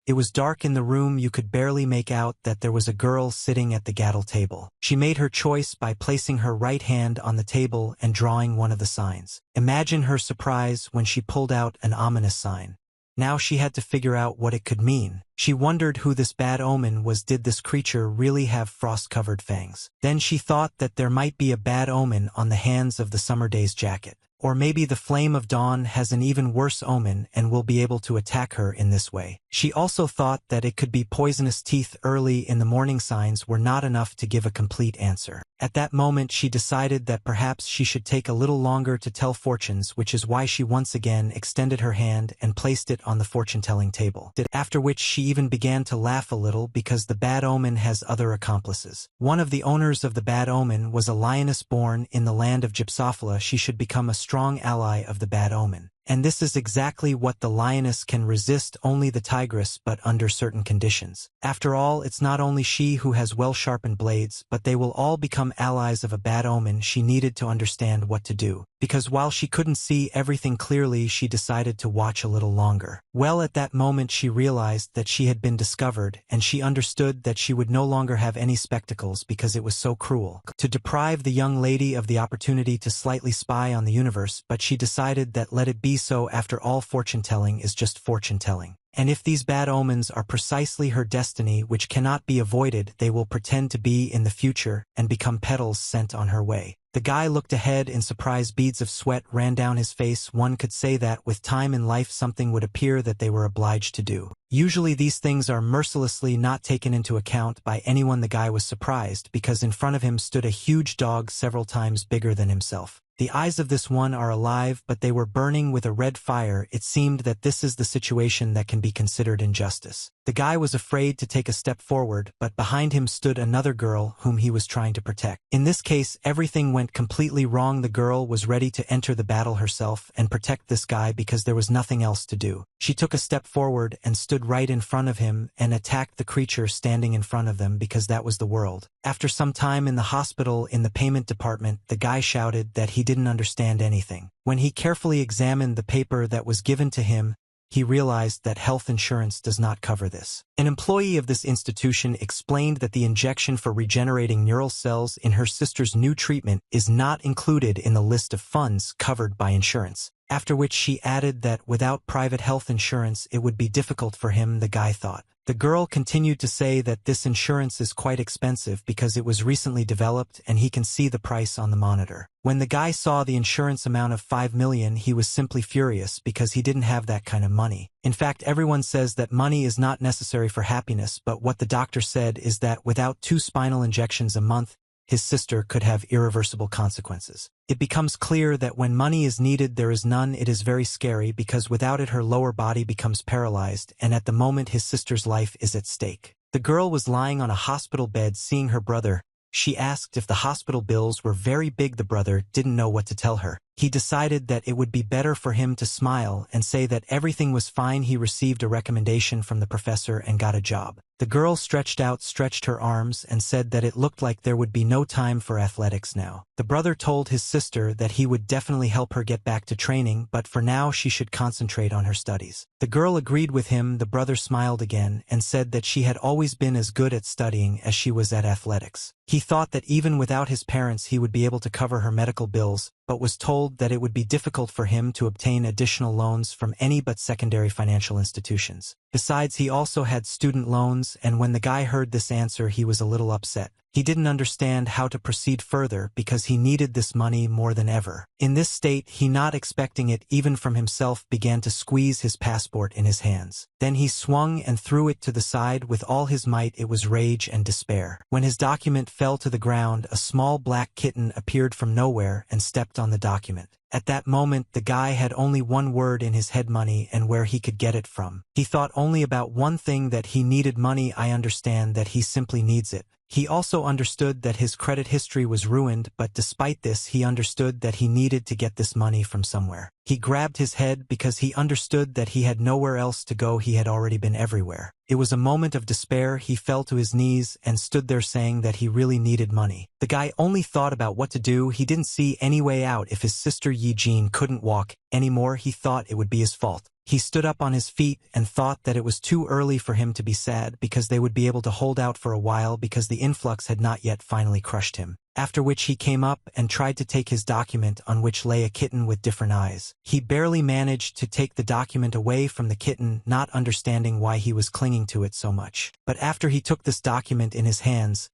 It was dark in the room. You could barely make out that there was a girl sitting at the gaddle table. She made her choice by placing her right hand on the table and drawing one of the signs. Imagine her surprise when she pulled out an ominous sign. Now she had to figure out what it could mean. She wondered who this bad omen was. Did this creature really have frost-covered fangs? Then she thought that there might be a bad omen on the hands of the Summer Days jacket. Or maybe the Flame of Dawn has an even worse omen and will be able to attack her in this way. She also thought that it could be poisonous teeth. Early in the morning signs were not enough to give a complete answer. At that moment she decided that perhaps she should take a little longer to tell fortunes, which is why she once again extended her hand and placed it on the fortune-telling table. After which she even began to laugh a little because the bad omen has other accomplices. One of the owners of the bad omen was a lioness born in the land of Gypsophila. She should become a strong ally of the bad omen. And this is exactly what the lioness can resist, only the tigress, but under certain conditions. After all, it's not only she who has well-sharpened blades, but they will all become allies of a bad omen. She needed to understand what to do, because while she couldn't see everything clearly, she decided to watch a little longer. Well, at that moment she realized that she had been discovered, and she understood that she would no longer have any spectacles because it was so cruel to deprive the young lady of the opportunity to slightly spy on the universe, but she decided that let it be so. After all, fortune-telling is just fortune-telling. And if these bad omens are precisely her destiny, which cannot be avoided, they will pretend to be in the future and become petals sent on her way. The guy looked ahead in surprise. Beads of sweat ran down his face. One could say that with time in life something would appear that they were obliged to do. Usually these things are mercilessly not taken into account by anyone. The guy was surprised because in front of him stood a huge dog several times bigger than himself. The eyes of this one are alive, but they were burning with a red fire. It seemed that this is the situation that can be considered injustice. The guy was afraid to take a step forward, but behind him stood another girl whom he was trying to protect. In this case, everything went completely wrong. The girl was ready to enter the battle herself and protect this guy because there was nothing else to do. She took a step forward and stood right in front of him and attacked the creature standing in front of them, because that was the world. After some time in the hospital in the payment department, the guy shouted that he didn't understand anything. When he carefully examined the paper that was given to him, he realized that health insurance does not cover this. An employee of this institution explained that the injection for regenerating neural cells in her sister's new treatment is not included in the list of funds covered by insurance. After which she added that without private health insurance it would be difficult for him, the guy thought. The girl continued to say that this insurance is quite expensive because it was recently developed and he can see the price on the monitor. When the guy saw the insurance amount of 5 million, he was simply furious because he didn't have that kind of money. In fact, everyone says that money is not necessary for happiness, but what the doctor said is that without 2 spinal injections a month, his sister could have irreversible consequences. It becomes clear that when money is needed, there is none. It is very scary because without it her lower body becomes paralyzed, and at the moment his sister's life is at stake. The girl was lying on a hospital bed seeing her brother. She asked if the hospital bills were very big. The brother didn't know what to tell her. He decided that it would be better for him to smile and say that everything was fine. He received a recommendation from the professor and got a job. The girl stretched her arms and said that it looked like there would be no time for athletics now. The brother told his sister that he would definitely help her get back to training, but for now she should concentrate on her studies. The girl agreed with him. The brother smiled again and said that she had always been as good at studying as she was at athletics. He thought that even without his parents he would be able to cover her medical bills, but was told that it would be difficult for him to obtain additional loans from any but secondary financial institutions. Besides, he also had student loans, and when the guy heard this answer he was a little upset. He didn't understand how to proceed further because he needed this money more than ever. In this state, he, not expecting it even from himself, began to squeeze his passport in his hands. Then he swung and threw it to the side with all his might. It was rage and despair. When his document fell to the ground, a small black kitten appeared from nowhere and stepped on the document. At that moment, the guy had only one word in his head: money, and where he could get it from. He thought only about one thing, that he needed money. I understand that he simply needs it. He also understood that his credit history was ruined, but despite this he understood that he needed to get this money from somewhere. He grabbed his head because he understood that he had nowhere else to go. He had already been everywhere. It was a moment of despair. He fell to his knees and stood there saying that he really needed money. The guy only thought about what to do. He didn't see any way out. If his sister Yi-jin couldn't walk anymore, he thought it would be his fault. He stood up on his feet and thought that it was too early for him to be sad because they would be able to hold out for a while because the influx had not yet finally crushed him. After which he came up and tried to take his document on which lay a kitten with different eyes. He barely managed to take the document away from the kitten, not understanding why he was clinging to it so much. But after he took this document in his hands,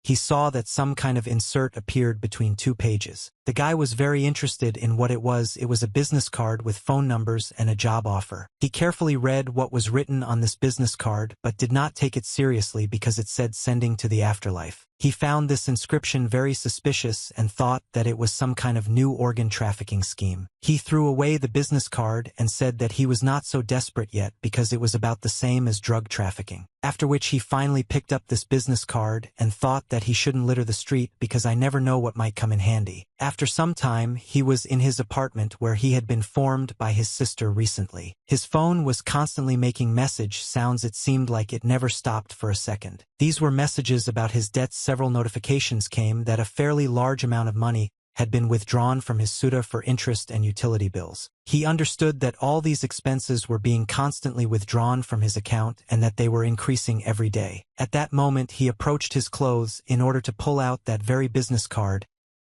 he saw that some kind of insert appeared between two pages. The guy was very interested in what it was. It was a business card with phone numbers and a job offer. He carefully read what was written on this business card but did not take it seriously because it said sending to the afterlife. He found this inscription very suspicious and thought that it was some kind of new organ trafficking scheme. He threw away the business card and said that he was not so desperate yet because it was about the same as drug trafficking. After which he finally picked up this business card and thought that he shouldn't litter the street because I never know what might come in handy. After some time, he was in his apartment where he had been formed by his sister recently. His phone was constantly making message sounds. It seemed like it never stopped for a second. These were messages about his debts. Several notifications came that a fairly large amount of money had been withdrawn from his suda for interest and utility bills. He understood that all these expenses were being constantly withdrawn from his account and that they were increasing every day. At that moment he approached his clothes in order to pull out that very business card.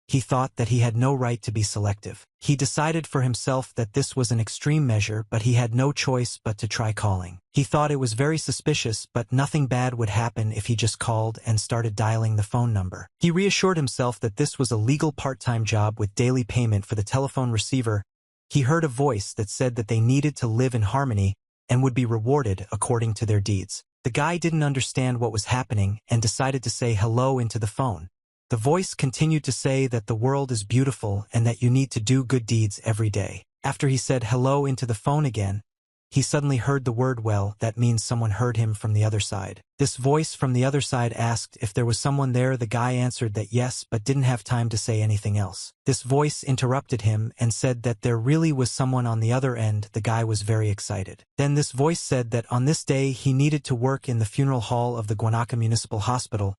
He thought that he had no right to be selective. He decided for himself that this was an extreme measure, but he had no choice but to try calling. He thought it was very suspicious, but nothing bad would happen if he just called and started dialing the phone number. He reassured himself that this was a legal part-time job with daily payment. For the telephone receiver, he heard a voice that said that they needed to live in harmony and would be rewarded according to their deeds. The guy didn't understand what was happening and decided to say hello into the phone. The voice continued to say that the world is beautiful and that you need to do good deeds every day. After he said hello into the phone again, he suddenly heard the word well. That means someone heard him from the other side. This voice from the other side asked if there was someone there. The guy answered that yes, but didn't have time to say anything else. This voice interrupted him and said that there really was someone on the other end. The guy was very excited. Then this voice said that on this day he needed to work in the funeral hall of the Guanaka Municipal Hospital.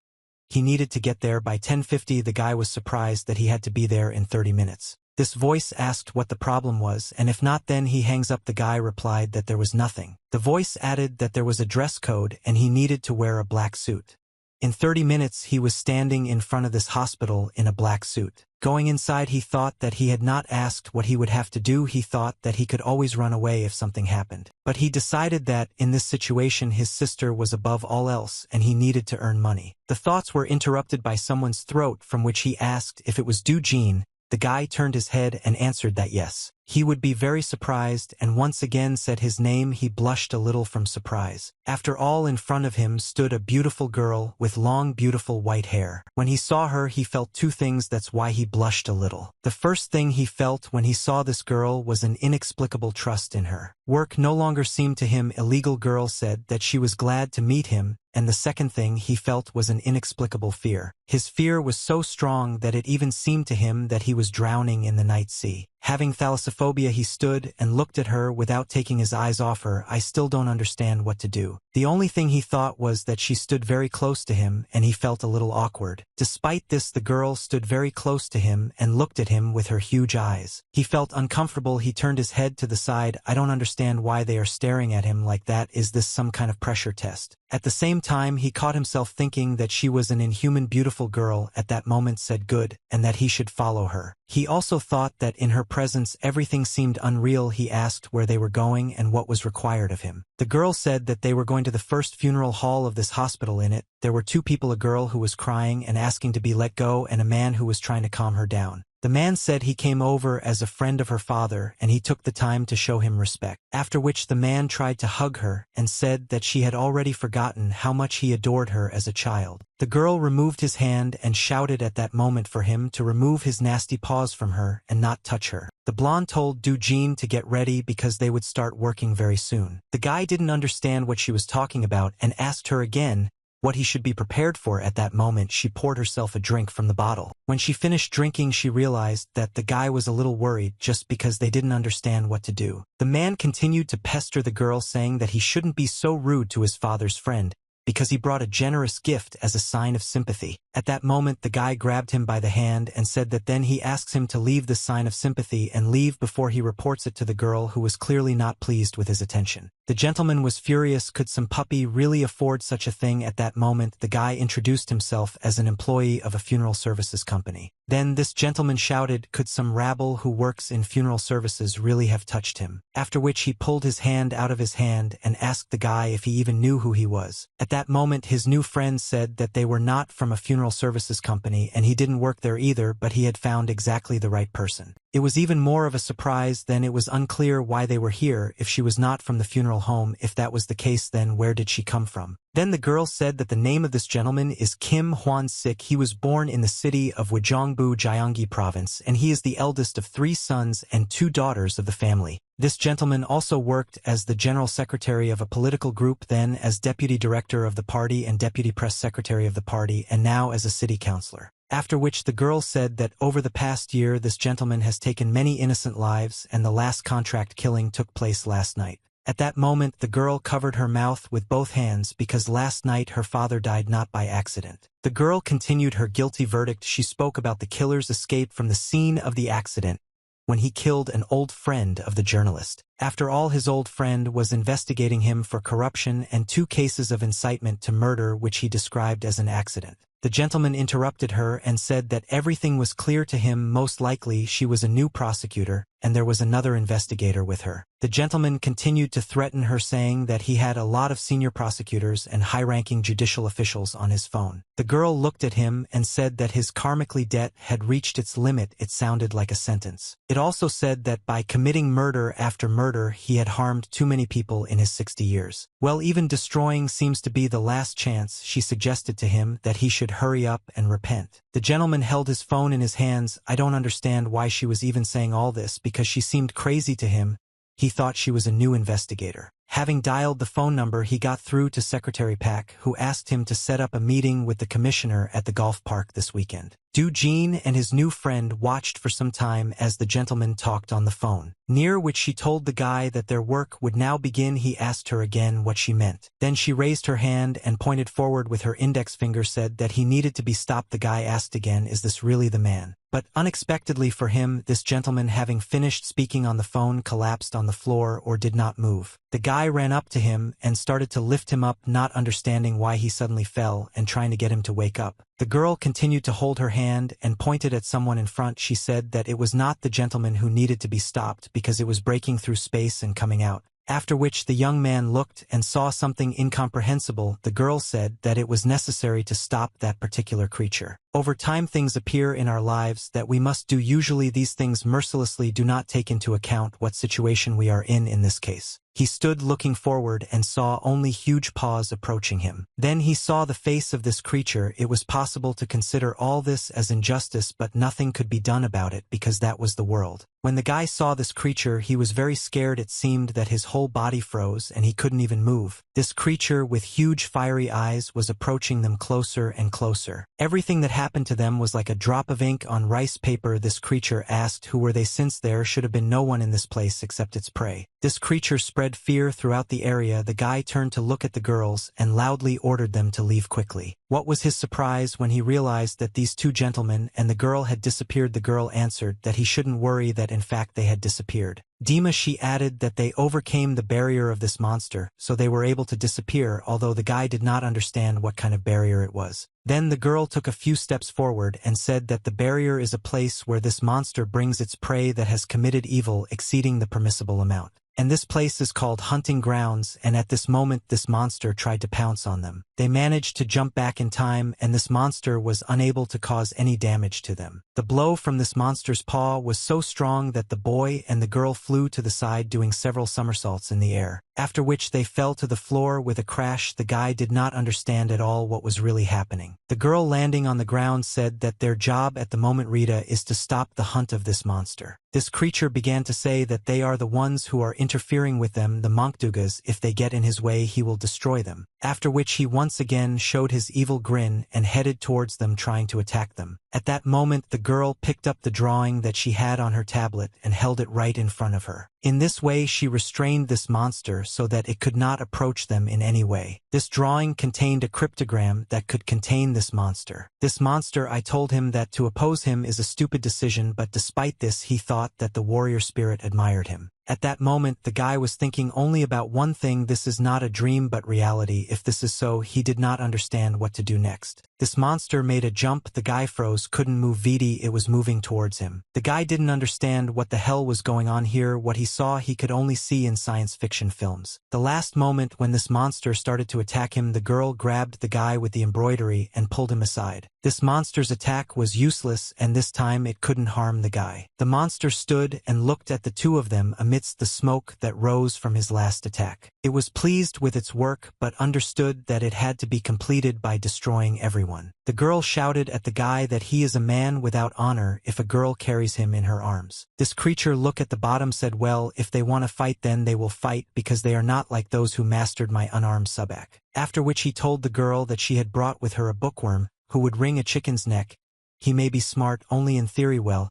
He needed to get there by 10:50. The guy was surprised that he had to be there in 30 minutes. This voice asked what the problem was, and if not, then he hangs up. The guy replied that there was nothing. The voice added that there was a dress code and he needed to wear a black suit. In 30 minutes he was standing in front of this hospital in a black suit. Going inside, he thought that he had not asked what he would have to do. He thought that he could always run away if something happened. But he decided that, in this situation, his sister was above all else and he needed to earn money. The thoughts were interrupted by someone's throat from which he asked if it was Jean. The guy turned his head and answered that yes. He would be very surprised and once again said his name. He blushed a little from surprise. After all, in front of him stood a beautiful girl with long beautiful white hair. When he saw her, he felt two things. That's why he blushed a little. The first thing he felt when he saw this girl was an inexplicable trust in her. Work no longer seemed to him illegal. Girl said that she was glad to meet him. And the second thing he felt was an inexplicable fear. His fear was so strong that it even seemed to him that he was drowning in the night sea. Having thalassophobia, he stood and looked at her without taking his eyes off her. I still don't understand what to do. The only thing he thought was that she stood very close to him and he felt a little awkward. Despite this, the girl stood very close to him and looked at him with her huge eyes. He felt uncomfortable. He turned his head to the side. I don't understand why they are staring at him like that. Is this some kind of pressure test? At the same time, he caught himself thinking that she was an inhuman beautiful girl. At that moment said good, and that he should follow her. He also thought that in her presence everything seemed unreal. He asked where they were going and what was required of him. The girl said that they were going to the first funeral hall of this hospital. In it, there were two people, a girl who was crying and asking to be let go and a man who was trying to calm her down. The man said he came over as a friend of her father and he took the time to show him respect. After which the man tried to hug her and said that she had already forgotten how much he adored her as a child. The girl removed his hand and shouted at that moment for him to remove his nasty paws from her and not touch her. The blonde told Jean to get ready because they would start working very soon. The guy didn't understand what she was talking about and asked her again what he should be prepared for. At that moment she poured herself a drink from the bottle. When she finished drinking she realized that the guy was a little worried just because they didn't understand what to do. The man continued to pester the girl, saying that he shouldn't be so rude to his father's friend, because he brought a generous gift as a sign of sympathy. At that moment the guy grabbed him by the hand and said that then he asks him to leave the sign of sympathy and leave before he reports it to the girl, who was clearly not pleased with his attention. The gentleman was furious. Could some puppy really afford such a thing? At that moment the guy introduced himself as an employee of a funeral services company. Then this gentleman shouted, could some rabble who works in funeral services really have touched him? After which he pulled his hand out of his hand and asked the guy if he even knew who he was. At that moment his new friend said that they were not from a funeral services company and he didn't work there either, but he had found exactly the right person. It was even more of a surprise. Then it was unclear why they were here. If she was not from the funeral home, if that was the case, then where did she come from? Then the girl said that the name of this gentleman is Kim Hwan-sik. He was born in the city of Wajongbu, Gyeonggi Province, and he is the eldest of 3 sons and 2 daughters of the family. This gentleman also worked as the general secretary of a political group, then as deputy director of the party and deputy press secretary of the party, and now as a city councillor. After which the girl said that over the past year this gentleman has taken many innocent lives and the last contract killing took place last night. At that moment the girl covered her mouth with both hands because last night her father died not by accident. The girl continued her guilty verdict. She spoke about the killer's escape from the scene of the accident when he killed an old friend of the journalist. After all, his old friend was investigating him for corruption and 2 cases of incitement to murder, which he described as an accident. The gentleman interrupted her and said that everything was clear to him. Most likely she was a new prosecutor and there was another investigator with her. The gentleman continued to threaten her, saying that he had a lot of senior prosecutors and high-ranking judicial officials on his phone. The girl looked at him and said that his karmically debt had reached its limit. It sounded like a sentence. It also said that by committing murder after murder he had harmed too many people in his 60 years. Well, even destroying seems to be the last chance. She suggested to him that he should hurry up and repent. The gentleman held his phone in his hands. I don't understand why she was even saying all this, because she seemed crazy to him. He thought she was a new investigator. Having dialed the phone number, he got through to Secretary Pak, who asked him to set up a meeting with the commissioner at the golf park this weekend. Du Jin and his new friend watched for some time as the gentleman talked on the phone, near which she told the guy that their work would now begin. He asked her again what she meant. Then she raised her hand and pointed forward with her index finger, said that he needed to be stopped. The guy asked again, is this really the man? But unexpectedly for him, this gentleman, having finished speaking on the phone, collapsed on the floor or did not move. The guy ran up to him and started to lift him up, not understanding why he suddenly fell and trying to get him to wake up. The girl continued to hold her hand and pointed at someone in front. She said that it was not the gentleman who needed to be stopped because it was breaking through space and coming out. After which the young man looked and saw something incomprehensible. The girl said that it was necessary to stop that particular creature. Over time things appear in our lives that we must do. Usually these things mercilessly do not take into account what situation we are in this case. He stood looking forward and saw only huge paws approaching him. Then he saw the face of this creature. It was possible to consider all this as injustice, but nothing could be done about it because that was the world. When the guy saw this creature, he was very scared. It seemed that his whole body froze and he couldn't even move. This creature with huge fiery eyes was approaching them closer and closer. Everything that happened to them was like a drop of ink on rice paper. This creature asked who were they, since there should have been no one in this place except its prey. This creature spread fear throughout the area. The guy turned to look at the girls and loudly ordered them to leave quickly. What was his surprise when he realized that these 2 gentlemen and the girl had disappeared. The girl answered that he shouldn't worry, that in fact they had disappeared. Dima, she added that they overcame the barrier of this monster, so they were able to disappear, although the guy did not understand what kind of barrier it was. Then the girl took a few steps forward and said that the barrier is a place where this monster brings its prey that has committed evil exceeding the permissible amount. And this place is called Hunting Grounds, and at this moment this monster tried to pounce on them. They managed to jump back in time, and this monster was unable to cause any damage to them. The blow from this monster's paw was so strong that the boy and the girl flew to the side, doing several somersaults in the air. after which they fell to the floor with a crash. The guy did not understand at all what was really happening. The girl landing on the ground said that their job at the moment Rita is to stop the hunt of this monster. This creature began to say that they are the ones who are interfering with them, the Monkdugas. If they get in his way, he will destroy them. After which he once again showed his evil grin and headed towards them, trying to attack them. At that moment, the girl picked up the drawing that she had on her tablet and held it right in front of her. In this way, she restrained this monster so that it could not approach them in any way. This drawing contained a cryptogram that could contain this monster. This monster, I told him that to oppose him is a stupid decision, but despite this, he thought that the warrior spirit admired him. At that moment, the guy was thinking only about one thing: this is not a dream but reality. If this is so, he did not understand what to do next. This monster made a jump. The guy froze, couldn't move. VD, it was moving towards him. The guy didn't understand what the hell was going on here. What he saw, he could only see in science fiction films. The last moment when this monster started to attack him, the girl grabbed the guy with the embroidery and pulled him aside. This monster's attack was useless, and this time it couldn't harm the guy. The monster stood and looked at the two of them amidst the smoke that rose from his last attack. It was pleased with its work, but understood that it had to be completed by destroying everyone. The girl shouted at the guy that he is a man without honor if a girl carries him in her arms. This creature looked at the bottom, said, well, if they want to fight, then they will fight, because they are not like those who mastered my unarmed subak. After which he told the girl that she had brought with her a bookworm who would wring a chicken's neck. He may be smart only in theory. Well,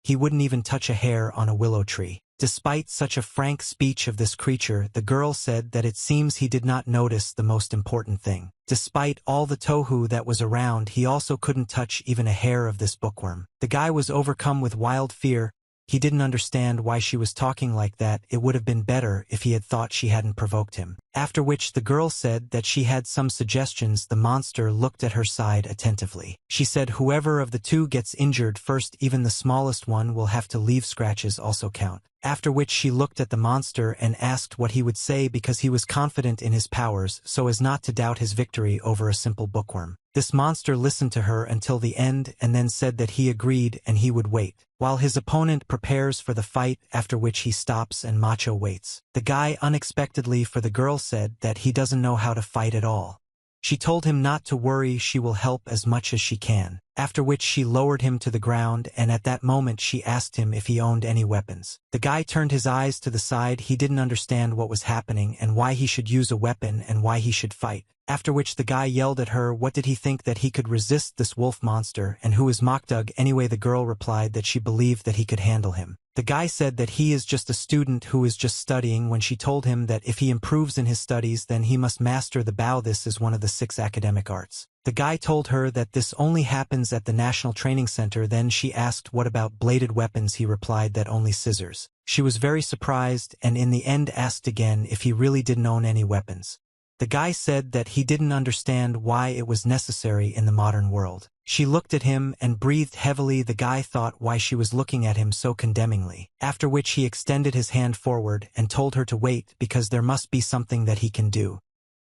he wouldn't even touch a hair on a willow tree. Despite such a frank speech of this creature, the girl said that it seems he did not notice the most important thing. Despite all the tohu that was around, he also couldn't touch even a hair of this bookworm. The guy was overcome with wild fear. He didn't understand why she was talking like that. It would have been better if he had thought she hadn't provoked him. After which the girl said that she had some suggestions. The monster looked at her side attentively. She said whoever of the two gets injured first, even the smallest one, will have to leave. Scratches also count. After which she looked at the monster and asked what he would say, because he was confident in his powers so as not to doubt his victory over a simple bookworm. This monster listened to her until the end and then said that he agreed and he would wait while his opponent prepares for the fight, after which he stops and Macho waits. The guy unexpectedly, for the girl said that he doesn't know how to fight at all. She told him not to worry, she will help as much as she can. After which she lowered him to the ground, and at that moment she asked him if he owned any weapons. The guy turned his eyes to the side. He didn't understand what was happening and why he should use a weapon and why he should fight. After which the guy yelled at her, what did he think that he could resist this wolf monster, and who is Mokdug anyway? The girl replied that she believed that he could handle him. The guy said that he is just a student who is just studying, when she told him that if he improves in his studies then he must master the bow. This is one of the 6 academic arts. The guy told her that this only happens at the National Training Center. Then she asked what about bladed weapons. He replied that only scissors. She was very surprised and in the end asked again if he really didn't own any weapons. The guy said that he didn't understand why it was necessary in the modern world. She looked at him and breathed heavily. The guy thought why she was looking at him so condemningly. After which he extended his hand forward and told her to wait, because there must be something that he can do.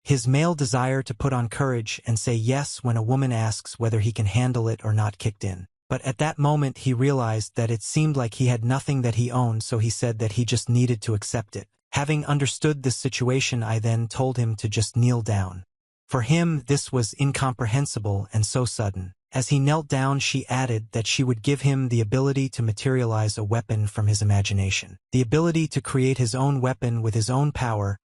His male desire to put on courage and say yes when a woman asks whether he can handle it or not kicked in. But at that moment he realized that it seemed like he had nothing that he owned, so he said that he just needed to accept it. Having understood this situation, I then told him to just kneel down. For him this was incomprehensible and so sudden. As he knelt down, she added that she would give him the ability to materialize a weapon from his imagination. The ability to create his own weapon with his own power.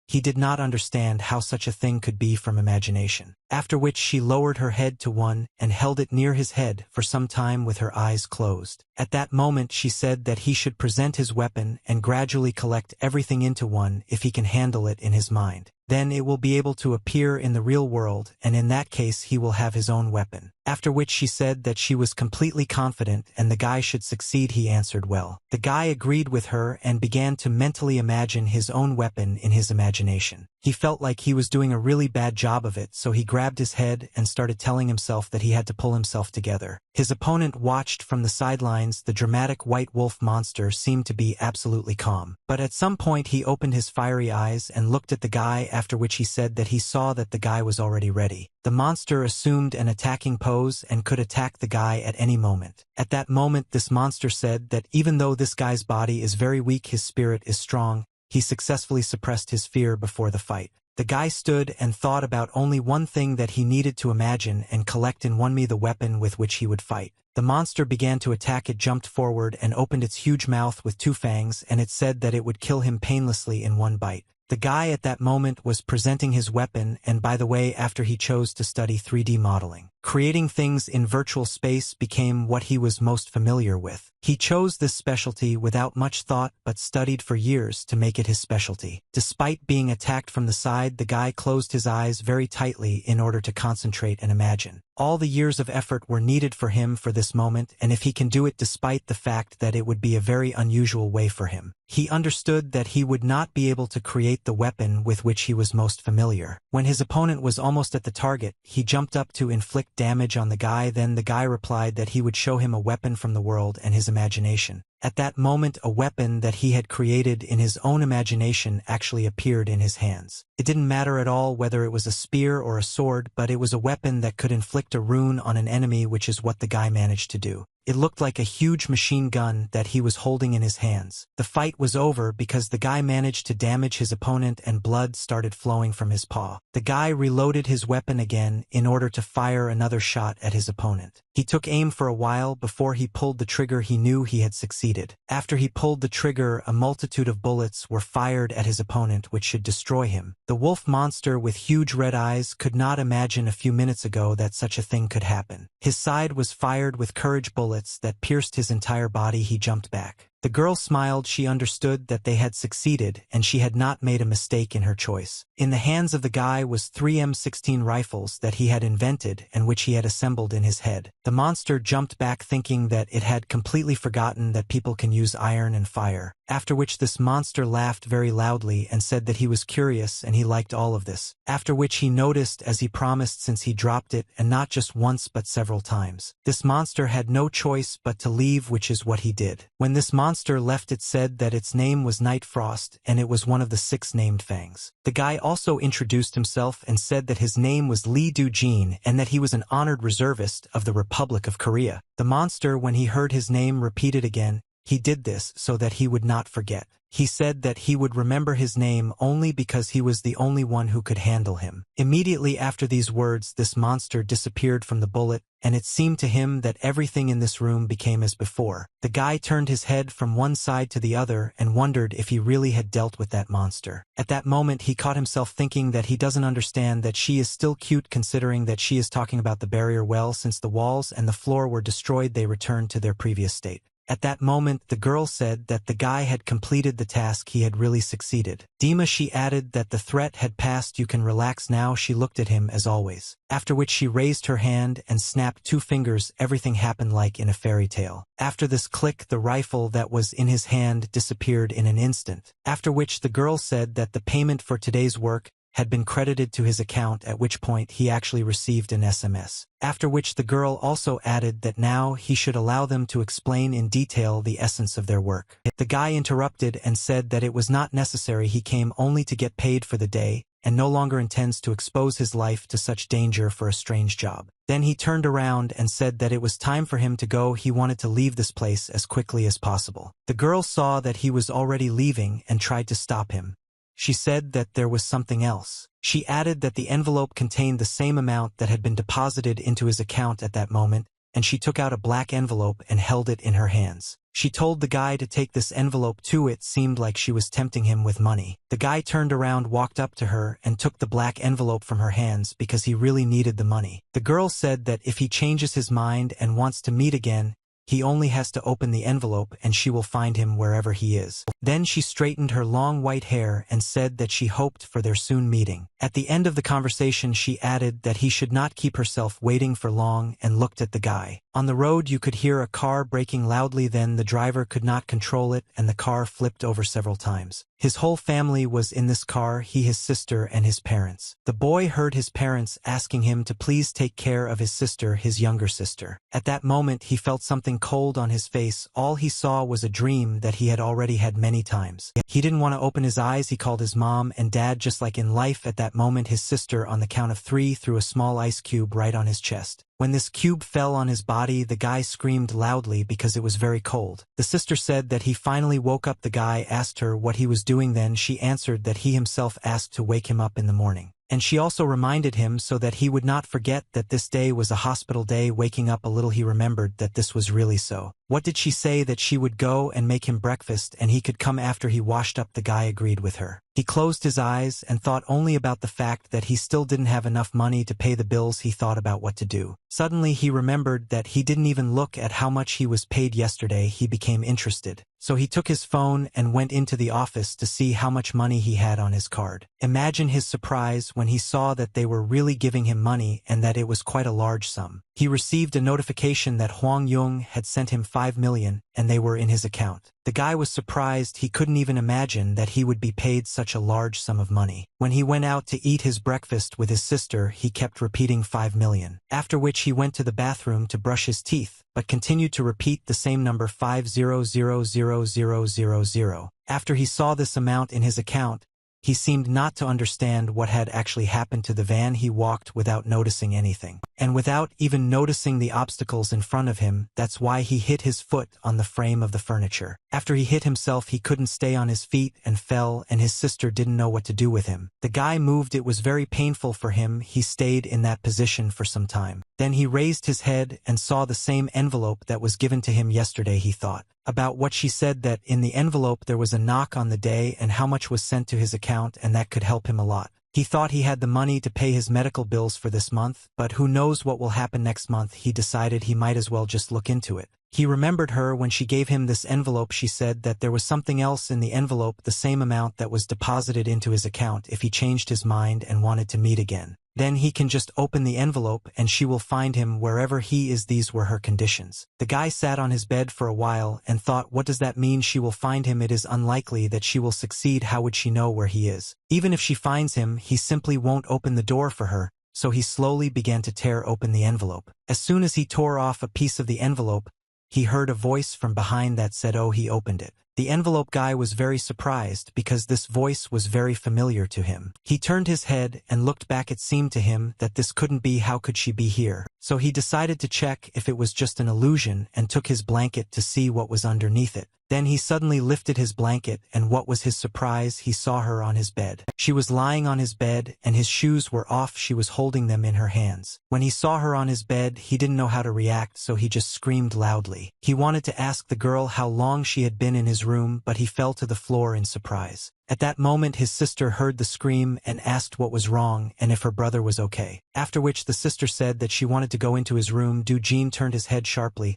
He did not understand how such a thing could be from imagination. After which she lowered her head to one and held it near his head for some time with her eyes closed. At that moment she said that he should present his weapon and gradually collect everything into one. If he can handle it in his mind, then it will be able to appear in the real world, and in that case he will have his own weapon. After which she said that she was completely confident and the guy should succeed. He answered well. The guy agreed with her and began to mentally imagine his own weapon in his imagination. He felt like he was doing a really bad job of it, so he grabbed his head and started telling himself that he had to pull himself together. His opponent watched from the sidelines. The dramatic white wolf monster seemed to be absolutely calm. But at some point he opened his fiery eyes and looked at the guy, after which he said that he saw that the guy was already ready. The monster assumed an attacking pose and could attack the guy at any moment. At that moment this monster said that even though this guy's body is very weak, his spirit is strong. he successfully suppressed his fear before the fight. The guy stood and thought about only one thing that he needed to imagine and collect in one the weapon with which he would fight. The monster began to attack. It jumped forward and opened its huge mouth with 2 fangs, and it said that it would kill him painlessly in one bite. The guy at that moment was presenting his weapon, and by the way, after he chose to study 3D modeling. Creating things in virtual space became what he was most familiar with. He chose this specialty without much thought but studied for years to make it his specialty. Despite being attacked from the side, the guy closed his eyes very tightly in order to concentrate and imagine. All the years of effort were needed for him for this moment, and if he can do it despite the fact that it would be a very unusual way for him, he understood that he would not be able to create the weapon with which he was most familiar. When his opponent was almost at the target, he jumped up to inflict damage on the guy. Then the guy replied that he would show him a weapon from the world and his imagination. At that moment, a weapon that he had created in his own imagination actually appeared in his hands. It didn't matter at all whether it was a spear or a sword, but it was a weapon that could inflict a rune on an enemy, which is what the guy managed to do. It looked like a huge machine gun that he was holding in his hands. The fight was over because the guy managed to damage his opponent and blood started flowing from his paw. The guy reloaded his weapon again in order to fire another shot at his opponent. He took aim for a while before he pulled the trigger. He knew he had succeeded. After he pulled the trigger, a multitude of bullets were fired at his opponent, which should destroy him. The wolf monster with huge red eyes could not imagine a few minutes ago that such a thing could happen. His side was fired with courage bullets that pierced his entire body. He jumped back. The girl smiled. She understood that they had succeeded, and she had not made a mistake in her choice. In the hands of the guy was 3 M16 rifles that he had invented and which he had assembled in his head. The monster jumped back thinking that it had completely forgotten that people can use iron and fire. After which this monster laughed very loudly and said that he was curious and he liked all of this. After which he noticed, as he promised, since he dropped it, and not just once but several times. This monster had no choice but to leave, which is what he did. When this monster left, it said that its name was Night Frost, and it was one of the 6 named fangs. The guy also introduced himself and said that his name was Lee Do-jin and that he was an honored reservist of the Republic of Korea. The monster, when he heard his name repeated again, he did this so that he would not forget. He said that he would remember his name only because he was the only one who could handle him. Immediately after these words, this monster disappeared from the bullet, and it seemed to him that everything in this room became as before. The guy turned his head from one side to the other and wondered if he really had dealt with that monster. At that moment, he caught himself thinking that he doesn't understand that she is still cute, considering that she is talking about the barrier. Well, since the walls and the floor were destroyed, they returned to their previous state. At that moment, the girl said that the guy had completed the task. He had really succeeded. Dima, she added that the threat had passed. You can relax now. She looked at him as always. After which she raised her hand and snapped 2 fingers. Everything happened like in a fairy tale. After this click, the rifle that was in his hand disappeared in an instant. After which the girl said that the payment for today's work had been credited to his account, at which point he actually received an SMS. After which the girl also added that now he should allow them to explain in detail the essence of their work. The guy interrupted and said that it was not necessary. He came only to get paid for the day and no longer intends to expose his life to such danger for a strange job. Then he turned around and said that it was time for him to go. He wanted to leave this place as quickly as possible. The girl saw that he was already leaving and tried to stop him. She said that there was something else. She added that the envelope contained the same amount that had been deposited into his account at that moment, and she took out a black envelope and held it in her hands. She told the guy to take this envelope too. It seemed like she was tempting him with money. The guy turned around, walked up to her, and took the black envelope from her hands because he really needed the money. The girl said that if he changes his mind and wants to meet again, he only has to open the envelope and she will find him wherever he is. Then she straightened her long white hair and said that she hoped for their soon meeting. At the end of the conversation, she added that he should not keep herself waiting for long and looked at the guy. On the road, you could hear a car braking loudly. Then the driver could not control it and the car flipped over several times. His whole family was in this car, he, his sister, and his parents. The boy heard his parents asking him to please take care of his sister, his younger sister. At that moment, he felt something cold on his face. All he saw was a dream that he had already had many times. He didn't want to open his eyes. He called his mom and dad just like in life. At that moment, his sister, on the count of 3, threw a small ice cube right on his chest. When this cube fell on his body, the guy screamed loudly because it was very cold. The sister said that he finally woke up. The guy asked her what he was doing then. She answered that he himself asked to wake him up in the morning. And she also reminded him so that he would not forget that this day was a hospital day. Waking up a little, he remembered that this was really so. What did she say? That she would go and make him breakfast and he could come after he washed up. The guy agreed with her. He closed his eyes and thought only about the fact that he still didn't have enough money to pay the bills. He thought about what to do. Suddenly he remembered that he didn't even look at how much he was paid yesterday. He became interested. So he took his phone and went into the office to see how much money he had on his card. Imagine his surprise when he saw that they were really giving him money and that it was quite a large sum. He received a notification that Hwang Yung had sent him 5 million and they were in his account. The guy was surprised. He couldn't even imagine that he would be paid such a large sum of money. When he went out to eat his breakfast with his sister, he kept repeating 5 million. After which he went to the bathroom to brush his teeth, but continued to repeat the same number 5000000. After he saw this amount in his account, he seemed not to understand what had actually happened to the van. He walked without noticing anything, and without even noticing the obstacles in front of him. That's why he hit his foot on the frame of the furniture. After he hit himself, he couldn't stay on his feet and fell, and his sister didn't know what to do with him. The guy moved. It was very painful for him. He stayed in that position for some time. Then he raised his head and saw the same envelope that was given to him yesterday. He thought about what she said, that in the envelope there was a knock on the day and how much was sent to his account, and that could help him a lot. He thought he had the money to pay his medical bills for this month, but who knows what will happen next month. He decided he might as well just look into it. He remembered her when she gave him this envelope. She said that there was something else in the envelope, the same amount that was deposited into his account if he changed his mind and wanted to meet again. Then he can just open the envelope and she will find him wherever he is. These were her conditions. The guy sat on his bed for a while and thought, what does that mean? She will find him. It is unlikely that she will succeed. How would she know where he is? Even if she finds him, he simply won't open the door for her. So he slowly began to tear open the envelope. As soon as he tore off a piece of the envelope, he heard a voice from behind that said, "Oh." He opened it. The envelope guy was very surprised because this voice was very familiar to him. He turned his head and looked back. It seemed to him that this couldn't be. How could she be here? So he decided to check if it was just an illusion and took his blanket to see what was underneath it. Then he suddenly lifted his blanket, and what was his surprise? He saw her on his bed. She was lying on his bed and his shoes were off. She was holding them in her hands. When he saw her on his bed, he didn't know how to react, so he just screamed loudly. He wanted to ask the girl how long she had been in his room, but he fell to the floor in surprise. At that moment his sister heard the scream and asked what was wrong and if her brother was okay. After which the sister said that she wanted to go into his room. Jin turned his head sharply.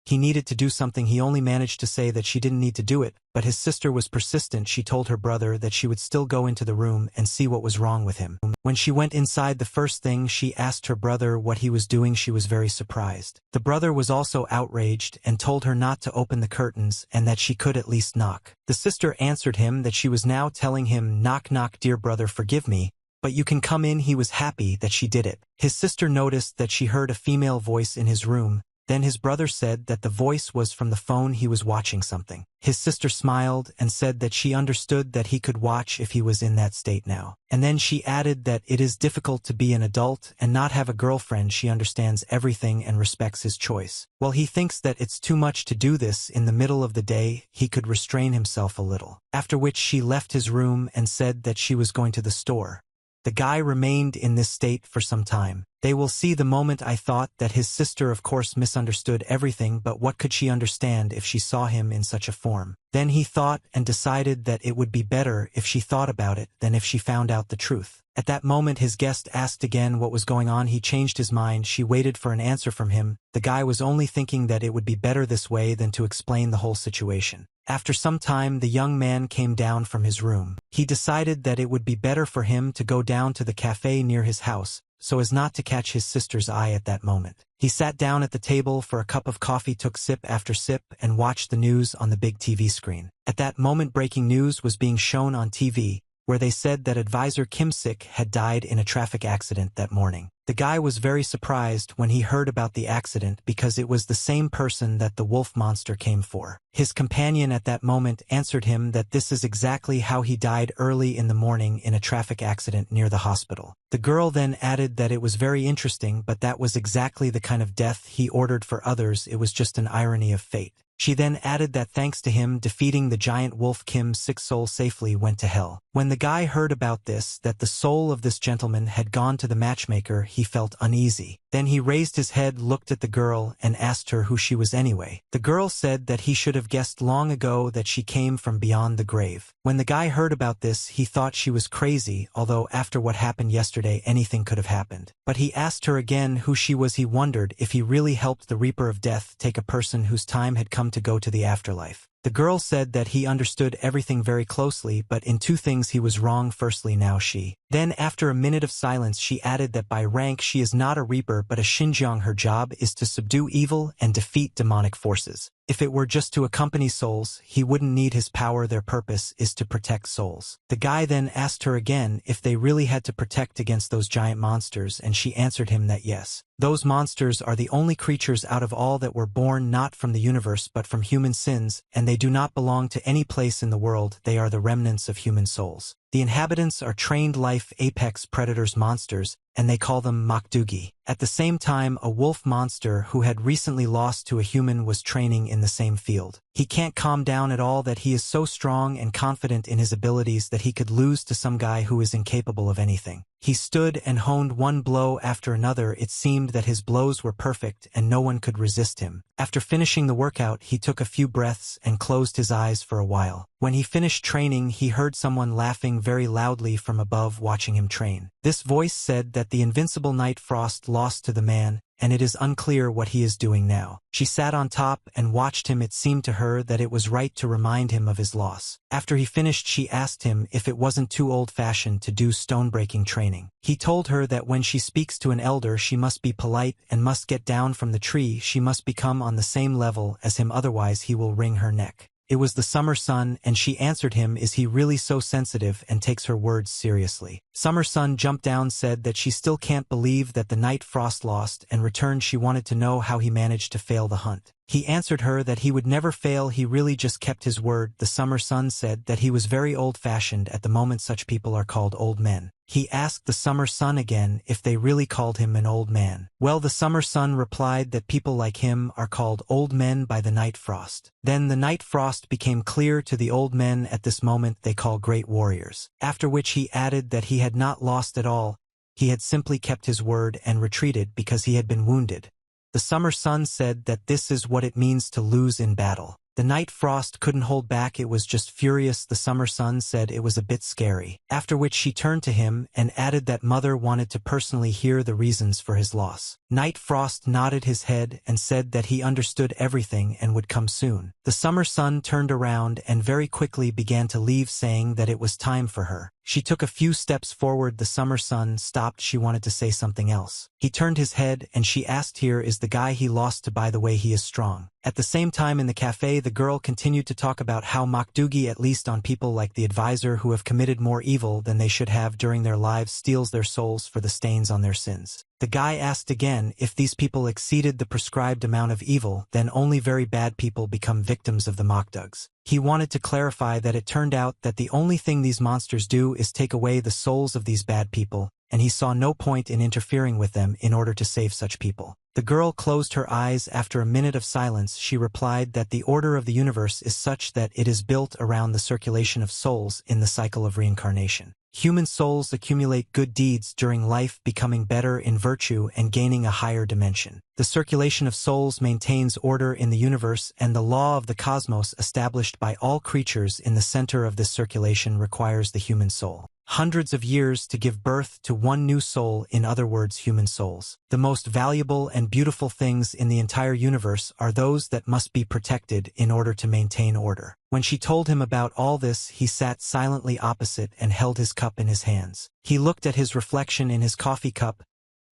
He needed to do something. He only managed to say that she didn't need to do it, but his sister was persistent. She told her brother that she would still go into the room and see what was wrong with him. When she went inside, the first thing she asked her brother what he was doing. She was very surprised. The brother was also outraged and told her not to open the curtains and that she could at least knock. The sister answered him that she was now telling him, "Knock knock, dear brother, forgive me, but you can come in." He was happy that she did it. His sister noticed that she heard a female voice in his room. Then his brother said that the voice was from the phone. He was watching something. His sister smiled and said that she understood that he could watch if he was in that state now. And then she added that it is difficult to be an adult and not have a girlfriend. She understands everything and respects his choice. While he thinks that it's too much to do this in the middle of the day, he could restrain himself a little. After which she left his room and said that she was going to the store. The guy remained in this state for some time. They will see the moment. I thought that his sister of course misunderstood everything, but what could she understand if she saw him in such a form? Then he thought and decided that it would be better if she thought about it than if she found out the truth. At that moment his guest asked again what was going on. He changed his mind. She waited for an answer from him. The guy was only thinking that it would be better this way than to explain the whole situation. After some time the young man came down from his room. He decided that it would be better for him to go down to the cafe near his house, so as not to catch his sister's eye at that moment. He sat down at the table for a cup of coffee, took sip after sip, and watched the news on the big TV screen. At that moment breaking news was being shown on TV, where they said that advisor Kim Sik had died in a traffic accident that morning. The guy was very surprised when he heard about the accident because it was the same person that the wolf monster came for. His companion at that moment answered him that this is exactly how he died early in the morning in a traffic accident near the hospital. The girl then added that it was very interesting, but that was exactly the kind of death he ordered for others. It was just an irony of fate. She then added that thanks to him defeating the giant wolf, Kim's sick soul safely went to hell. When the guy heard about this, that the soul of this gentleman had gone to the matchmaker, he felt uneasy. Then he raised his head, looked at the girl, and asked her who she was anyway. The girl said that he should have guessed long ago that she came from beyond the grave. When the guy heard about this, he thought she was crazy, although after what happened yesterday anything could have happened. But he asked her again who she was. He wondered if he really helped the Reaper of Death take a person whose time had come to go to the afterlife. The girl said that he understood everything very closely, but in two things he was wrong. Firstly, now she. Then after a minute of silence she added that by rank she is not a Reaper but a Xinjiang. Her job is to subdue evil and defeat demonic forces. If it were just to accompany souls, he wouldn't need his power. Their purpose is to protect souls. The guy then asked her again if they really had to protect against those giant monsters, and she answered him that yes. Those monsters are the only creatures out of all that were born not from the universe but from human sins, and they do not belong to any place in the world. They are the remnants of human souls. The inhabitants are trained life apex predators, monsters, and they call them Makdugi. At the same time, a wolf monster who had recently lost to a human was training in the same field. He can't calm down at all, that he is so strong and confident in his abilities that he could lose to some guy who is incapable of anything. He stood and honed one blow after another. It seemed that his blows were perfect and no one could resist him. After finishing the workout, he took a few breaths and closed his eyes for a while. When he finished training, he heard someone laughing very loudly from above, watching him train. This voice said that the invincible Night Frost lost to the man, and it is unclear what he is doing now. She sat on top and watched him. It seemed to her that it was right to remind him of his loss. After he finished, she asked him if it wasn't too old-fashioned to do stone-breaking training. He told her that when she speaks to an elder, she must be polite and must get down from the tree. She must become on the same level as him, otherwise he will wring her neck. It was the summer sun, and she answered him, is he really so sensitive and takes her words seriously? Summer sun jumped down, said that she still can't believe that the Night Frost lost, and returned. She wanted to know how he managed to fail the hunt. He answered her that he would never fail, he really just kept his word. The summer sun said that he was very old-fashioned. At the moment such people are called old men. He asked the summer sun again if they really called him an old man. Well, the summer sun replied that people like him are called old men by the Night Frost. Then the Night Frost became clear to the old men. At this moment they call great warriors. After which he added that he had not lost at all. He had simply kept his word and retreated because he had been wounded. The summer sun said that this is what it means to lose in battle. The Night Frost couldn't hold back, it was just furious. The summer sun said it was a bit scary. After which she turned to him and added that mother wanted to personally hear the reasons for his loss. Night Frost nodded his head and said that he understood everything and would come soon. The summer sun turned around and very quickly began to leave, saying that it was time for her. She took a few steps forward. The summer sun stopped. She wanted to say something else. He turned his head and she asked, here is the guy he lost to, by the way, he is strong. At the same time in the cafe, the girl continued to talk about how Makdugi, at least on people like the advisor who have committed more evil than they should have during their lives, steals their souls for the stains on their sins. The guy asked again if these people exceeded the prescribed amount of evil, then only very bad people become victims of the Makdugs. He wanted to clarify that it turned out that the only thing these monsters do is take away the souls of these bad people, and he saw no point in interfering with them in order to save such people. The girl closed her eyes. After a minute of silence, she replied that the order of the universe is such that it is built around the circulation of souls in the cycle of reincarnation. Human souls accumulate good deeds during life, becoming better in virtue and gaining a higher dimension. The circulation of souls maintains order in the universe, and the law of the cosmos established by all creatures in the center of this circulation requires the human soul. Hundreds of years to give birth to one new soul, in other words, human souls. The most valuable and beautiful things in the entire universe are those that must be protected in order to maintain order. When she told him about all this, he sat silently opposite and held his cup in his hands. He looked at his reflection in his coffee cup.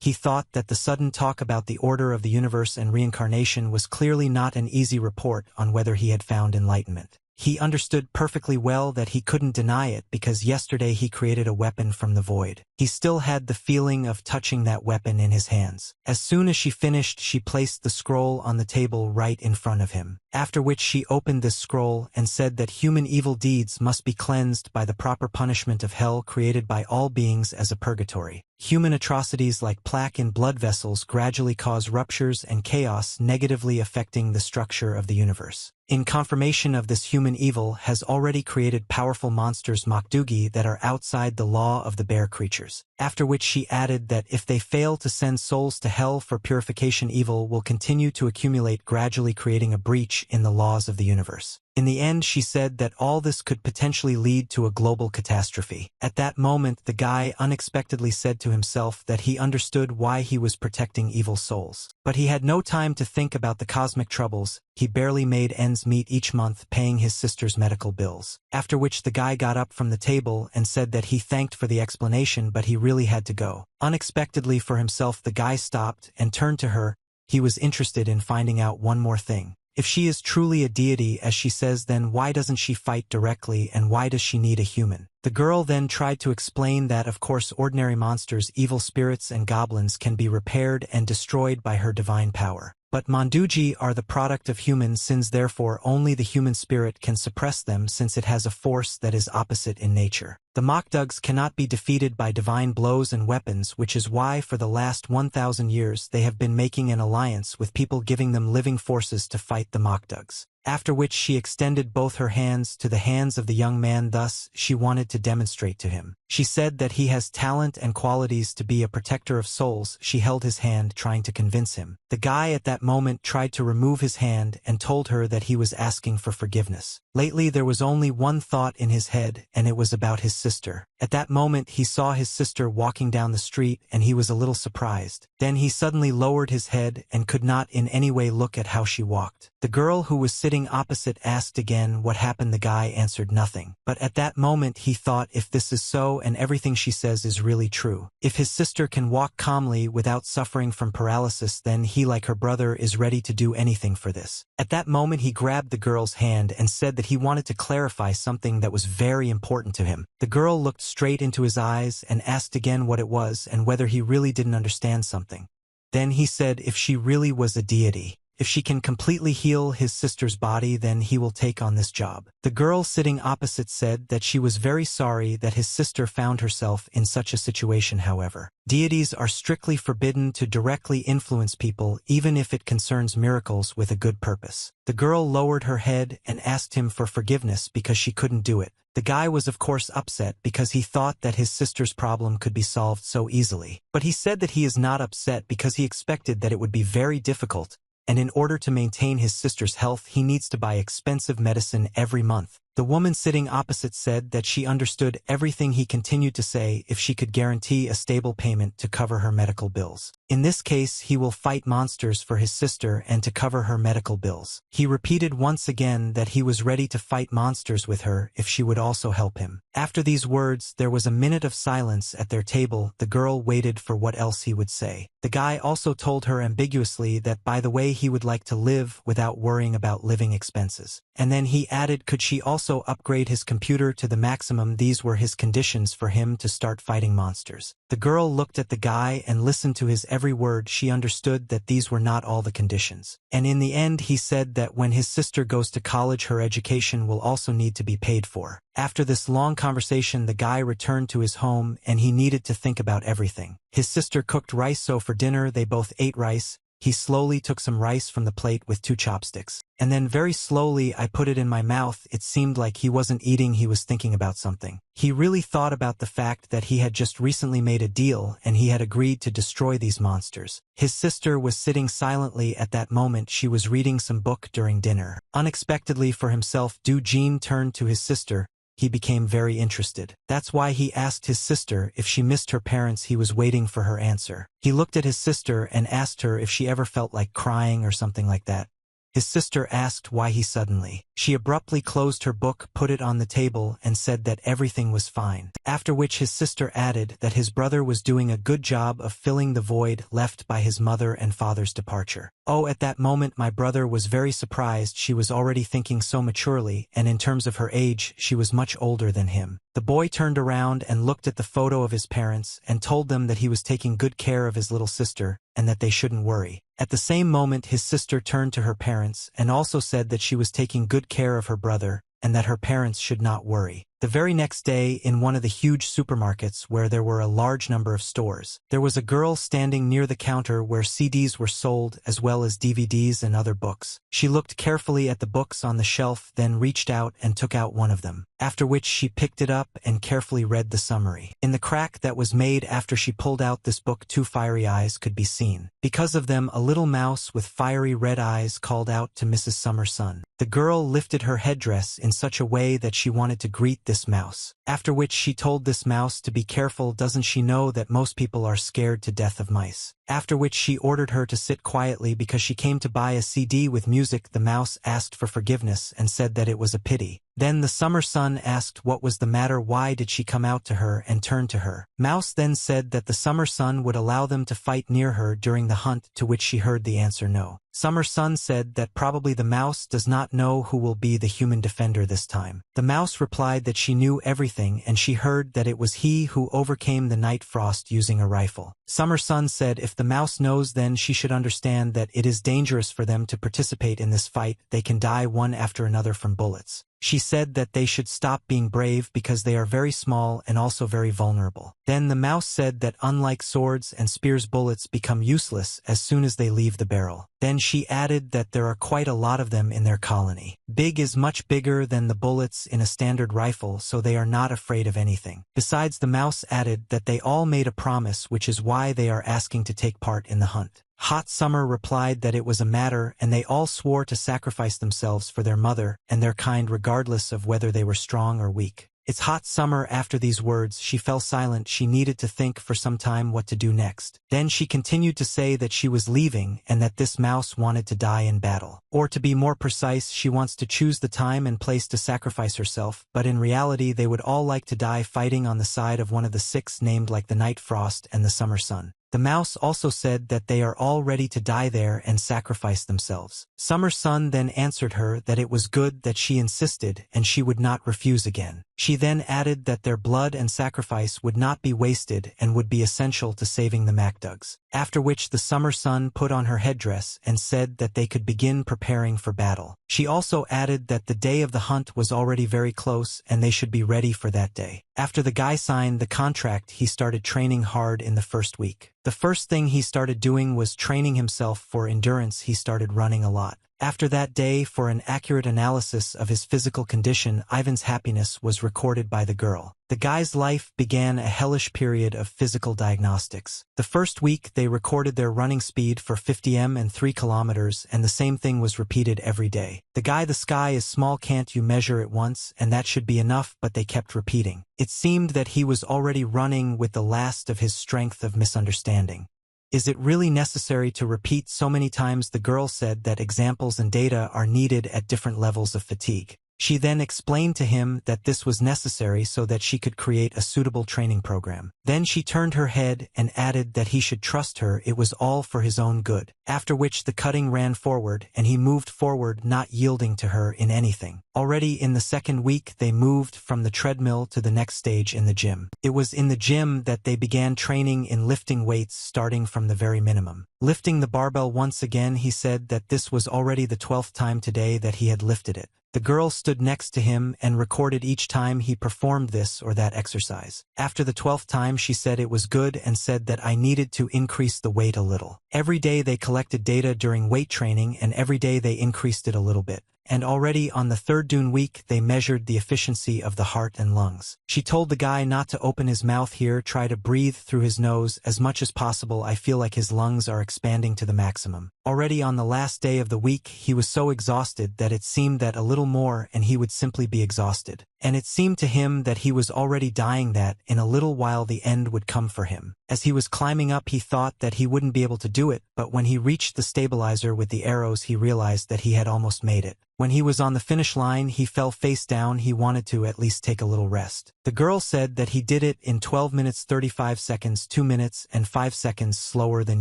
He thought that the sudden talk about the order of the universe and reincarnation was clearly not an easy report on whether he had found enlightenment. he understood perfectly well that he couldn't deny it because yesterday he created a weapon from the void. He still had the feeling of touching that weapon in his hands. As soon as she finished, she placed the scroll on the table right in front of him, after which she opened this scroll and said that human evil deeds must be cleansed by the proper punishment of hell created by all beings as a purgatory. Human atrocities like plaque in blood vessels gradually cause ruptures and chaos, negatively affecting the structure of the universe. In confirmation of this, human evil has already created powerful monsters Makdugi that are outside the law of the bear creatures. After which she added that if they fail to send souls to hell for purification, evil will continue to accumulate, gradually creating a breach in the laws of the universe. In the end, she said that all this could potentially lead to a global catastrophe. At that moment, the guy unexpectedly said to himself that he understood why he was protecting evil souls. But he had no time to think about the cosmic troubles. He barely made ends meet each month, paying his sister's medical bills. After which the guy got up from the table and said that he thanked for the explanation, but he really had to go. Unexpectedly for himself, the guy stopped and turned to her. He was interested in finding out one more thing. If she is truly a deity, as she says, then why doesn't she fight directly, and why does she need a human? The girl then tried to explain that, of course, ordinary monsters, evil spirits and goblins can be repaired and destroyed by her divine power. But Manduji are the product of human sins, therefore only the human spirit can suppress them, since it has a force that is opposite in nature. The Makdugs cannot be defeated by divine blows and weapons, which is why for the last 1,000 years they have been making an alliance with people, giving them living forces to fight the Makdugs. After which she extended both her hands to the hands of the young man, thus she wanted to demonstrate to him. She said that he has talent and qualities to be a protector of souls. She held his hand, trying to convince him. The guy at that moment tried to remove his hand and told her that he was asking for forgiveness. Lately there was only one thought in his head, and it was about his sister. At that moment he saw his sister walking down the street, and he was a little surprised. Then he suddenly lowered his head and could not in any way look at how she walked. The girl who was sitting opposite asked again what happened. The guy answered nothing. But at that moment he thought, if this is so and everything she says is really true, if his sister can walk calmly without suffering from paralysis, then he, like her brother, is ready to do anything for this. At that moment he grabbed the girl's hand and said that he wanted to clarify something that was very important to him. The girl looked straight into his eyes and asked again what it was and whether he really didn't understand something. Then he said if she really was a deity, if she can completely heal his sister's body, then he will take on this job. The girl sitting opposite said that she was very sorry that his sister found herself in such a situation. However, deities are strictly forbidden to directly influence people, even if it concerns miracles with a good purpose. The girl lowered her head and asked him for forgiveness because she couldn't do it. The guy was of course upset because he thought that his sister's problem could be solved so easily. But he said that he is not upset because he expected that it would be very difficult, and in order to maintain his sister's health he needs to buy expensive medicine every month. The woman sitting opposite said that she understood everything he continued to say, if she could guarantee a stable payment to cover her medical bills. In this case he will fight monsters for his sister and to cover her medical bills. He repeated once again that he was ready to fight monsters with her if she would also help him. After these words there was a minute of silence at their table. The girl waited for what else he would say. The guy also told her ambiguously that by the way he would like to live without worrying about living expenses. And then he added, could she also upgrade his computer to the maximum? These were his conditions for him to start fighting monsters. The girl looked at the guy and listened to his every word. She understood that these were not all the conditions. And in the end he said that when his sister goes to college her education will also need to be paid for. After this long conversation the guy returned to his home and he needed to think about everything. His sister cooked rice, so for dinner they both ate rice. He slowly took some rice from the plate with 2 chopsticks. And then very slowly I put it in my mouth. It seemed like he wasn't eating, he was thinking about something. He really thought about the fact that he had just recently made a deal and he had agreed to destroy these monsters. His sister was sitting silently at that moment. She was reading some book during dinner. Unexpectedly for himself, Du Jin turned to his sister. He became very interested. That's why he asked his sister if she missed her parents. He was waiting for her answer. He looked at his sister and asked her if she ever felt like crying or something like that. His sister asked why he suddenly. She abruptly closed her book, put it on the table, and said that everything was fine. After which his sister added that his brother was doing a good job of filling the void left by his mother and father's departure. Oh, at that moment my brother was very surprised. She was already thinking so maturely, and in terms of her age, she was much older than him. The boy turned around and looked at the photo of his parents and told them that he was taking good care of his little sister and that they shouldn't worry. At the same moment his sister turned to her parents and also said that she was taking good care of her brother and that her parents should not worry. The very next day, in one of the huge supermarkets where there were a large number of stores, there was a girl standing near the counter where CDs were sold as well as DVDs and other books. She looked carefully at the books on the shelf, then reached out and took out one of them, after which she picked it up and carefully read the summary. In the crack that was made after she pulled out this book, 2 fiery eyes could be seen. Because of them, a little mouse with fiery red eyes called out to Mrs. Summer's son. The girl lifted her headdress in such a way that she wanted to greet this mouse, after which she told this mouse to be careful. Doesn't she know that most people are scared to death of mice? After which she ordered her to sit quietly because she came to buy a CD with music. The mouse asked for forgiveness and said that it was a pity. Then the summer sun asked what was the matter, why did she come out to her and turn to her. Mouse then said that the summer sun would allow them to fight near her during the hunt, to which she heard the answer no. Summer sun said that probably the mouse does not know who will be the human defender this time. The mouse replied that she knew everything and she heard that it was he who overcame the night frost using a rifle. Summer sun said if the mouse knows, then she should understand that it is dangerous for them to participate in this fight. They can die one after another from bullets. She said that they should stop being brave because they are very small and also very vulnerable. Then the mouse said that unlike swords and spears, bullets become useless as soon as they leave the barrel. Then she added that there are quite a lot of them in their colony. Big is much bigger than the bullets in a standard rifle, so they are not afraid of anything. Besides, the mouse added that they all made a promise, which is why they are asking to take part in the hunt. Hot Summer replied that it was a matter, and they all swore to sacrifice themselves for their mother and their kind regardless of whether they were strong or weak. It's Hot Summer. After these words, she fell silent. She needed to think for some time what to do next. Then she continued to say that she was leaving and that this mouse wanted to die in battle. Or to be more precise, she wants to choose the time and place to sacrifice herself, but in reality they would all like to die fighting on the side of one of the 6 named like the night frost and the summer sun. The mouse also said that they are all ready to die there and sacrifice themselves. Summer Sun then answered her that it was good that she insisted and she would not refuse again. She then added that their blood and sacrifice would not be wasted and would be essential to saving the MacDugs. After which the Summer Sun put on her headdress and said that they could begin preparing for battle. She also added that the day of the hunt was already very close and they should be ready for that day. After the guy signed the contract, he started training hard in the first week. The first thing he started doing was training himself for endurance. He started running a lot. After that day, for an accurate analysis of his physical condition, Ivan's happiness was recorded by the girl. The guy's life began a hellish period of physical diagnostics. The first week, they recorded their running speed for 50 m and 3 kilometers, and the same thing was repeated every day. The guy, the sky is small, can't you measure it once, and that should be enough, but they kept repeating. It seemed that he was already running with the last of his strength of misunderstanding. Is it really necessary to repeat so many times? The girl said that examples and data are needed at different levels of fatigue. She then explained to him that this was necessary so that she could create a suitable training program. Then she turned her head and added that he should trust her, it was all for his own good. After which the cutting ran forward and he moved forward, not yielding to her in anything. Already in the second week they moved from the treadmill to the next stage in the gym. It was in the gym that they began training in lifting weights starting from the very minimum. Lifting the barbell once again, he said that this was already the 12th time today that he had lifted it. The girl stood next to him and recorded each time he performed this or that exercise. After the 12th time she said it was good and said that I needed to increase the weight a little. Every day they collected data during weight training and every day they increased it a little bit. And already on the 3rd Dune week they measured the efficiency of the heart and lungs. She told the guy not to open his mouth here, try to breathe through his nose as much as possible. I feel like his lungs are expanding to the maximum. Already on the last day of the week he was so exhausted that it seemed that a little more and he would simply be exhausted. And it seemed to him that he was already dying, that in a little while the end would come for him. As he was climbing up, he thought that he wouldn't be able to do it, but when he reached the stabilizer with the arrows, he realized that he had almost made it. When he was on the finish line, he fell face down. He wanted to at least take a little rest. The girl said that he did it in 12 minutes 35 seconds, 2 minutes and 5 seconds slower than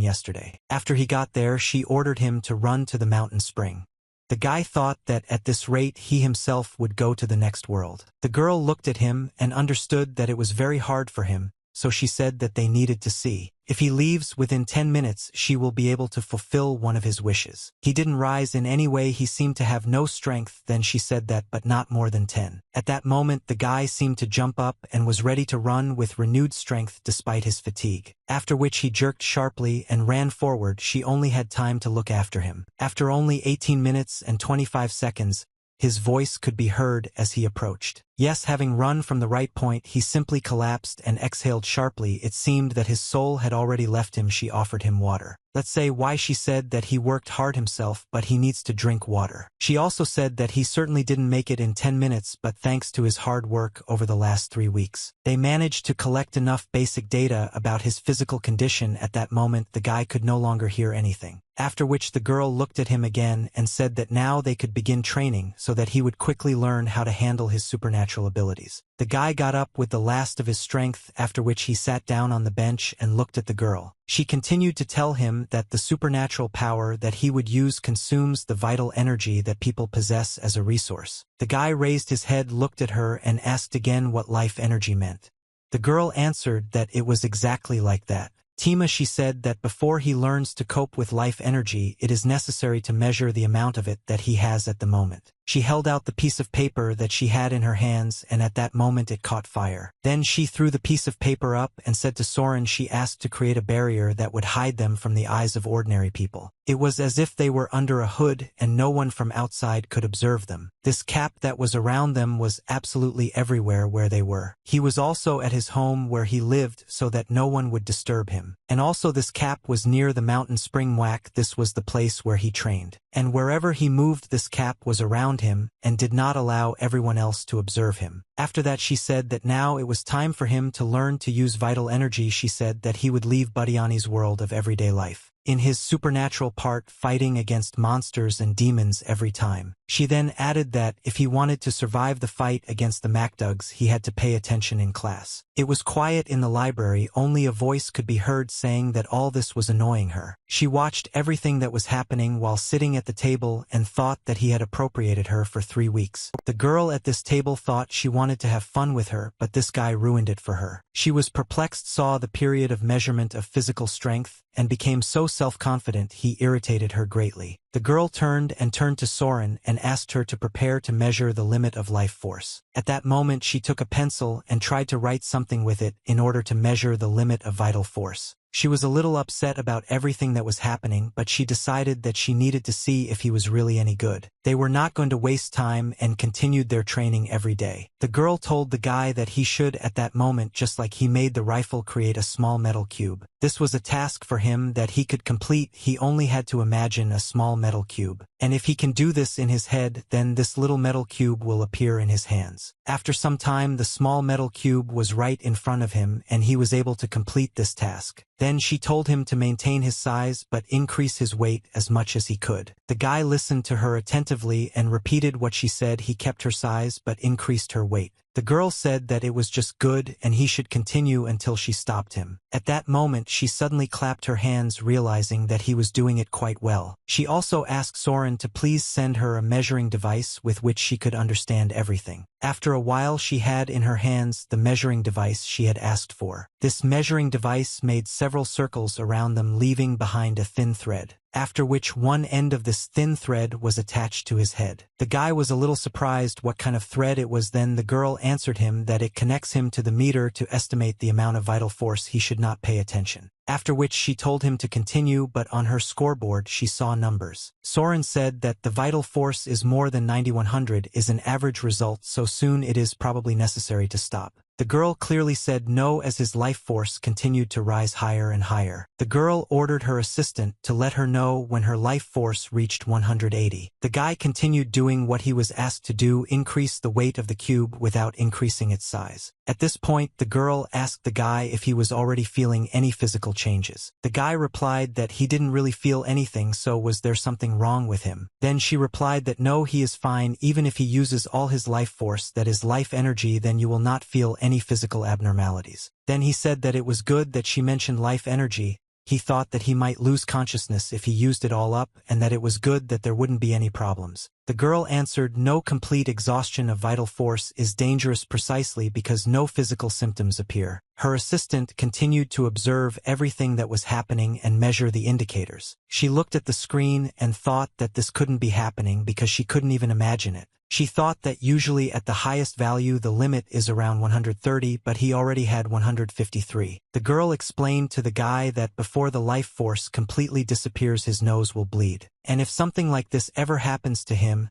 yesterday. After he got there, she ordered him to run to the mountain spring. The guy thought that at this rate he himself would go to the next world. The girl looked at him and understood that it was very hard for him, so she said that they needed to see. If he leaves within 10 minutes, she will be able to fulfill one of his wishes. He didn't rise in any way. He seemed to have no strength. Then she said that, but not more than 10. At that moment, the guy seemed to jump up and was ready to run with renewed strength despite his fatigue. After which he jerked sharply and ran forward. She only had time to look after him. After only 18 minutes and 25 seconds, his voice could be heard as he approached. Yes, having run from the right point, he simply collapsed and exhaled sharply. It seemed that his soul had already left him. She offered him water. Let's say why she said that he worked hard himself, but he needs to drink water. She also said that he certainly didn't make it in 10 minutes, but thanks to his hard work over the last 3 weeks, they managed to collect enough basic data about his physical condition. At that moment, the guy could no longer hear anything. After which the girl looked at him again and said that now they could begin training so that he would quickly learn how to handle his supernatural abilities. The guy got up with the last of his strength, after which he sat down on the bench and looked at the girl. She continued to tell him that the supernatural power that he would use consumes the vital energy that people possess as a resource. The guy raised his head, looked at her, and asked again what life energy meant. The girl answered that it was exactly like that. Tima, she said that before he learns to cope with life energy, it is necessary to measure the amount of it that he has at the moment. She held out the piece of paper that she had in her hands, and at that moment it caught fire. Then she threw the piece of paper up and said to Soren she asked to create a barrier that would hide them from the eyes of ordinary people. It was as if they were under a hood and no one from outside could observe them. This cap that was around them was absolutely everywhere where they were. He was also at his home where he lived so that no one would disturb him. And also this cap was near the mountain spring Whack. This was the place where he trained. And wherever he moved, this cap was around him and did not allow everyone else to observe him. After that, she said that now it was time for him to learn to use vital energy. She said that he would leave Buddyani's world of everyday life in his supernatural part, fighting against monsters and demons every time. She then added that if he wanted to survive the fight against the MacDugs, he had to pay attention in class. It was quiet in the library. Only a voice could be heard saying that all this was annoying her. She watched everything that was happening while sitting at the table and thought that he had appropriated her for 3 weeks. The girl at this table thought she wanted to have fun with her, but this guy ruined it for her. She was perplexed, saw the period of measurement of physical strength, and became so self-confident he irritated her greatly. The girl turned to Soren and asked her to prepare to measure the limit of life force. At that moment she took a pencil and tried to write something with it in order to measure the limit of vital force. She was a little upset about everything that was happening, but she decided that she needed to see if he was really any good. They were not going to waste time and continued their training every day. The girl told the guy that he should at that moment, just like he made the rifle, create a small metal cube. This was a task for him that he could complete. He only had to imagine a small metal cube. And if he can do this in his head, then this little metal cube will appear in his hands. After some time, the small metal cube was right in front of him, and he was able to complete this task. Then she told him to maintain his size but increase his weight as much as he could. The guy listened to her attentively and repeated what she said. He kept her size but increased her weight. The girl said that it was just good and he should continue until she stopped him. At that moment she suddenly clapped her hands, realizing that he was doing it quite well. She also asked Soren to please send her a measuring device with which she could understand everything. After a while she had in her hands the measuring device she had asked for. This measuring device made several circles around them, leaving behind a thin thread, after which one end of this thin thread was attached to his head. The guy was a little surprised what kind of thread it was. Then the girl answered him that it connects him to the meter to estimate the amount of vital force. He should not pay attention. After which she told him to continue, but on her scoreboard she saw numbers. Soren said that the vital force is more than 9100 is an average result, so soon it is probably necessary to stop. The girl clearly said no as his life force continued to rise higher and higher. The girl ordered her assistant to let her know when her life force reached 180. The guy continued doing what he was asked to do, increase the weight of the cube without increasing its size. At this point, the girl asked the guy if he was already feeling any physical changes. The guy replied that he didn't really feel anything, so was there something wrong with him? Then she replied that no, he is fine even if he uses all his life force, that is life energy, then you will not feel any physical abnormalities. Then he said that it was good that she mentioned life energy. He thought that he might lose consciousness if he used it all up, and that it was good that there wouldn't be any problems. The girl answered, no, complete exhaustion of vital force is dangerous precisely because no physical symptoms appear. Her assistant continued to observe everything that was happening and measure the indicators. She looked at the screen and thought that this couldn't be happening because she couldn't even imagine it. She thought that usually at the highest value the limit is around 130, but he already had 153. The girl explained to the guy that before the life force completely disappears his nose will bleed. And if something like this ever happens to him,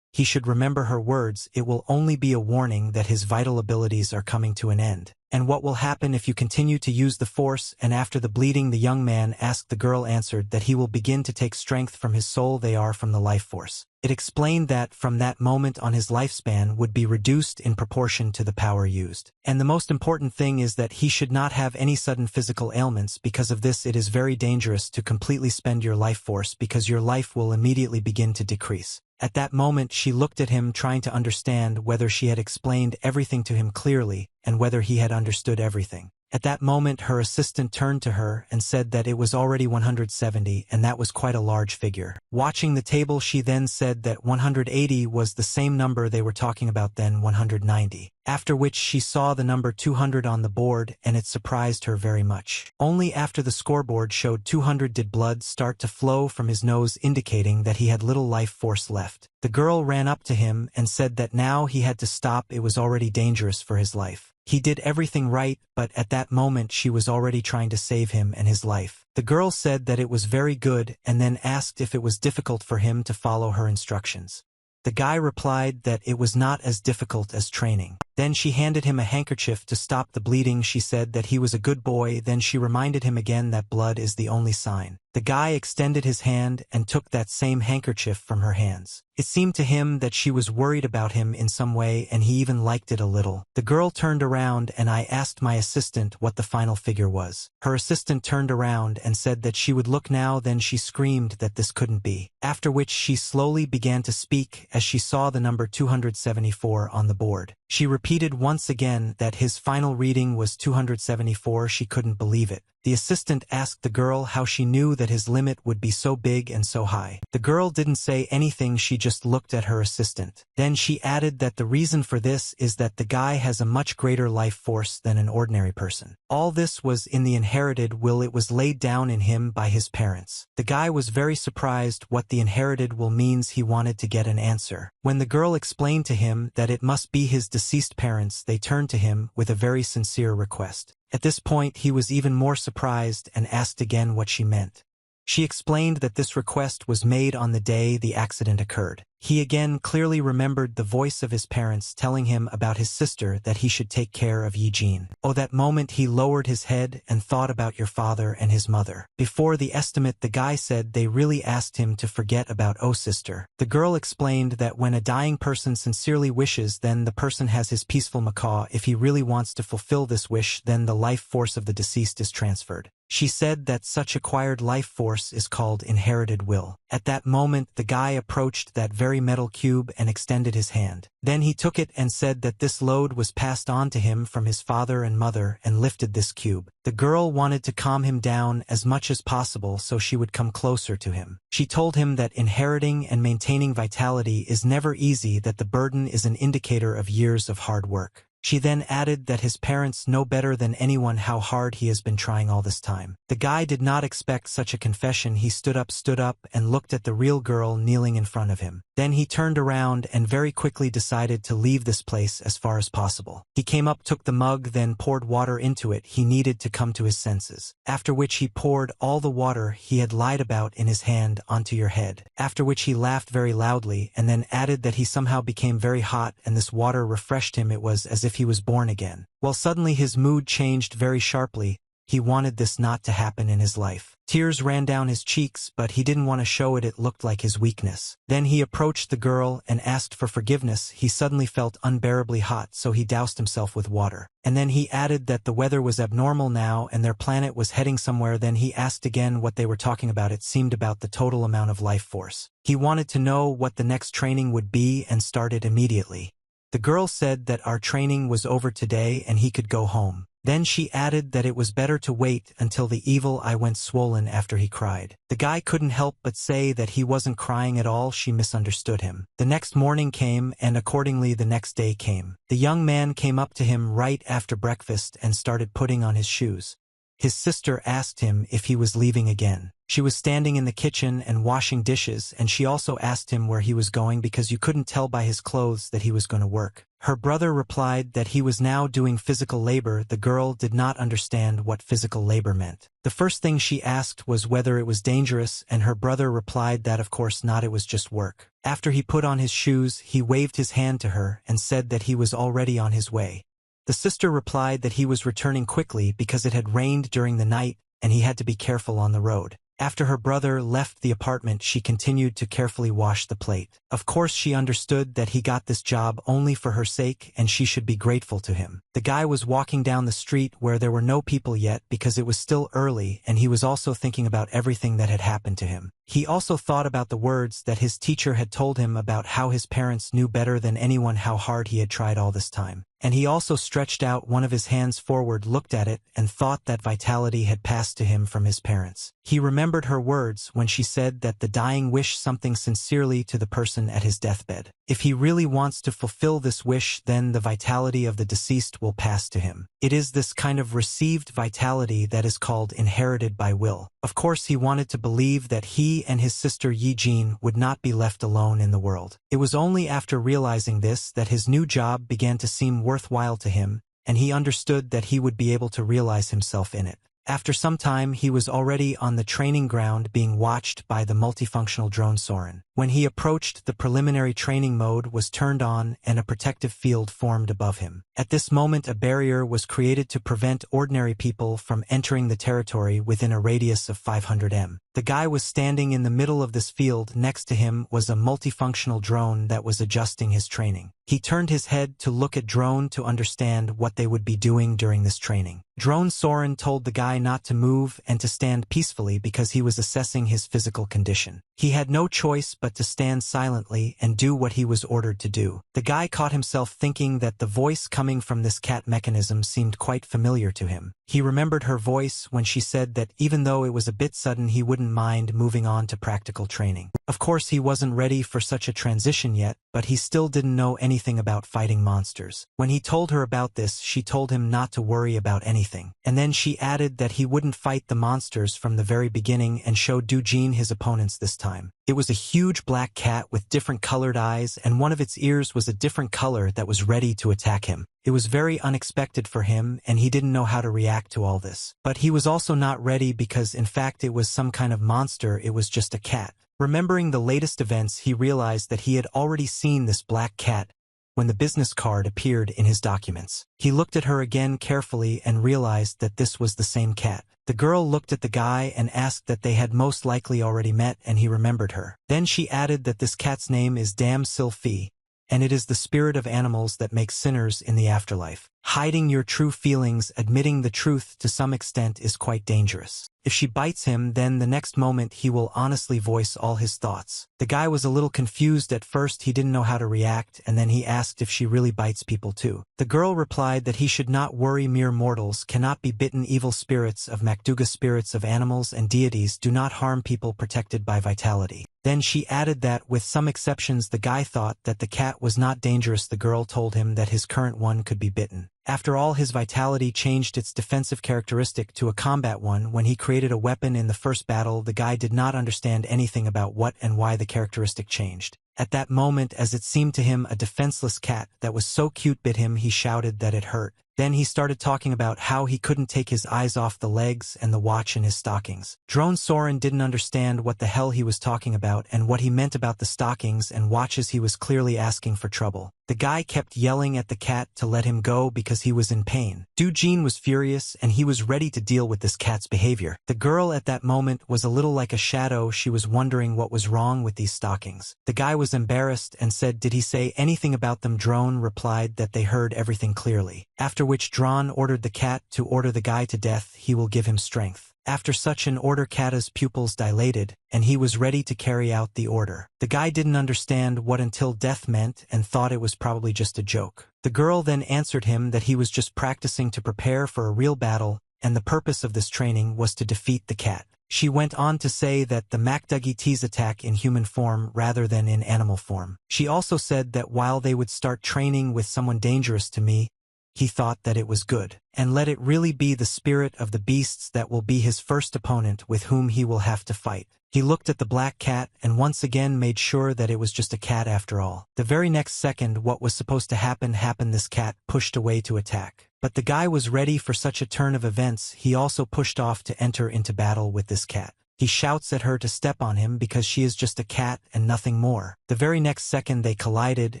he should remember her words, it will only be a warning that his vital abilities are coming to an end. And what will happen if you continue to use the force? And after the bleeding, the young man asked, the girl answered that he will begin to take strength from his soul, they are from the life force. It explained that from that moment on his lifespan would be reduced in proportion to the power used. And the most important thing is that he should not have any sudden physical ailments. Because of this, it is very dangerous to completely spend your life force because your life will immediately begin to decrease. At that moment she looked at him, trying to understand whether she had explained everything to him clearly and whether he had understood everything. At that moment her assistant turned to her and said that it was already 170, and that was quite a large figure. Watching the table, she then said that 180 was the same number they were talking about then, 190. After which she saw the number 200 on the board, and it surprised her very much. Only after the scoreboard showed 200 did blood start to flow from his nose, indicating that he had little life force left. The girl ran up to him and said that now he had to stop, it was already dangerous for his life. He did everything right, but at that moment she was already trying to save him and his life. The girl said that it was very good and then asked if it was difficult for him to follow her instructions. The guy replied that it was not as difficult as training. Then she handed him a handkerchief to stop the bleeding. She said that he was a good boy. Then she reminded him again that blood is the only sign. The guy extended his hand and took that same handkerchief from her hands. It seemed to him that she was worried about him in some way, and he even liked it a little. The girl turned around and I asked my assistant what the final figure was. Her assistant turned around and said that she would look now. Then she screamed that this couldn't be. After which she slowly began to speak as she saw the number 274 on the board. She repeated once again that his final reading was 274. She couldn't believe it. The assistant asked the girl how she knew that his limit would be so big and so high. The girl didn't say anything, she just looked at her assistant. Then she added that the reason for this is that the guy has a much greater life force than an ordinary person. All this was in the inherited will, it was laid down in him by his parents. The guy was very surprised what the inherited will means. He wanted to get an answer. When the girl explained to him that it must be his deceased parents, they turned to him with a very sincere request. At this point he was even more surprised and asked again what she meant. She explained that this request was made on the day the accident occurred. He again clearly remembered the voice of his parents telling him about his sister, that he should take care of Eugene. Oh, that moment he lowered his head and thought about your father and his mother. Before the estimate, the guy said they really asked him to forget about oh sister. The girl explained that when a dying person sincerely wishes, then the person has his peaceful macaw. If he really wants to fulfill this wish, then the life force of the deceased is transferred. She said that such acquired life force is called inherited will. At that moment the guy approached that very metal cube and extended his hand. Then he took it and said that this load was passed on to him from his father and mother, and lifted this cube. The girl wanted to calm him down as much as possible so she would come closer to him. She told him that inheriting and maintaining vitality is never easy, that the burden is an indicator of years of hard work. She then added that his parents know better than anyone how hard he has been trying all this time. The guy did not expect such a confession. He stood up and looked at the real girl kneeling in front of him. Then he turned around and very quickly decided to leave this place as far as possible. He came up, took the mug, then poured water into it. He needed to come to his senses. After which he poured all the water he had lied about in his hand onto your head. After which he laughed very loudly and then added that he somehow became very hot and this water refreshed him. It was as if he was born again. Well, suddenly his mood changed very sharply. He wanted this not to happen in his life. Tears ran down his cheeks, but he didn't want to show it. It looked like his weakness. Then he approached the girl and asked for forgiveness. He suddenly felt unbearably hot, so he doused himself with water. And then he added that the weather was abnormal now and their planet was heading somewhere. Then he asked again what they were talking about. It seemed about the total amount of life force. He wanted to know what the next training would be and started immediately. The girl said that our training was over today and he could go home. Then she added that it was better to wait until the evil eye went swollen after he cried. The guy couldn't help but say that he wasn't crying at all. She misunderstood him. The next morning came and accordingly the next day came. The young man came up to him right after breakfast and started putting on his shoes. His sister asked him if he was leaving again. She was standing in the kitchen and washing dishes, and she also asked him where he was going because you couldn't tell by his clothes that he was going to work. Her brother replied that he was now doing physical labor. The girl did not understand what physical labor meant. The first thing she asked was whether it was dangerous, and her brother replied that of course not, it was just work. After he put on his shoes, he waved his hand to her and said that he was already on his way. The sister replied that he was returning quickly because it had rained during the night and he had to be careful on the road. After her brother left the apartment, she continued to carefully wash the plate. Of course, she understood that he got this job only for her sake and she should be grateful to him. The guy was walking down the street where there were no people yet because it was still early, and he was also thinking about everything that had happened to him. He also thought about the words that his teacher had told him about how his parents knew better than anyone how hard he had tried all this time. And he also stretched out one of his hands forward, looked at it, and thought that vitality had passed to him from his parents. He remembered her words when she said that the dying wish something sincerely to the person at his deathbed. If he really wants to fulfill this wish, then the vitality of the deceased will pass to him. It is this kind of received vitality that is called inherited by will. Of course, he wanted to believe that he and his sister Yi-Jin would not be left alone in the world. It was only after realizing this that his new job began to seem worthwhile to him, and he understood that he would be able to realize himself in it. After some time, he was already on the training ground being watched by the multifunctional drone Soren. When he approached, the preliminary training mode was turned on and a protective field formed above him. At this moment, a barrier was created to prevent ordinary people from entering the territory within a radius of 500 m. The guy was standing in the middle of this field. Next to him was a multifunctional drone that was adjusting his training. He turned his head to look at drone to understand what they would be doing during this training. Drone Soren told the guy not to move and to stand peacefully because he was assessing his physical condition. He had no choice but to stand silently and do what he was ordered to do. The guy caught himself thinking that the voice coming from this cat mechanism seemed quite familiar to him. He remembered her voice when she said that even though it was a bit sudden, he wouldn't mind moving on to practical training. Of course, he wasn't ready for such a transition yet, but he still didn't know anything about fighting monsters. When he told her about this, she told him not to worry about anything. And then she added that he wouldn't fight the monsters from the very beginning and showed Dujin his opponents this time. It was a huge black cat with different colored eyes, and one of its ears was a different color that was ready to attack him. It was very unexpected for him, and he didn't know how to react to all this. But he was also not ready because in fact it was some kind of monster, it was just a cat. Remembering the latest events, he realized that he had already seen this black cat when the business card appeared in his documents. He looked at her again carefully and realized that this was the same cat. The girl looked at the guy and asked that they had most likely already met, and he remembered her. Then she added that this cat's name is Dam Silphi, and it is the spirit of animals that makes sinners in the afterlife. Hiding your true feelings, admitting the truth to some extent is quite dangerous. If she bites him, then the next moment he will honestly voice all his thoughts. The guy was a little confused at first, he didn't know how to react, and then he asked if she really bites people too. The girl replied that he should not worry, mere mortals cannot be bitten, evil spirits of Makduga, spirits of animals and deities, do not harm people protected by vitality. Then she added that, with some exceptions, the guy thought that the cat was not dangerous. The girl told him that his current one could be bitten. After all, his vitality changed its defensive characteristic to a combat one when he created a weapon in the first battle. The guy did not understand anything about what and why the characteristic changed. At that moment, as it seemed to him, a defenseless cat that was so cute bit him. He shouted that it hurt. Then he started talking about how he couldn't take his eyes off the legs and the watch in his stockings. Drone Soren didn't understand what the hell he was talking about and what he meant about the stockings and watches. He was clearly asking for trouble. The guy kept yelling at the cat to let him go because he was in pain. Jin was furious and he was ready to deal with this cat's behavior. The girl at that moment was a little like a shadow. She was wondering what was wrong with these stockings. The guy was embarrassed and said, "Did he say anything about them?" Drone replied that they heard everything clearly. After which Drone ordered the cat to order the guy to death. He will give him strength. After such an order, Kata's pupils dilated, and he was ready to carry out the order. The guy didn't understand what until death meant and thought it was probably just a joke. The girl then answered him that he was just practicing to prepare for a real battle, and the purpose of this training was to defeat the cat. She went on to say that the Makdugi tease attack in human form rather than in animal form. She also said that while they would start training with someone dangerous to me, he thought that it was good, and let it really be the spirit of the beasts that will be his first opponent with whom he will have to fight. He looked at the black cat and once again made sure that it was just a cat after all. The very next second what was supposed to happen happened. This cat pushed away to attack. But the guy was ready for such a turn of events. He also pushed off to enter into battle with this cat. He shouts at her to step on him because she is just a cat and nothing more. The very next second they collided,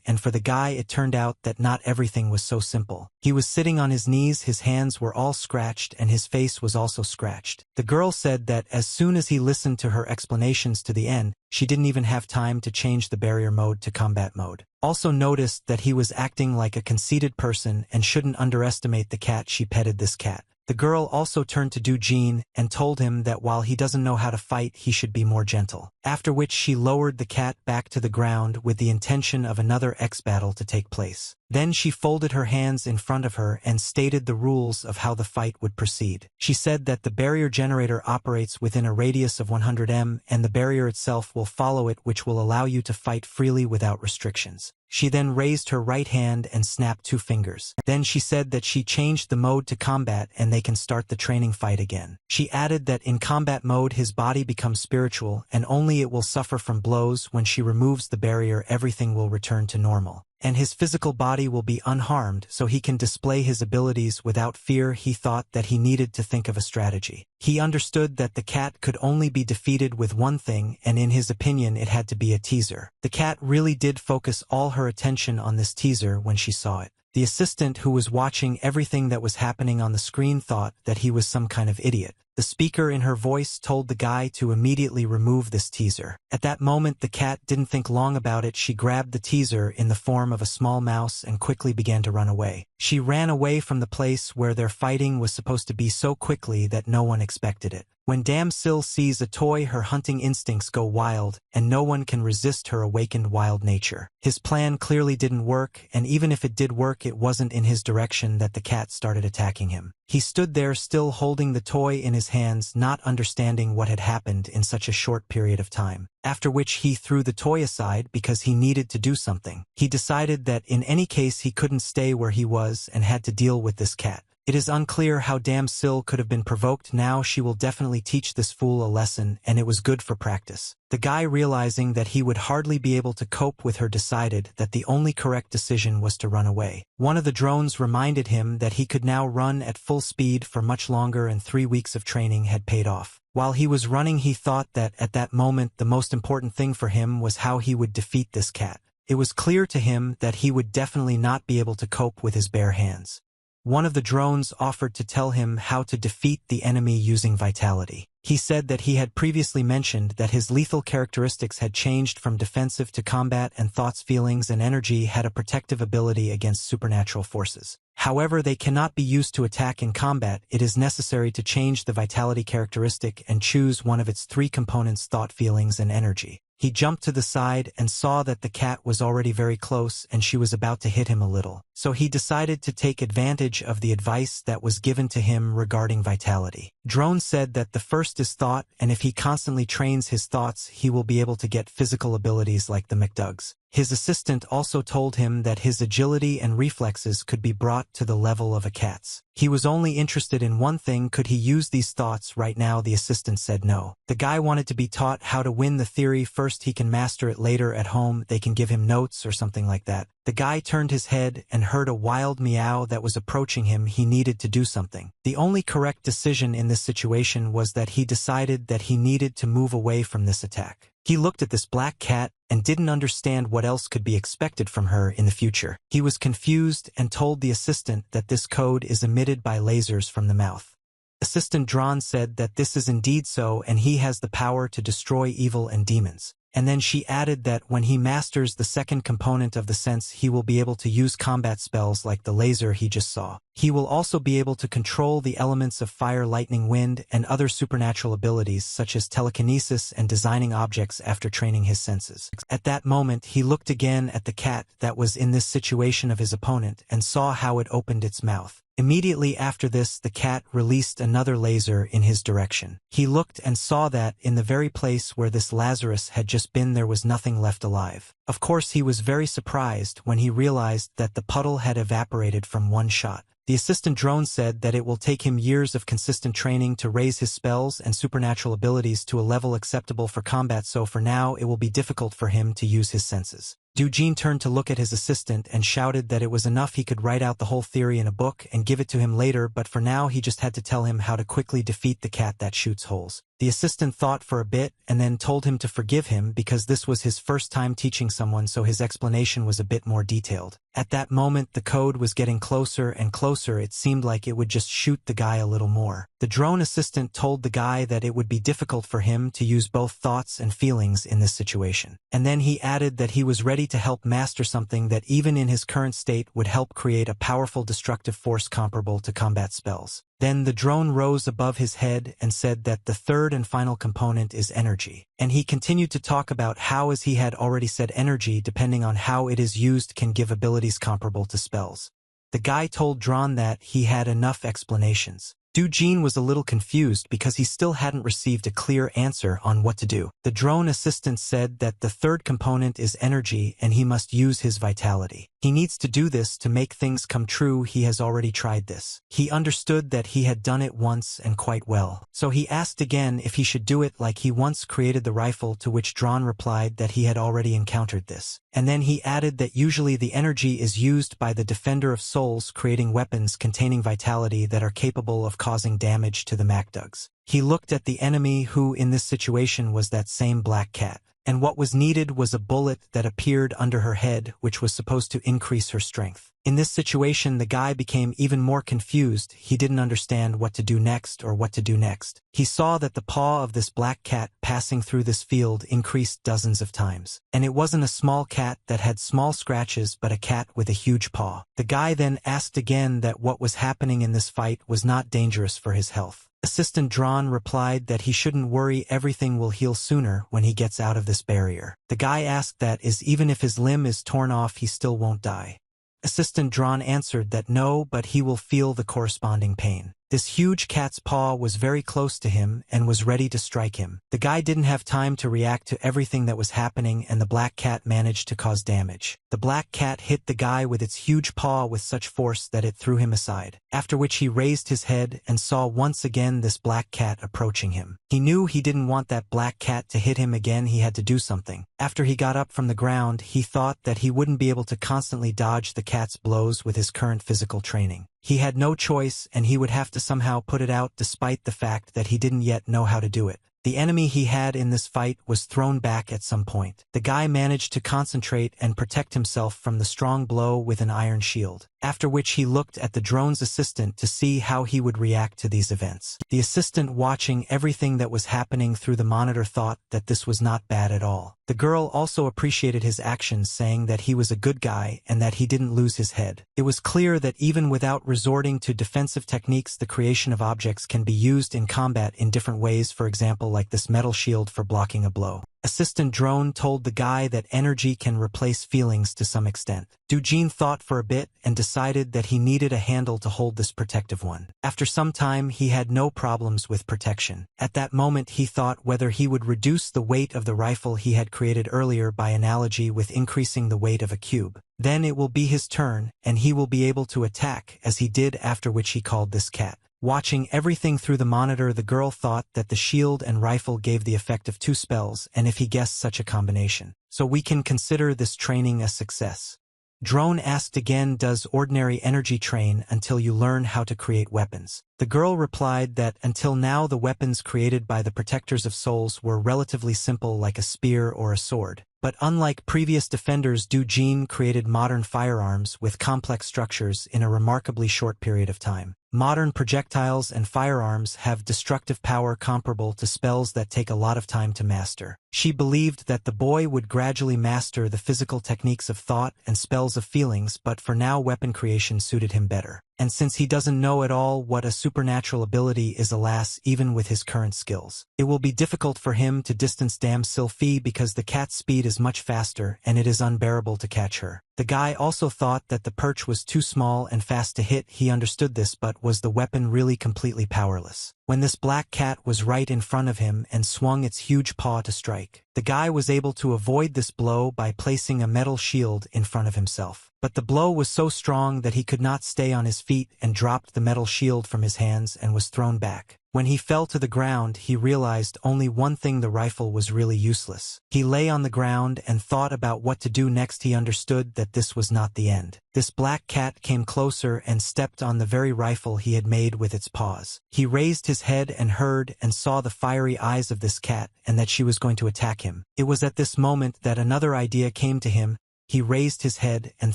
and for the guy it turned out that not everything was so simple. He was sitting on his knees, his hands were all scratched and his face was also scratched. The girl said that as soon as he listened to her explanations to the end, she didn't even have time to change the barrier mode to combat mode. Also noticed that he was acting like a conceited person and shouldn't underestimate the cat. She petted this cat. The girl also turned to Jin and told him that while he doesn't know how to fight, he should be more gentle. After which she lowered the cat back to the ground with the intention of another X-battle to take place. Then she folded her hands in front of her and stated the rules of how the fight would proceed. She said that the barrier generator operates within a radius of 100 m and the barrier itself will follow it, which will allow you to fight freely without restrictions. She then raised her right hand and snapped 2 fingers. Then she said that she changed the mode to combat and they can start the training fight again. She added that in combat mode his body becomes spiritual and only it will suffer from blows. When she removes the barrier, everything will return to normal. And his physical body will be unharmed so he can display his abilities without fear. He thought that he needed to think of a strategy. He understood that the cat could only be defeated with one thing, and in his opinion it had to be a teaser. The cat really did focus all her attention on this teaser when she saw it. The assistant who was watching everything that was happening on the screen thought that he was some kind of idiot. The speaker in her voice told the guy to immediately remove this teaser. At that moment the cat didn't think long about it. She grabbed the teaser in the form of a small mouse and quickly began to run away. She ran away from the place where their fighting was supposed to be so quickly that no one expected it. When Damsil sees a toy, her hunting instincts go wild, and no one can resist her awakened wild nature. His plan clearly didn't work, and even if it did work, it wasn't in his direction that the cat started attacking him. He stood there still holding the toy in his hands, not understanding what had happened in such a short period of time. After which he threw the toy aside because he needed to do something. He decided that in any case he couldn't stay where he was and had to deal with this cat. It is unclear how Damsil could have been provoked. Now she will definitely teach this fool a lesson, and it was good for practice. The guy, realizing that he would hardly be able to cope with her, decided that the only correct decision was to run away. One of the drones reminded him that he could now run at full speed for much longer, and 3 weeks of training had paid off. While he was running, he thought that at that moment the most important thing for him was how he would defeat this cat. It was clear to him that he would definitely not be able to cope with his bare hands. One of the drones offered to tell him how to defeat the enemy using vitality. He said that he had previously mentioned that his lethal characteristics had changed from defensive to combat, and thoughts, feelings, and energy had a protective ability against supernatural forces. However, they cannot be used to attack in combat. It is necessary to change the vitality characteristic and choose one of its 3 components: thought, feelings, and energy. He jumped to the side and saw that the cat was already very close and she was about to hit him a little. So he decided to take advantage of the advice that was given to him regarding vitality. Drone said that the first is thought, and if he constantly trains his thoughts, he will be able to get physical abilities like the McDugs. His assistant also told him that his agility and reflexes could be brought to the level of a cat's. He was only interested in one thing: could he use these thoughts right now? The assistant said no. The guy wanted to be taught how to win the theory first. He can master it later at home. They can give him notes or something like that. The guy turned his head and heard a wild meow that was approaching him. He needed to do something. The only correct decision in this situation was that he decided that he needed to move away from this attack. He looked at this black cat and didn't understand what else could be expected from her in the future. He was confused and told the assistant that this code is emitted by lasers from the mouth. Assistant Dron said that this is indeed so and he has the power to destroy evil and demons. And then she added that when he masters the second component of the sense, he will be able to use combat spells like the laser he just saw. He will also be able to control the elements of fire, lightning, wind, and other supernatural abilities such as telekinesis and designing objects after training his senses. At that moment, he looked again at the cat that was in this situation of his opponent and saw how it opened its mouth. Immediately after this, the cat released another laser in his direction. He looked and saw that in the very place where this Lazarus had just been there was nothing left alive. Of course, he was very surprised when he realized that the puddle had evaporated from one shot. The assistant drone said that it will take him years of consistent training to raise his spells and supernatural abilities to a level acceptable for combat, so for now it will be difficult for him to use his senses. Dujin turned to look at his assistant and shouted that it was enough he could write out the whole theory in a book and give it to him later, but for now he just had to tell him how to quickly defeat the cat that shoots holes. The assistant thought for a bit and then told him to forgive him because this was his first time teaching someone, so his explanation was a bit more detailed. At that moment, the code was getting closer and closer. It seemed like it would just shoot the guy a little more. The drone assistant told the guy that it would be difficult for him to use both thoughts and feelings in this situation. And then he added that he was ready to help master something that even in his current state would help create a powerful destructive force comparable to combat spells. Then the drone rose above his head and said that the third and final component is energy. And he continued to talk about how, as he had already said, energy, depending on how it is used, can give abilities comparable to spells. The guy told Dron that he had enough explanations. Dujin was a little confused because he still hadn't received a clear answer on what to do. The drone assistant said that the third component is energy and he must use his vitality. He needs to do this to make things come true. He has already tried this. He understood that he had done it once and quite well. So he asked again if he should do it like he once created the rifle, to which Dron replied that he had already encountered this. And then he added that usually the energy is used by the Defender of Souls, creating weapons containing vitality that are capable of causing damage to the Macdugs. He looked at the enemy, who in this situation was that same black cat. And what was needed was a bullet that appeared under her head, which was supposed to increase her strength. In this situation, the guy became even more confused. He didn't understand what to do next or what to do next. He saw that the paw of this black cat passing through this field increased dozens of times. And it wasn't a small cat that had small scratches, but a cat with a huge paw. The guy then asked again that what was happening in this fight was not dangerous for his health. Assistant Dron replied that he shouldn't worry, everything will heal sooner when he gets out of this barrier. The guy asked that even if his limb is torn off, he still won't die. Assistant Dron answered that no, but he will feel the corresponding pain. This huge cat's paw was very close to him and was ready to strike him. The guy didn't have time to react to everything that was happening, and the black cat managed to cause damage. The black cat hit the guy with its huge paw with such force that it threw him aside, after which he raised his head and saw once again this black cat approaching him. He knew he didn't want that black cat to hit him again. He had to do something. After he got up from the ground, he thought that he wouldn't be able to constantly dodge the cat's blows with his current physical training. He had no choice, and he would have to somehow put it out despite the fact that he didn't yet know how to do it. The enemy he had in this fight was thrown back at some point. The guy managed to concentrate and protect himself from the strong blow with an iron shield, after which he looked at the drone's assistant to see how he would react to these events. The assistant, watching everything that was happening through the monitor, thought that this was not bad at all. The girl also appreciated his actions, saying that he was a good guy and that he didn't lose his head. It was clear that even without resorting to defensive techniques, the creation of objects can be used in combat in different ways, for example like this metal shield for blocking a blow. Assistant Drone told the guy that energy can replace feelings to some extent. Dujin thought for a bit and decided that he needed a handle to hold this protective one. After some time, he had no problems with protection. At that moment, he thought whether he would reduce the weight of the rifle he had created earlier by analogy with increasing the weight of a cube. Then it will be his turn, and he will be able to attack as he did, after which he called this cat. Watching everything through the monitor, the girl thought that the shield and rifle gave the effect of 2 spells, and if he guessed such a combination. So we can consider this training a success. Drone asked again, does ordinary energy train until you learn how to create weapons? The girl replied that until now the weapons created by the protectors of souls were relatively simple like a spear or a sword. But unlike previous defenders, Jin created modern firearms with complex structures in a remarkably short period of time. Modern projectiles and firearms have destructive power comparable to spells that take a lot of time to master. She believed that the boy would gradually master the physical techniques of thought and spells of feelings, but for now weapon creation suited him better. And since he doesn't know at all what a supernatural ability is, alas, even with his current skills, it will be difficult for him to distance Dame Sylphie because the cat's speed is much faster and it is unbearable to catch her. The guy also thought that the perch was too small and fast to hit. He understood this, but was the weapon really completely powerless? When this black cat was right in front of him and swung its huge paw to strike, the guy was able to avoid this blow by placing a metal shield in front of himself. But the blow was so strong that he could not stay on his feet and dropped the metal shield from his hands and was thrown back. When he fell to the ground, he realized only one thing: the rifle was really useless. He lay on the ground and thought about what to do next. He understood that this was not the end. This black cat came closer and stepped on the very rifle he had made with its paws. He raised his head and heard and saw the fiery eyes of this cat and that she was going to attack him. It was at this moment that another idea came to him. He raised his head and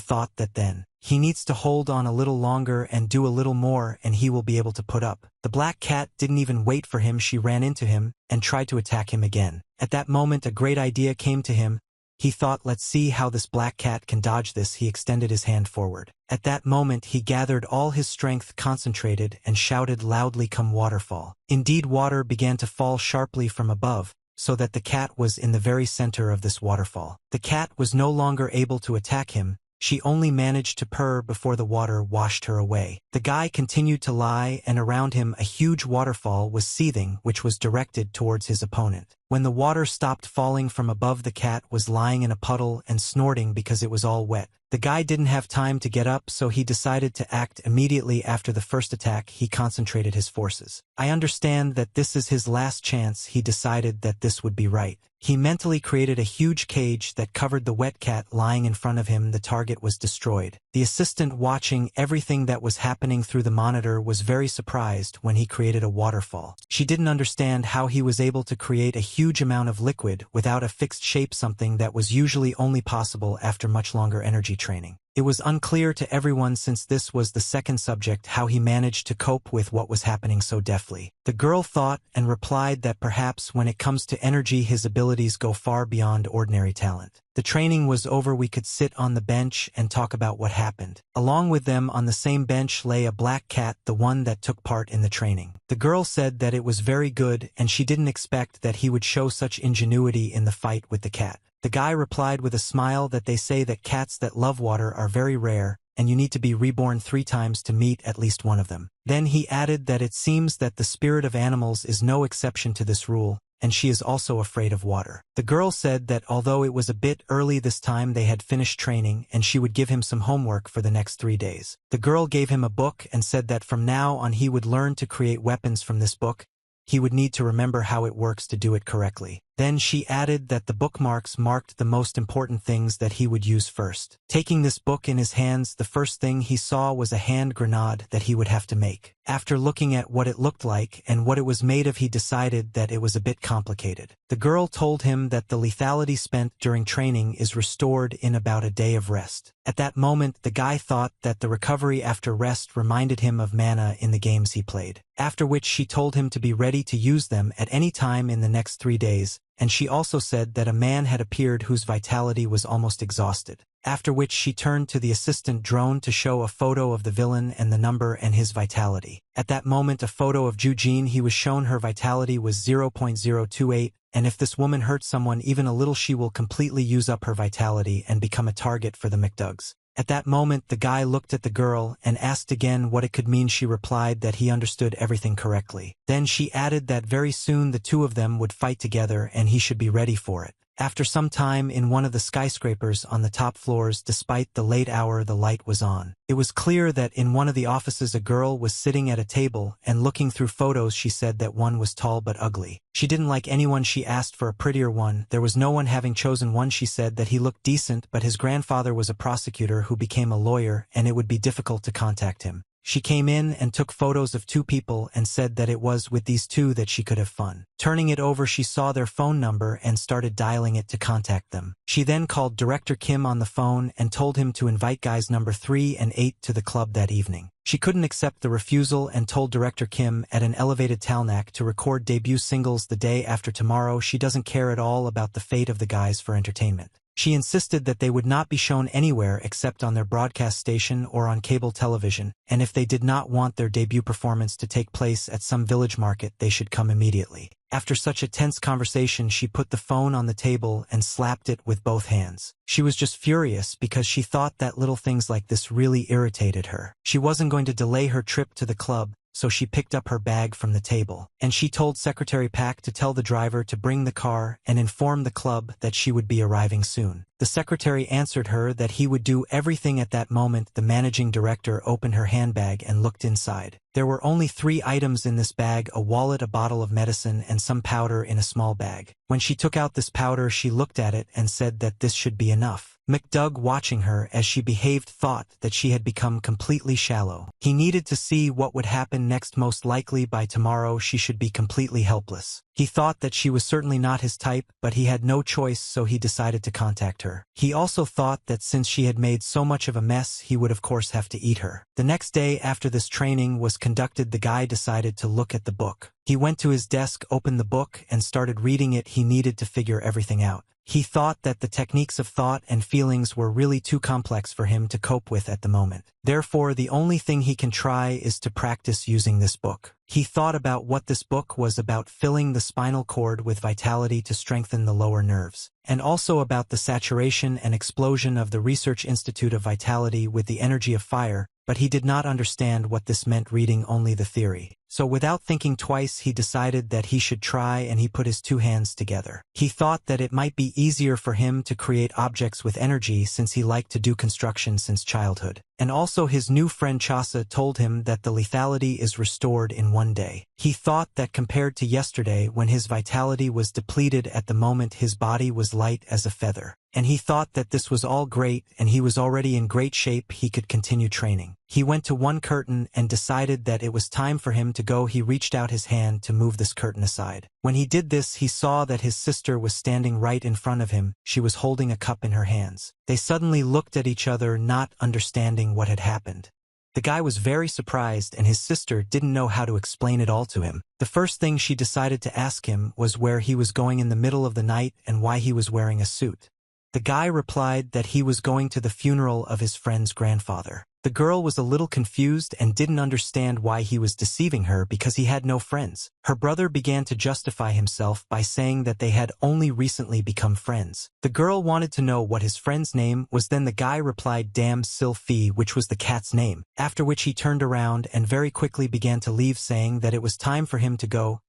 thought that then he needs to hold on a little longer and do a little more and he will be able to put up. The black cat didn't even wait for him. She ran into him and tried to attack him again. At that moment a great idea came to him. He thought, let's see how this black cat can dodge this. He extended his hand forward. At that moment he gathered all his strength, concentrated, and shouted loudly, "Come waterfall." Indeed, water began to fall sharply from above, so that the cat was in the very center of this waterfall. The cat was no longer able to attack him. She only managed to purr before the water washed her away. The guy continued to lie, and around him a huge waterfall was seething, which was directed towards his opponent. When the water stopped falling from above, the cat was lying in a puddle and snorting because it was all wet. The guy didn't have time to get up, so he decided to act immediately after the first attack. He concentrated his forces. I understand that this is his last chance. He decided that this would be right. He mentally created a huge cage that covered the wet cat lying in front of him. The target was destroyed. The assistant, watching everything that was happening through the monitor, was very surprised when he created a waterfall. She didn't understand how he was able to create a huge amount of liquid without a fixed shape, something that was usually only possible after much longer energy training. It was unclear to everyone, since this was the second subject, how he managed to cope with what was happening so deftly. The girl thought and replied that perhaps when it comes to energy his abilities go far beyond ordinary talent. The training was over. We could sit on the bench and talk about what happened. Along with them on the same bench lay a black cat, the one that took part in the training. The girl said that it was very good and she didn't expect that he would show such ingenuity in the fight with the cat. The guy replied with a smile that they say that cats that love water are very rare, and you need to be reborn 3 times to meet at least one of them. Then he added that it seems that the spirit of animals is no exception to this rule, and she is also afraid of water. The girl said that although it was a bit early this time, they had finished training and she would give him some homework for the next 3 days. The girl gave him a book and said that from now on he would learn to create weapons from this book. He would need to remember how it works to do it correctly. Then she added that the bookmarks marked the most important things that he would use first. Taking this book in his hands, the first thing he saw was a hand grenade that he would have to make. After looking at what it looked like and what it was made of, he decided that it was a bit complicated. The girl told him that the lethality spent during training is restored in about a day of rest. At that moment, the guy thought that the recovery after rest reminded him of mana in the games he played. After which she told him to be ready to use them at any time in the next 3 days, and she also said that a man had appeared whose vitality was almost exhausted. After which she turned to the assistant drone to show a photo of the villain and the number and his vitality. At that moment, a photo of Jin. He was shown her vitality was 0.028, and if this woman hurts someone even a little, she will completely use up her vitality and become a target for the McDugs. At that moment, the guy looked at the girl and asked again what it could mean. She replied that he understood everything correctly. Then she added that very soon the two of them would fight together and he should be ready for it. After some time, in one of the skyscrapers on the top floors, despite the late hour, the light was on. It was clear that in one of the offices a girl was sitting at a table and looking through photos. She said that one was tall but ugly. She didn't like anyone. She asked for a prettier one. There was no one. Having chosen one, she said that he looked decent, but his grandfather was a prosecutor who became a lawyer and it would be difficult to contact him. She came in and took photos of two people and said that it was with these two that she could have fun. Turning it over, she saw their phone number and started dialing it to contact them. She then called Director Kim on the phone and told him to invite guys number 3 and 8 to the club that evening. She couldn't accept the refusal and told Director Kim at an elevated Talnak to record debut singles the day after tomorrow. She doesn't care at all about the fate of the guys for entertainment. She insisted that they would not be shown anywhere except on their broadcast station or on cable television, and if they did not want their debut performance to take place at some village market, they should come immediately. After such a tense conversation, she put the phone on the table and slapped it with both hands. She was just furious because she thought that little things like this really irritated her. She wasn't going to delay her trip to the club, so she picked up her bag from the table, and she told Secretary Pak to tell the driver to bring the car and inform the club that she would be arriving soon. The secretary answered her that he would do everything. At that moment, the managing director opened her handbag and looked inside. There were only 3 items in this bag: a wallet, a bottle of medicine, and some powder in a small bag. When she took out this powder, she looked at it and said that this should be enough. McDoug, watching her as she behaved, thought that she had become completely shallow. He needed to see what would happen next. Most likely by tomorrow she should be completely helpless. He thought that she was certainly not his type, but he had no choice, so he decided to contact her. He also thought that since she had made so much of a mess, he would of course have to eat her. The next day after this training was conducted, the guy decided to look at the book. He went to his desk, opened the book, and started reading it. He needed to figure everything out. He thought that the techniques of thought and feelings were really too complex for him to cope with at the moment. Therefore, the only thing he can try is to practice using this book. He thought about what this book was about: filling the spinal cord with vitality to strengthen the lower nerves, and also about the saturation and explosion of the Research Institute of Vitality with the energy of fire, but he did not understand what this meant reading only the theory. So without thinking twice, he decided that he should try, and he put his 2 hands together. He thought that it might be easier for him to create objects with energy since he liked to do construction since childhood. And also his new friend Chasa told him that the lethality is restored in 1 day. He thought that compared to yesterday when his vitality was depleted, at the moment his body was light as a feather. And he thought that this was all great and he was already in great shape. He could continue training. He went to one curtain and decided that it was time for him to go. He reached out his hand to move this curtain aside. When he did this, he saw that his sister was standing right in front of him. She was holding a cup in her hands. They suddenly looked at each other, not understanding what had happened. The guy was very surprised, and his sister didn't know how to explain it all to him. The first thing she decided to ask him was where he was going in the middle of the night and why he was wearing a suit. The guy replied that he was going to the funeral of his friend's grandfather. The girl was a little confused and didn't understand why he was deceiving her because he had no friends. Her brother began to justify himself by saying that they had only recently become friends. The girl wanted to know what his friend's name was. Then the guy replied Dam Sylphie, which was the cat's name, after which he turned around and very quickly began to leave, saying that it was time for him to go.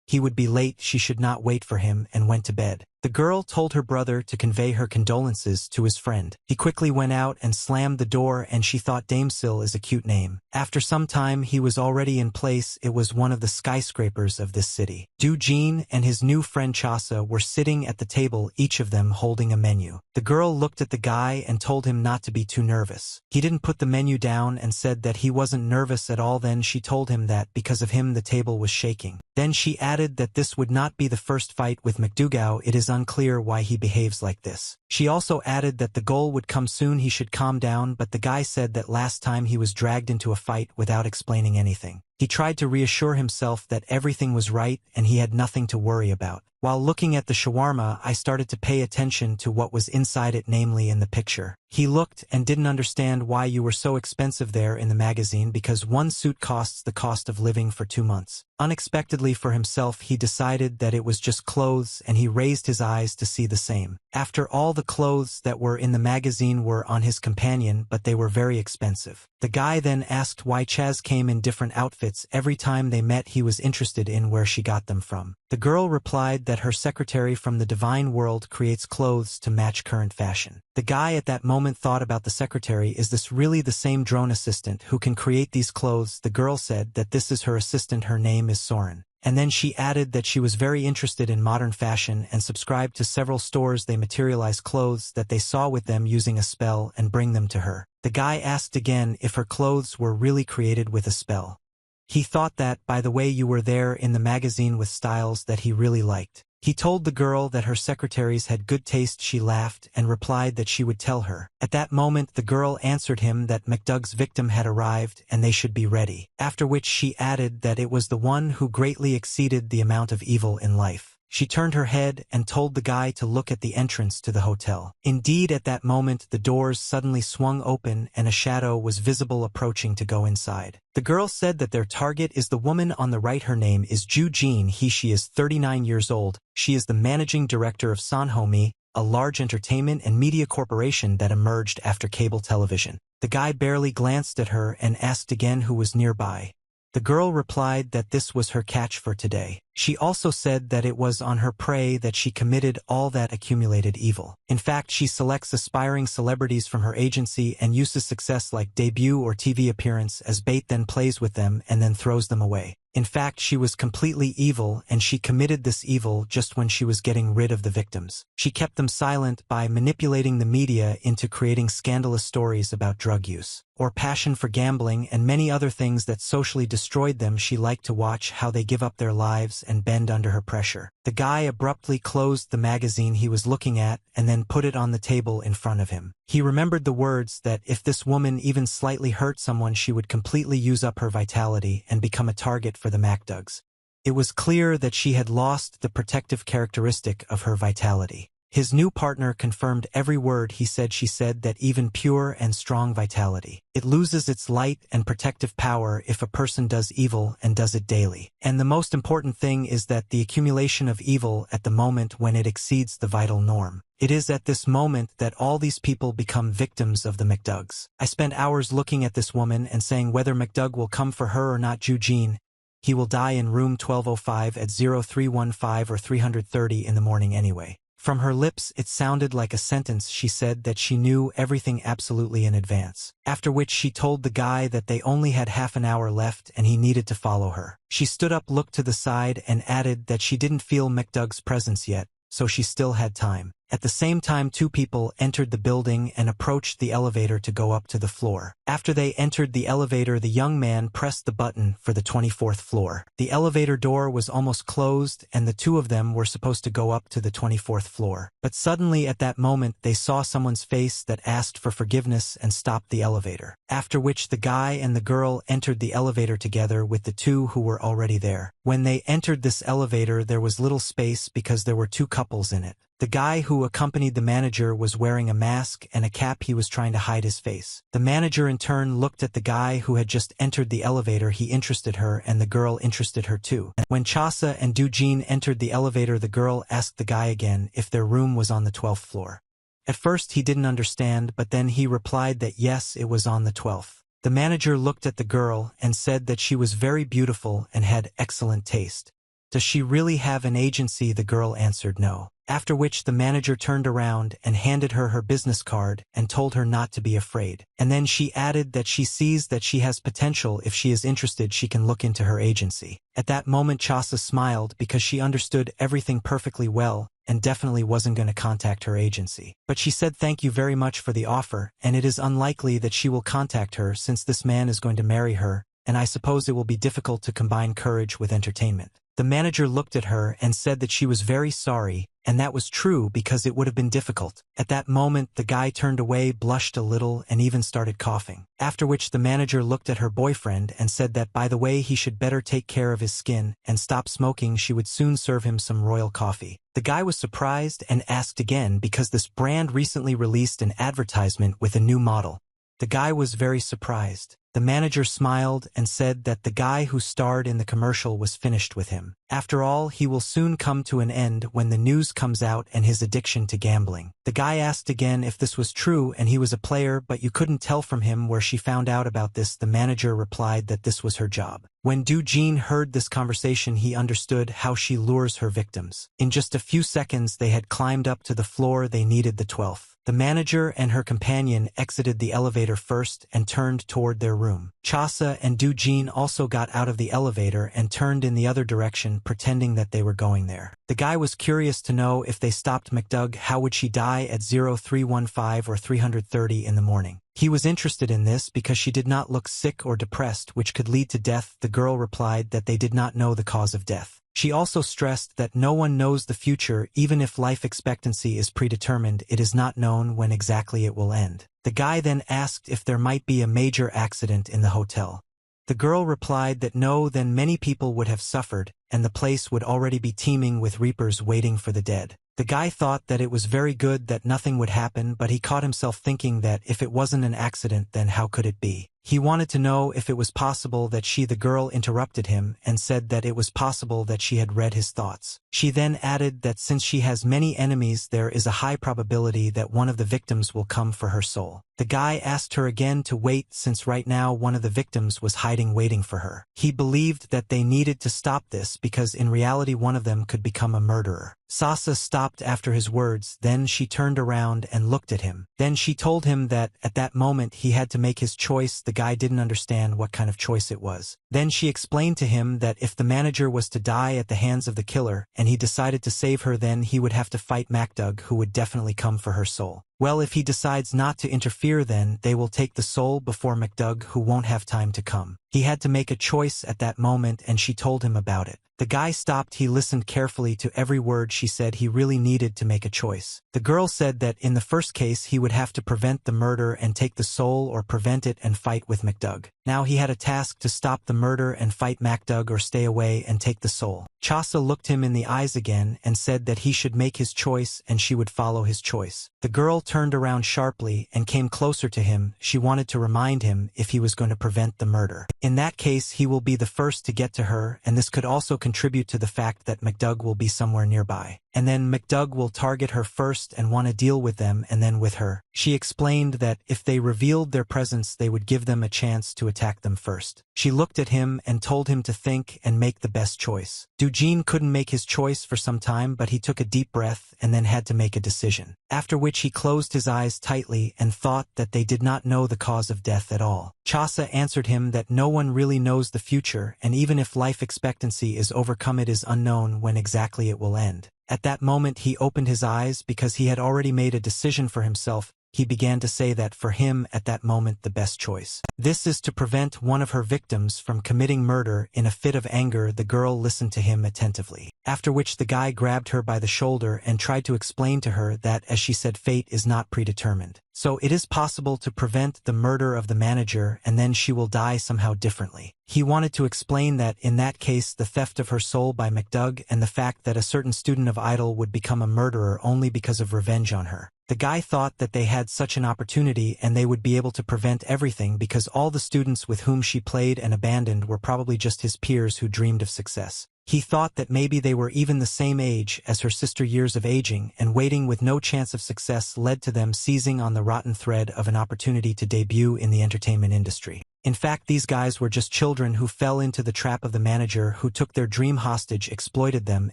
He would be late, she should not wait for him, and went to bed. The girl told her brother to convey her condolences to his friend. He quickly went out and slammed the door, and she thought Damesil is a cute name. After some time, he was already in place. It was one of the skyscrapers of this city. Du Jin and his new friend Chasa were sitting at the table, each of them holding a menu. The girl looked at the guy and told him not to be too nervous. He didn't put the menu down and said that he wasn't nervous at all. Then she told him that because of him the table was shaking. Then she added that this would not be the first fight with McDougall. It is unclear why he behaves like this. She also added that the goal would come soon, he should calm down, but the guy said that last time he was dragged into a fight without explaining anything. He tried to reassure himself that everything was right and he had nothing to worry about. While looking at the shawarma, I started to pay attention to what was inside it, namely in the picture. He looked and didn't understand why you were so expensive there in the magazine, because one suit costs the cost of living for 2 months. Unexpectedly for himself, he decided that it was just clothes, and he raised his eyes to see the same. After all, the clothes that were in the magazine were on his companion, but they were very expensive. The guy then asked why Chaz came in different outfits every time they met. He was interested in where she got them from. The girl replied that her secretary from the divine world creates clothes to match current fashion. The guy at that moment thought about the secretary. Is this really the same drone assistant who can create these clothes? The girl said that this is her assistant. Her name is Soren. And then she added that she was very interested in modern fashion and subscribed to several stores they materialize clothes that they saw with them using a spell and bring them to her. The guy asked again if her clothes were really created with a spell. He thought that, by the way, you were there in the magazine with styles that he really liked. He told the girl that her secretaries had good taste. She laughed and replied that she would tell her. At that moment the girl answered him that McDoug's victim had arrived and they should be ready, after which she added that it was the one who greatly exceeded the amount of evil in life. She turned her head and told the guy to look at the entrance to the hotel. Indeed, at that moment the doors suddenly swung open and a shadow was visible approaching to go inside. The girl said that their target is the woman on the right. Her name is Ju Jin. She is 39 years old. She is the managing director of Sanhomi, a large entertainment and media corporation that emerged after cable television. The guy barely glanced at her and asked again who was nearby. The girl replied that this was her catch for today. She also said that it was on her prey that she committed all that accumulated evil. In fact, she selects aspiring celebrities from her agency and uses success like debut or TV appearance as bait, then plays with them and then throws them away. In fact, she was completely evil, and she committed this evil just when she was getting rid of the victims. She kept them silent by manipulating the media into creating scandalous stories about drug use, or passion for gambling and many other things that socially destroyed them. She liked to watch how they give up their lives and bend under her pressure. The guy abruptly closed the magazine he was looking at and then put it on the table in front of him. He remembered the words that if this woman even slightly hurt someone, she would completely use up her vitality and become a target for the MacDougs. It was clear that she had lost the protective characteristic of her vitality. His new partner confirmed every word he said. She said that even pure and strong vitality, it loses its light and protective power if a person does evil and does it daily. And the most important thing is that the accumulation of evil at the moment when it exceeds the vital norm. It is at this moment that all these people become victims of the McDougs. I spent hours looking at this woman and saying whether McDoug will come for her or not. Ju Jin, he will die in room 1205 at 0315 or 330 in the morning anyway. From her lips it sounded like a sentence. She said that she knew everything absolutely in advance, after which she told the guy that they only had half an hour left and he needed to follow her. She stood up, looked to the side and added that she didn't feel McDoug's presence yet, so she still had time. At the same time, two people entered the building and approached the elevator to go up to the floor. After they entered the elevator, the young man pressed the button for the 24th floor. The elevator door was almost closed and the two of them were supposed to go up to the 24th floor. But suddenly at that moment they saw someone's face that asked for forgiveness and stopped the elevator. After which the guy and the girl entered the elevator together with the two who were already there. When they entered this elevator there was little space because there were two couples in it. The guy who accompanied the manager was wearing a mask and a cap. He was trying to hide his face. The manager in turn looked at the guy who had just entered the elevator. He interested her and the girl interested her too. When Chasa and Dujin entered the elevator, the girl asked the guy again if their room was on the 12th floor. At first he didn't understand, but then he replied that yes, it was on the 12th. The manager looked at the girl and said that she was very beautiful and had excellent taste. Does she really have an agency? The girl answered no. After which the manager turned around and handed her her business card and told her not to be afraid. And then she added that she sees that she has potential. If she is interested, she can look into her agency. At that moment Chasa smiled because she understood everything perfectly well and definitely wasn't going to contact her agency. But she said thank you very much for the offer, and it is unlikely that she will contact her since this man is going to marry her, and I suppose it will be difficult to combine courage with entertainment. The manager looked at her and said that she was very sorry, and that was true because it would have been difficult. At that moment the guy turned away, blushed a little, and even started coughing. After which the manager looked at her boyfriend and said that by the way he should better take care of his skin and stop smoking. She would soon serve him some royal coffee. The guy was surprised and asked again because this brand recently released an advertisement with a new model. The guy was very surprised. The manager smiled and said that the guy who starred in the commercial was finished with him. After all, he will soon come to an end when the news comes out and his addiction to gambling. The guy asked again if this was true and he was a player, but you couldn't tell from him where she found out about this. The manager replied that this was her job. When Dujin heard this conversation, he understood how she lures her victims. In just a few seconds they had climbed up to the floor. They needed the 12th. The manager and her companion exited the elevator first and turned toward their room. Chasa and Doo-jin also got out of the elevator and turned in the other direction, pretending that they were going there. The guy was curious to know if they stopped McDoug, how would she die at 0315 or 330 in the morning. He was interested in this because she did not look sick or depressed, which could lead to death. The girl replied that they did not know the cause of death. She also stressed that no one knows the future. Even if life expectancy is predetermined, it is not known when exactly it will end. The guy then asked if there might be a major accident in the hotel. The girl replied that no, then many people would have suffered, and the place would already be teeming with reapers waiting for the dead. The guy thought that it was very good that nothing would happen, but he caught himself thinking that if it wasn't an accident, then how could it be? He wanted to know if it was possible that the girl interrupted him and said that it was possible that she had read his thoughts. She then added that since she has many enemies, there is a high probability that one of the victims will come for her soul. The guy asked her again to wait, since right now one of the victims was hiding waiting for her. He believed that they needed to stop this because in reality one of them could become a murderer. Sasa stopped after his words, then she turned around and looked at him. Then she told him that at that moment he had to make his choice. The guy didn't understand what kind of choice it was. Then she explained to him that if the manager was to die at the hands of the killer and he decided to save her, then he would have to fight MacDoug, who would definitely come for her soul. Well, if he decides not to interfere, then they will take the soul before MacDoug, who won't have time to come. He had to make a choice at that moment, and she told him about it. The guy stopped. He listened carefully to every word she said. He really needed to make a choice. The girl said that in the first case he would have to prevent the murder and take the soul, or prevent it and fight with MacDoug. Now he had a task to stop the murder and fight MacDoug, or stay away and take the soul. Chasa looked him in the eyes again and said that he should make his choice and she would follow his choice. The girl turned around sharply and came closer to him. She wanted to remind him if he was going to prevent the murder. In that case, he will be the first to get to her, and this could also contribute to the fact that MacDoug will be somewhere nearby. And then MacDoug will target her first and want to deal with them and then with her. She explained that if they revealed their presence, they would give them a chance to attack them first. She looked at him and told him to think and make the best choice. Doo-jin couldn't make his choice for some time, but he took a deep breath and then had to make a decision. After which he closed his eyes tightly and thought that they did not know the cause of death at all. Chasa answered him that no one really knows the future, and even if life expectancy is overcome, it is unknown when exactly it will end. At that moment he opened his eyes because he had already made a decision for himself. He began to say that for him at that moment the best choice. This is to prevent one of her victims from committing murder. In a fit of anger, the girl listened to him attentively. After which the guy grabbed her by the shoulder and tried to explain to her that, as she said, fate is not predetermined. So it is possible to prevent the murder of the manager, and then she will die somehow differently. He wanted to explain that in that case the theft of her soul by MacDoug and the fact that a certain student of Idol would become a murderer only because of revenge on her. The guy thought that they had such an opportunity and they would be able to prevent everything because all the students with whom she played and abandoned were probably just his peers who dreamed of success. He thought that maybe they were even the same age as her sister. Years of aging and waiting with no chance of success led to them seizing on the rotten thread of an opportunity to debut in the entertainment industry. In fact, these guys were just children who fell into the trap of the manager, who took their dream hostage, exploited them,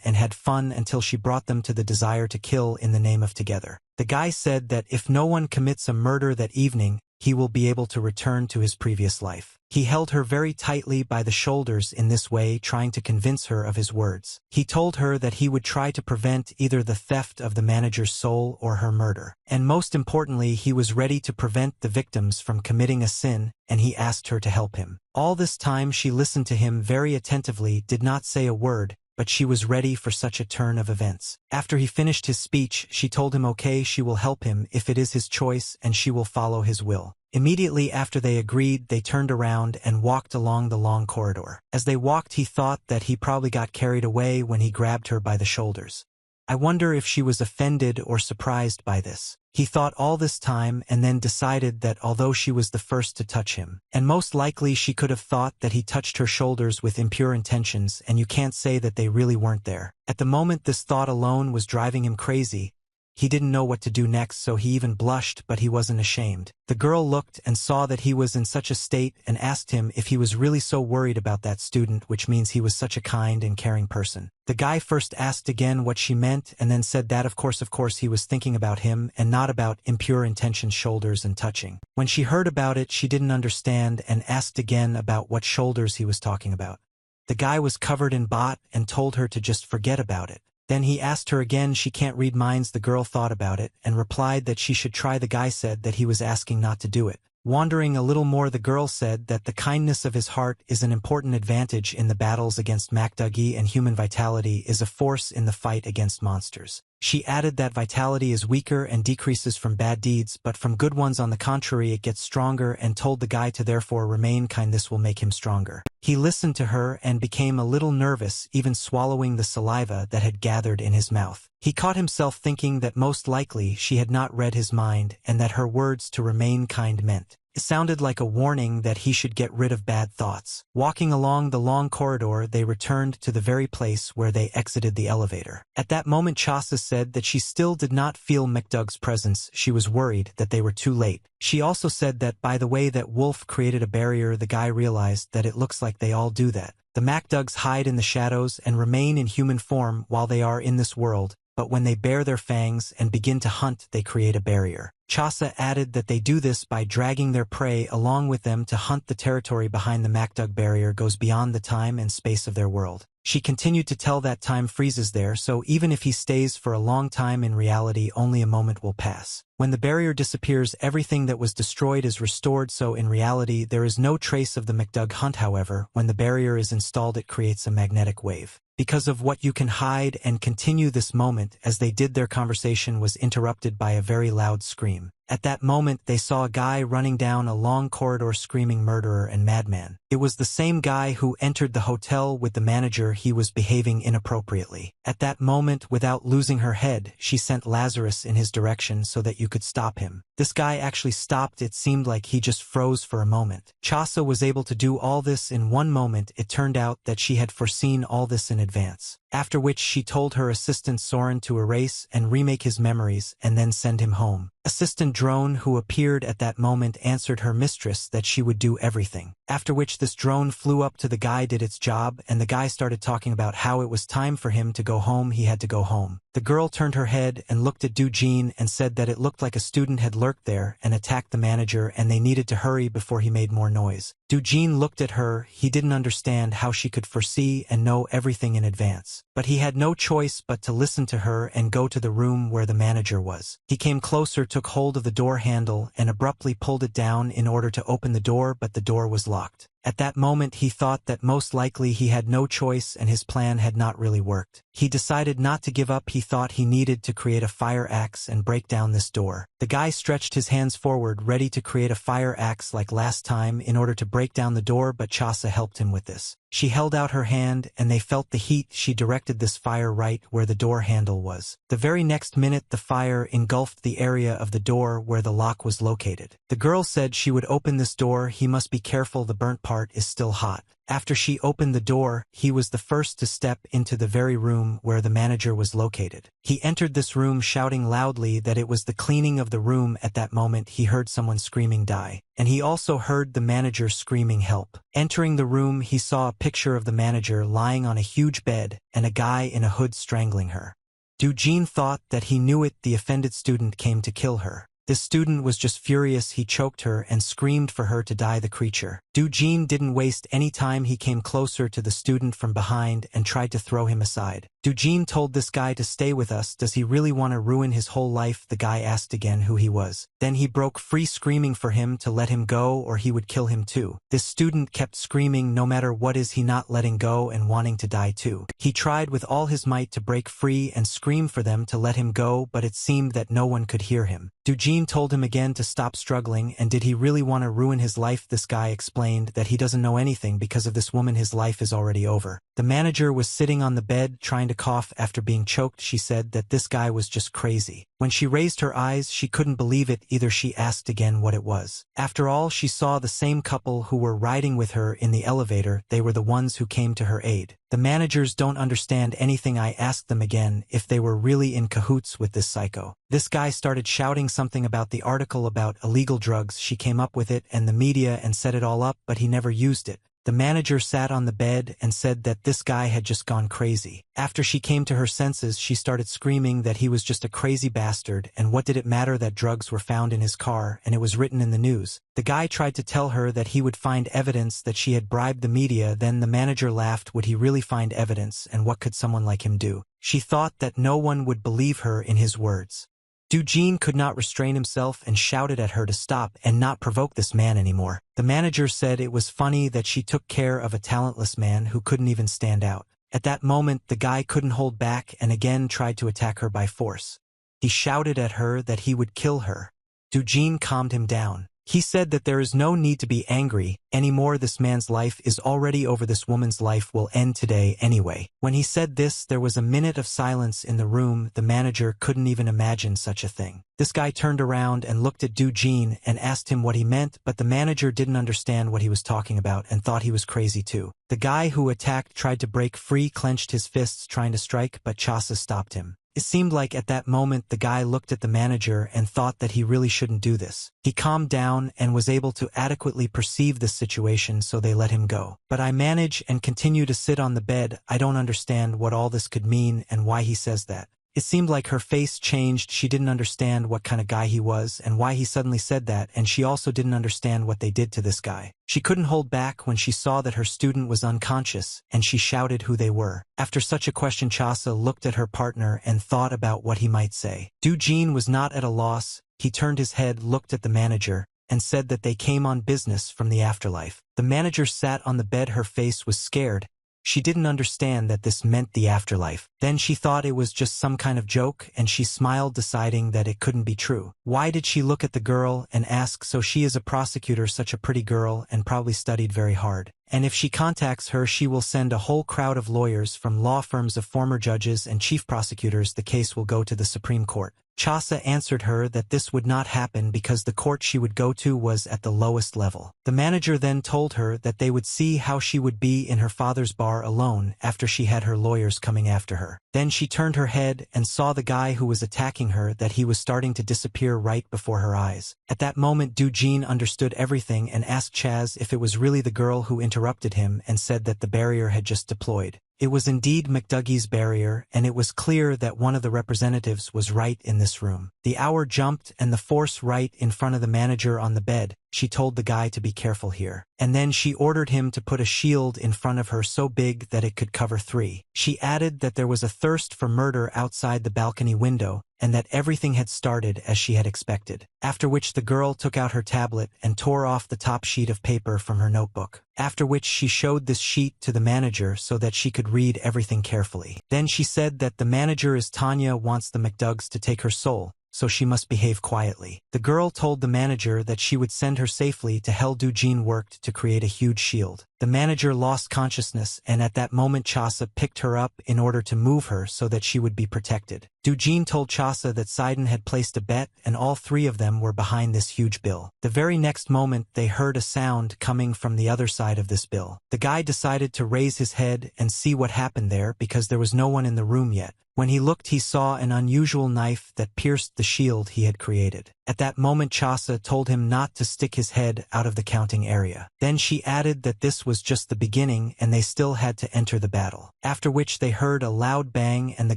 and had fun until she brought them to the desire to kill in the name of together. The guy said that if no one commits a murder that evening, he will be able to return to his previous life. He held her very tightly by the shoulders in this way, trying to convince her of his words. He told her that he would try to prevent either the theft of the manager's soul or her murder. And most importantly, he was ready to prevent the victims from committing a sin, and he asked her to help him. All this time she listened to him very attentively, did not say a word, but she was ready for such a turn of events. After he finished his speech, she told him okay, she will help him if it is his choice and she will follow his will. Immediately after they agreed, they turned around and walked along the long corridor. As they walked, he thought that he probably got carried away when he grabbed her by the shoulders. I wonder if she was offended or surprised by this. He thought all this time and then decided that although she was the first to touch him, and most likely she could have thought that he touched her shoulders with impure intentions, and you can't say that they really weren't there. At the moment, this thought alone was driving him crazy. He didn't know what to do next, so he even blushed, but he wasn't ashamed. The girl looked and saw that he was in such a state and asked him if he was really so worried about that student, which means he was such a kind and caring person. The guy first asked again what she meant and then said that of course he was thinking about him and not about impure intentions, shoulders and touching. When she heard about it, she didn't understand and asked again about what shoulders he was talking about. The guy was covered in bot and told her to just forget about it. Then he asked her again, she can't read minds. The girl thought about it and replied that she should try. The guy said that he was asking not to do it. Wondering a little more, the girl said that the kindness of his heart is an important advantage in the battles against Makdugi, and human vitality is a force in the fight against monsters. She added that vitality is weaker and decreases from bad deeds, but from good ones on the contrary it gets stronger, and told the guy to therefore remain kind. This will make him stronger. He listened to her and became a little nervous, even swallowing the saliva that had gathered in his mouth. He caught himself thinking that most likely she had not read his mind and that her words to remain kind meant. It sounded like a warning that he should get rid of bad thoughts. Walking along the long corridor, they returned to the very place where they exited the elevator. At that moment, Chasa said that she still did not feel McDoug's presence. She was worried that they were too late. She also said that by the way that Wolf created a barrier. The guy realized that it looks like they all do that. The MacDugs hide in the shadows and remain in human form while they are in this world, but when they bare their fangs and begin to hunt, they create a barrier. Chasa added that they do this by dragging their prey along with them to hunt. The territory behind the MacDug barrier goes beyond the time and space of their world. She continued to tell that time freezes there, so even if he stays for a long time, in reality only a moment will pass. When the barrier disappears, everything that was destroyed is restored, so in reality there is no trace of the McDug hunt. However, when the barrier is installed, it creates a magnetic wave. Because of what you can hide and continue this moment, as they did, their conversation was interrupted by a very loud scream. At that moment, they saw a guy running down a long corridor screaming murderer and madman. It was the same guy who entered the hotel with the manager. He was behaving inappropriately. At that moment, without losing her head, she sent Lazarus in his direction so that you could stop him. This guy actually stopped. It seemed like he just froze for a moment. Chasa was able to do all this in one moment. It turned out that she had foreseen all this in advance. After which she told her assistant Soren to erase and remake his memories and then send him home. Assistant Drone, who appeared at that moment, answered her mistress that she would do everything. After which this drone flew up to the guy, did its job, and the guy started talking about how it was time for him to go home. He had to go home. The girl turned her head and looked at Dujin and said that it looked like a student had lurked there and attacked the manager, and they needed to hurry before he made more noise. Dujin looked at her. He didn't understand how she could foresee and know everything in advance. But he had no choice but to listen to her and go to the room where the manager was. He came closer, took hold of the door handle, and abruptly pulled it down in order to open the door, but the door was locked. At that moment, he thought that most likely he had no choice and his plan had not really worked. He decided not to give up. He thought he needed to create a fire axe and break down this door. The guy stretched his hands forward, ready to create a fire axe like last time in order to break down the door, but Chasa helped him with this. She held out her hand and they felt the heat. She directed this fire right where the door handle was. The very next minute, the fire engulfed the area of the door where the lock was located. The girl said she would open this door. He must be careful, the burnt part is still hot. After she opened the door, he was the first to step into the very room where the manager was located. He entered this room shouting loudly that it was the cleaning of the room. At that moment, he heard someone screaming die, and he also heard the manager screaming help. Entering the room, he saw a picture of the manager lying on a huge bed and a guy in a hood strangling her. Dujin thought that he knew it. The offended student came to kill her. This student was just furious. He choked her and screamed for her to die. The creature. Dujin didn't waste any time. He came closer to the student from behind and tried to throw him aside. Dujin told this guy to stay with us. Does he really want to ruin his whole life? The guy asked again who he was. Then he broke free, screaming for him to let him go or he would kill him too. This student kept screaming, no matter what, is he not letting go and wanting to die too? He tried with all his might to break free and scream for them to let him go, but it seemed that no one could hear him. Dujin told him again to stop struggling, and did he really want to ruin his life? This guy explained that he doesn't know anything. Because of this woman, his life is already over. The manager was sitting on the bed trying to cough after being choked. She said that this guy was just crazy. When she raised her eyes, she couldn't believe it either. She asked again what it was. After all, she saw the same couple who were riding with her in the elevator. They were the ones who came to her aid. The managers don't understand anything. I asked them again if they were really in cahoots with this psycho. This guy started shouting something about the article about illegal drugs. She came up with it and the media and set it all up, but he never used it. The manager sat on the bed and said that this guy had just gone crazy. After she came to her senses, she started screaming that he was just a crazy bastard, and what did it matter that drugs were found in his car and it was written in the news. The guy tried to tell her that he would find evidence that she had bribed the media. Then the manager laughed. Would he really find evidence, and what could someone like him do? She thought that no one would believe her in his words. Eugene could not restrain himself and shouted at her to stop and not provoke this man anymore. The manager said it was funny that she took care of a talentless man who couldn't even stand out. At that moment, the guy couldn't hold back and again tried to attack her by force. He shouted at her that he would kill her. Eugene calmed him down. He said that there is no need to be angry anymore. This man's life is already over. This woman's life will end today anyway. When he said this, there was a minute of silence in the room. The manager couldn't even imagine such a thing. This guy turned around and looked at Eugene and asked him what he meant, but the manager didn't understand what he was talking about and thought he was crazy too. The guy who attacked tried to break free, clenched his fists trying to strike, but Chasa stopped him. It seemed like at that moment the guy looked at the manager and thought that he really shouldn't do this. He calmed down and was able to adequately perceive the situation, so they let him go. But I manage and continue to sit on the bed. I don't understand what all this could mean and why he says that. It seemed like her face changed. She didn't understand what kind of guy he was and why he suddenly said that, and she also didn't understand what they did to this guy. She couldn't hold back when she saw that her student was unconscious, and she shouted who they were. After such a question, Chasa looked at her partner and thought about what he might say. Eugene was not at a loss. He turned his head, looked at the manager, and said that they came on business from the afterlife. The manager sat on the bed. Her face was scared. She didn't understand that this meant the afterlife. Then she thought it was just some kind of joke, and she smiled, deciding that it couldn't be true. Why did she look at the girl and ask, so she is a prosecutor, such a pretty girl, and probably studied very hard. And if she contacts her, she will send a whole crowd of lawyers from law firms of former judges and chief prosecutors. The case will go to the Supreme Court. Chasa answered her that this would not happen because the court she would go to was at the lowest level. The manager then told her that they would see how she would be in her father's bar alone after she had her lawyers coming after her. Then she turned her head and saw the guy who was attacking her, that he was starting to disappear right before her eyes. At that moment, Eugene understood everything and asked Chaz if it was really the girl who interrupted him, and said that the barrier had just deployed. It was indeed McDougie's barrier, and it was clear that one of the representatives was right in this room. The hour jumped and the force right in front of the manager on the bed. She told the guy to be careful here. And then she ordered him to put a shield in front of her so big that it could cover three. She added that there was a thirst for murder outside the balcony window, and that everything had started as she had expected. After which the girl took out her tablet and tore off the top sheet of paper from her notebook. After which she showed this sheet to the manager so that she could read everything carefully. Then she said that the manager is Tanya, wants the McDougs to take her soul, so she must behave quietly. The girl told the manager that she would send her safely to hell. Eugene worked to create a huge shield. The manager lost consciousness, and at that moment Chasa picked her up in order to move her so that she would be protected. Eugene told Chasa that Sidon had placed a bet, and all three of them were behind this huge bill. The very next moment they heard a sound coming from the other side of this bill. The guy decided to raise his head and see what happened there, because there was no one in the room yet. When he looked, he saw an unusual knife that pierced the shield he had created. At that moment Chasa told him not to stick his head out of the counting area. Then she added that this was just the beginning and they still had to enter the battle. After which they heard a loud bang and the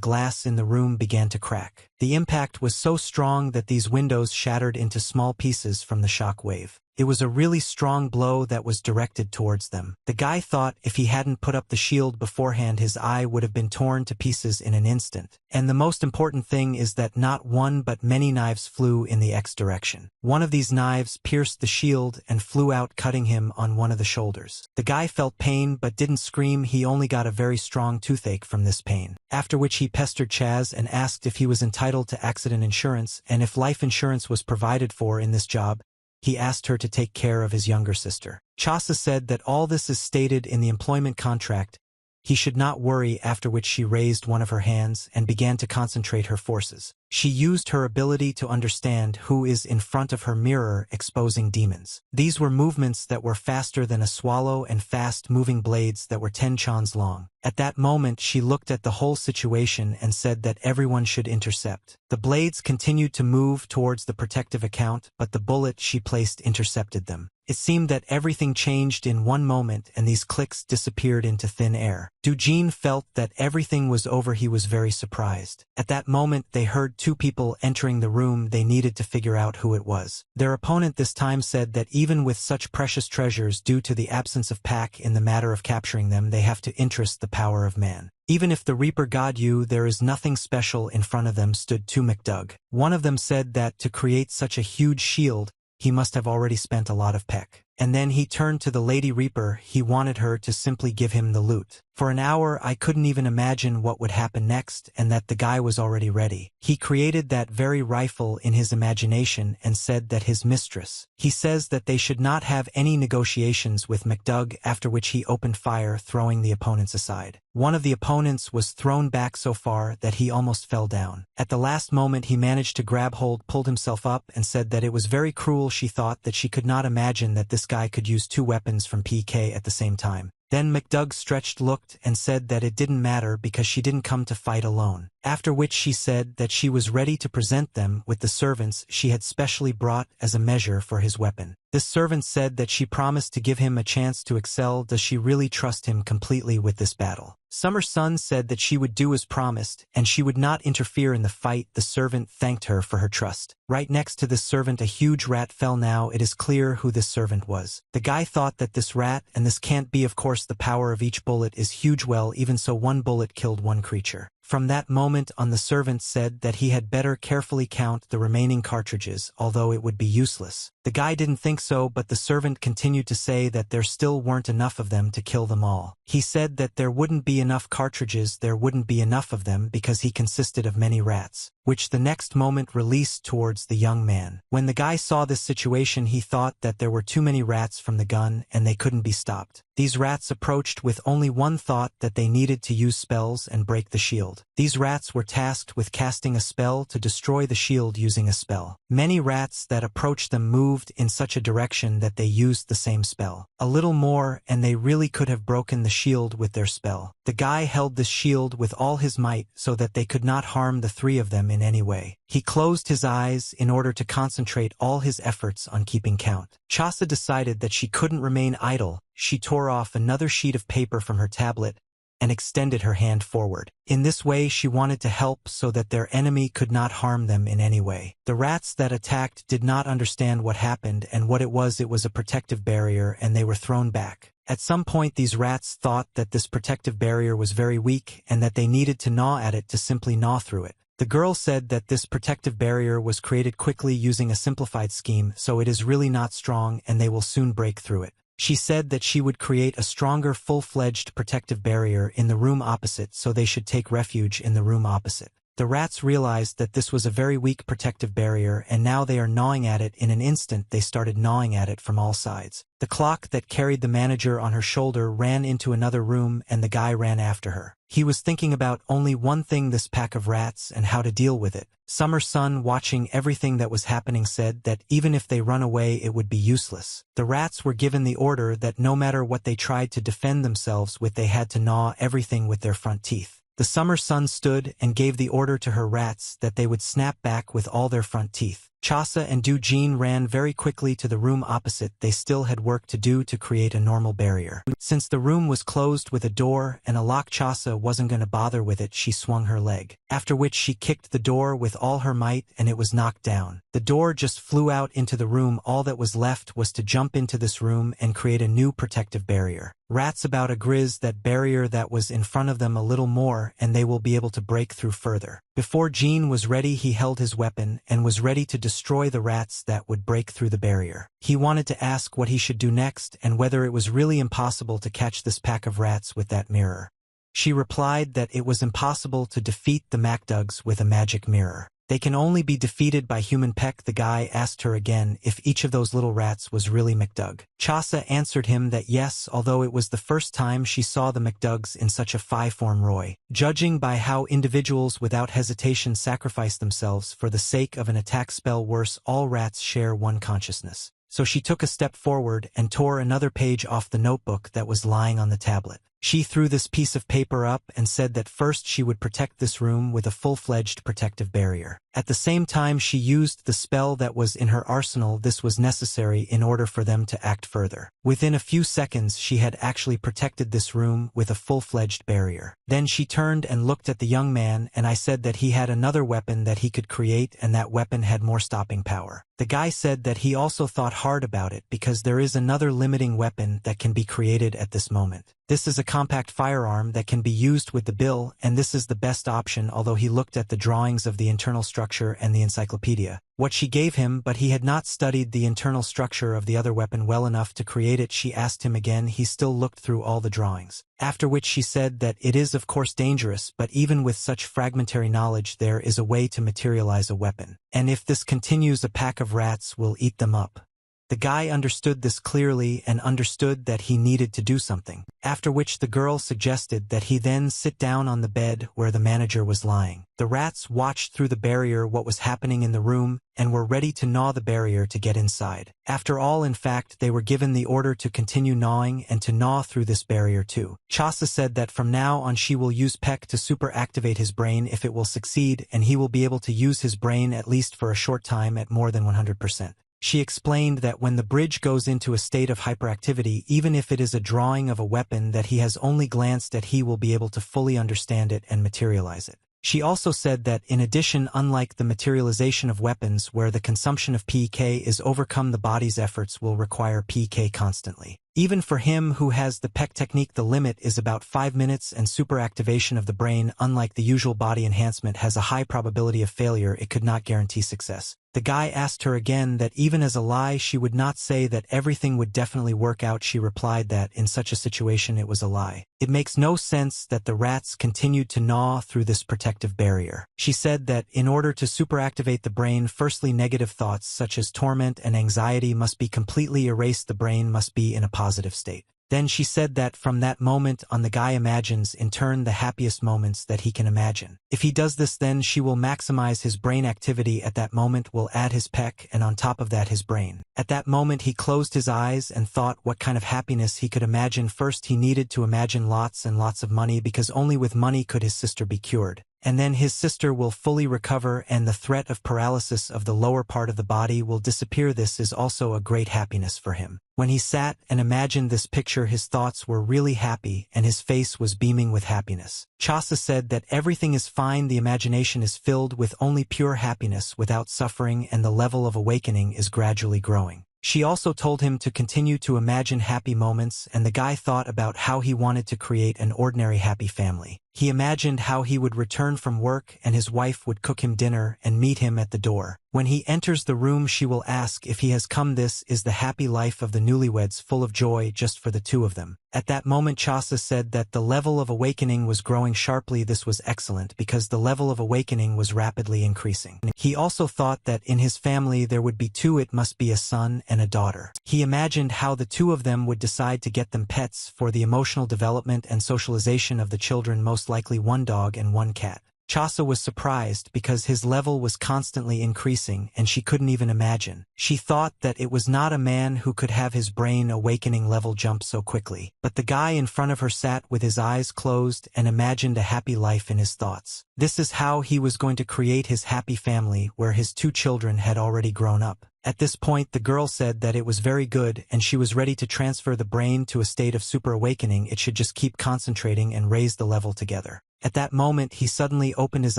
glass in the room began to crack. The impact was so strong that these windows shattered into small pieces from the shock wave. It was a really strong blow that was directed towards them. The guy thought if he hadn't put up the shield beforehand, his eye would have been torn to pieces in an instant. And the most important thing is that not one but many knives flew in the X direction. One of these knives pierced the shield and flew out, cutting him on one of the shoulders. The guy felt pain but didn't scream. He only got a very strong toothache from this pain. After which he pestered Chaz and asked if he was entitled to accident insurance and if life insurance was provided for in this job. He asked her to take care of his younger sister. Chasa said that all this is stated in the employment contract. He should not worry, after which she raised one of her hands and began to concentrate her forces. She used her ability to understand who is in front of her mirror, exposing demons. These were movements that were faster than a swallow and fast-moving blades that were 10 chans long. At that moment she looked at the whole situation and said that everyone should intercept. The blades continued to move towards the protective account, but the bullet she placed intercepted them. It seemed that everything changed in one moment and these clicks disappeared into thin air. Jin felt that everything was over. He was very surprised. At that moment they heard two people entering the room. They needed to figure out who it was. Their opponent this time said that even with such precious treasures, due to the absence of pack in the matter of capturing them, they have to interest the power of man. Even if the Reaper got you, there is nothing special. In front of them stood two McDug. One of them said that to create such a huge shield, he must have already spent a lot of peck. And then he turned to the Lady Reaper. He wanted her to simply give him the loot. For an hour I couldn't even imagine what would happen next, and that the guy was already ready. He created that very rifle in his imagination and said that his mistress. He says that they should not have any negotiations with McDug, after which he opened fire, throwing the opponents aside. One of the opponents was thrown back so far that he almost fell down. At the last moment he managed to grab hold, pulled himself up, and said that it was very cruel. She thought that she could not imagine that this guy could use two weapons from PK at the same time. Then McDug stretched, looked, and said that it didn't matter because she didn't come to fight alone. After which she said that she was ready to present them with the servants she had specially brought as a measure for his weapon. This servant said that she promised to give him a chance to excel. Does she really trust him completely with this battle? Summer Sun said that she would do as promised, and she would not interfere in the fight. The servant thanked her for her trust. Right next to this servant a huge rat fell. Now it is clear who this servant was. The guy thought that this rat, and this can't be, of course the power of each bullet is huge. Well, even so, one bullet killed one creature. From that moment on the servant said that he had better carefully count the remaining cartridges, although it would be useless. The guy didn't think so, but the servant continued to say that there still weren't enough of them to kill them all. He said that there wouldn't be enough cartridges, there wouldn't be enough of them because he consisted of many rats, which the next moment released towards the young man. When the guy saw this situation, he thought that there were too many rats from the gun and they couldn't be stopped. These rats approached with only one thought, that they needed to use spells and break the shield. These rats were tasked with casting a spell to destroy the shield using a spell. Many rats that approached them moved in such a direction that they used the same spell. A little more and they really could have broken the shield with their spell. The guy held this shield with all his might so that they could not harm the three of them in any way. He closed his eyes in order to concentrate all his efforts on keeping count. Chasa decided that she couldn't remain idle. She tore off another sheet of paper from her tablet and extended her hand forward. In this way she wanted to help so that their enemy could not harm them in any way. The rats that attacked did not understand what happened and what it was a protective barrier, and they were thrown back. At some point these rats thought that this protective barrier was very weak and that they needed to gnaw at it to simply gnaw through it. The girl said that this protective barrier was created quickly using a simplified scheme, so it is really not strong and they will soon break through it. She said that she would create a stronger full-fledged protective barrier in the room opposite, so they should take refuge in the room opposite. The rats realized that this was a very weak protective barrier and now they are gnawing at it. In an instant they started gnawing at it from all sides. The clock that carried the manager on her shoulder ran into another room and the guy ran after her. He was thinking about only one thing, this pack of rats and how to deal with it. Summer Sun, watching everything that was happening, said that even if they run away it would be useless. The rats were given the order that no matter what they tried to defend themselves with, they had to gnaw everything with their front teeth. The Summer Sun stood and gave the order to her rats that they would snap back with all their front teeth. Chasa and Jin ran very quickly to the room opposite. They still had work to do to create a normal barrier. Since the room was closed with a door and a lock, Chasa wasn't going to bother with it. She swung her leg, after which she kicked the door with all her might and it was knocked down. The door just flew out into the room. All that was left was to jump into this room and create a new protective barrier. Rats about a grizz that barrier that was in front of them a little more and they will be able to break through further. Before Jin was ready, he held his weapon and was ready to destroy the rats that would break through the barrier. He wanted to ask what he should do next and whether it was really impossible to catch this pack of rats with that mirror. She replied that it was impossible to defeat the MacDugs with a magic mirror. They can only be defeated by human peck. The guy asked her again if each of those little rats was really McDug. Chasa answered him that yes, although it was the first time she saw the McDugs in such a form Roy. Judging by how individuals without hesitation sacrifice themselves for the sake of an attack spell, worse, all rats share one consciousness. So she took a step forward and tore another page off the notebook that was lying on the tablet. She threw this piece of paper up and said that first she would protect this room with a full-fledged protective barrier. At the same time she used the spell that was in her arsenal. This was necessary in order for them to act further. Within a few seconds she had actually protected this room with a full-fledged barrier. Then she turned and looked at the young man, and I said that he had another weapon that he could create, and that weapon had more stopping power. The guy said that he also thought hard about it because there is another limiting weapon that can be created at this moment. This is a compact firearm that can be used with the bill, and this is the best option. Although he looked at the drawings of the internal structure and the encyclopedia, what she gave him, but he had not studied the internal structure of the other weapon well enough to create it. She asked him again. He still looked through all the drawings. After which she said that it is of course dangerous, but even with such fragmentary knowledge there is a way to materialize a weapon. And if this continues, a pack of rats will eat them up. The guy understood this clearly and understood that he needed to do something, after which the girl suggested that he then sit down on the bed where the manager was lying. The rats watched through the barrier what was happening in the room and were ready to gnaw the barrier to get inside. After all, in fact, they were given the order to continue gnawing and to gnaw through this barrier too. Chasa said that from now on she will use Peck to super activate his brain if it will succeed, and he will be able to use his brain at least for a short time at more than 100%. She explained that when the bridge goes into a state of hyperactivity, even if it is a drawing of a weapon that he has only glanced at, he will be able to fully understand it and materialize it. She also said that, in addition, unlike the materialization of weapons where the consumption of PK is overcome, the body's efforts will require PK constantly. Even for him who has the Peck technique, the limit is about 5 minutes, and super activation of the brain, unlike the usual body enhancement, has a high probability of failure. It could not guarantee success. The guy asked her again that even as a lie she would not say that everything would definitely work out. She replied that in such a situation it was a lie. It makes no sense that the rats continued to gnaw through this protective barrier. She said that in order to superactivate the brain, firstly negative thoughts such as torment and anxiety must be completely erased. The brain must be in a positive state. Then she said that from that moment on the guy imagines in turn the happiest moments that he can imagine. If he does this, then she will maximize his brain activity. At that moment will add his Peck, and on top of that his brain. At that moment he closed his eyes and thought what kind of happiness he could imagine. First he needed to imagine lots and lots of money, because only with money could his sister be cured. And then his sister will fully recover and the threat of paralysis of the lower part of the body will disappear. This is also a great happiness for him. When he sat and imagined this picture, his thoughts were really happy and his face was beaming with happiness. Chasa said that everything is fine, the imagination is filled with only pure happiness without suffering, and the level of awakening is gradually growing. She also told him to continue to imagine happy moments, and the guy thought about how he wanted to create an ordinary happy family. He imagined how he would return from work and his wife would cook him dinner and meet him at the door. When he enters the room she will ask if he has come. This is the happy life of the newlyweds, full of joy just for the two of them. At that moment Chasa said that the level of awakening was growing sharply. This was excellent because the level of awakening was rapidly increasing. He also thought that in his family there would be two, it must be a son and a daughter. He imagined how the two of them would decide to get them pets for the emotional development and socialization of the children, most likely one dog and one cat. Chasa was surprised because his level was constantly increasing and she couldn't even imagine. She thought that it was not a man who could have his brain awakening level jump so quickly. But the guy in front of her sat with his eyes closed and imagined a happy life in his thoughts. This is how he was going to create his happy family where his two children had already grown up. At this point the girl said that it was very good and she was ready to transfer the brain to a state of super awakening. It should just keep concentrating and raise the level together. At that moment he suddenly opened his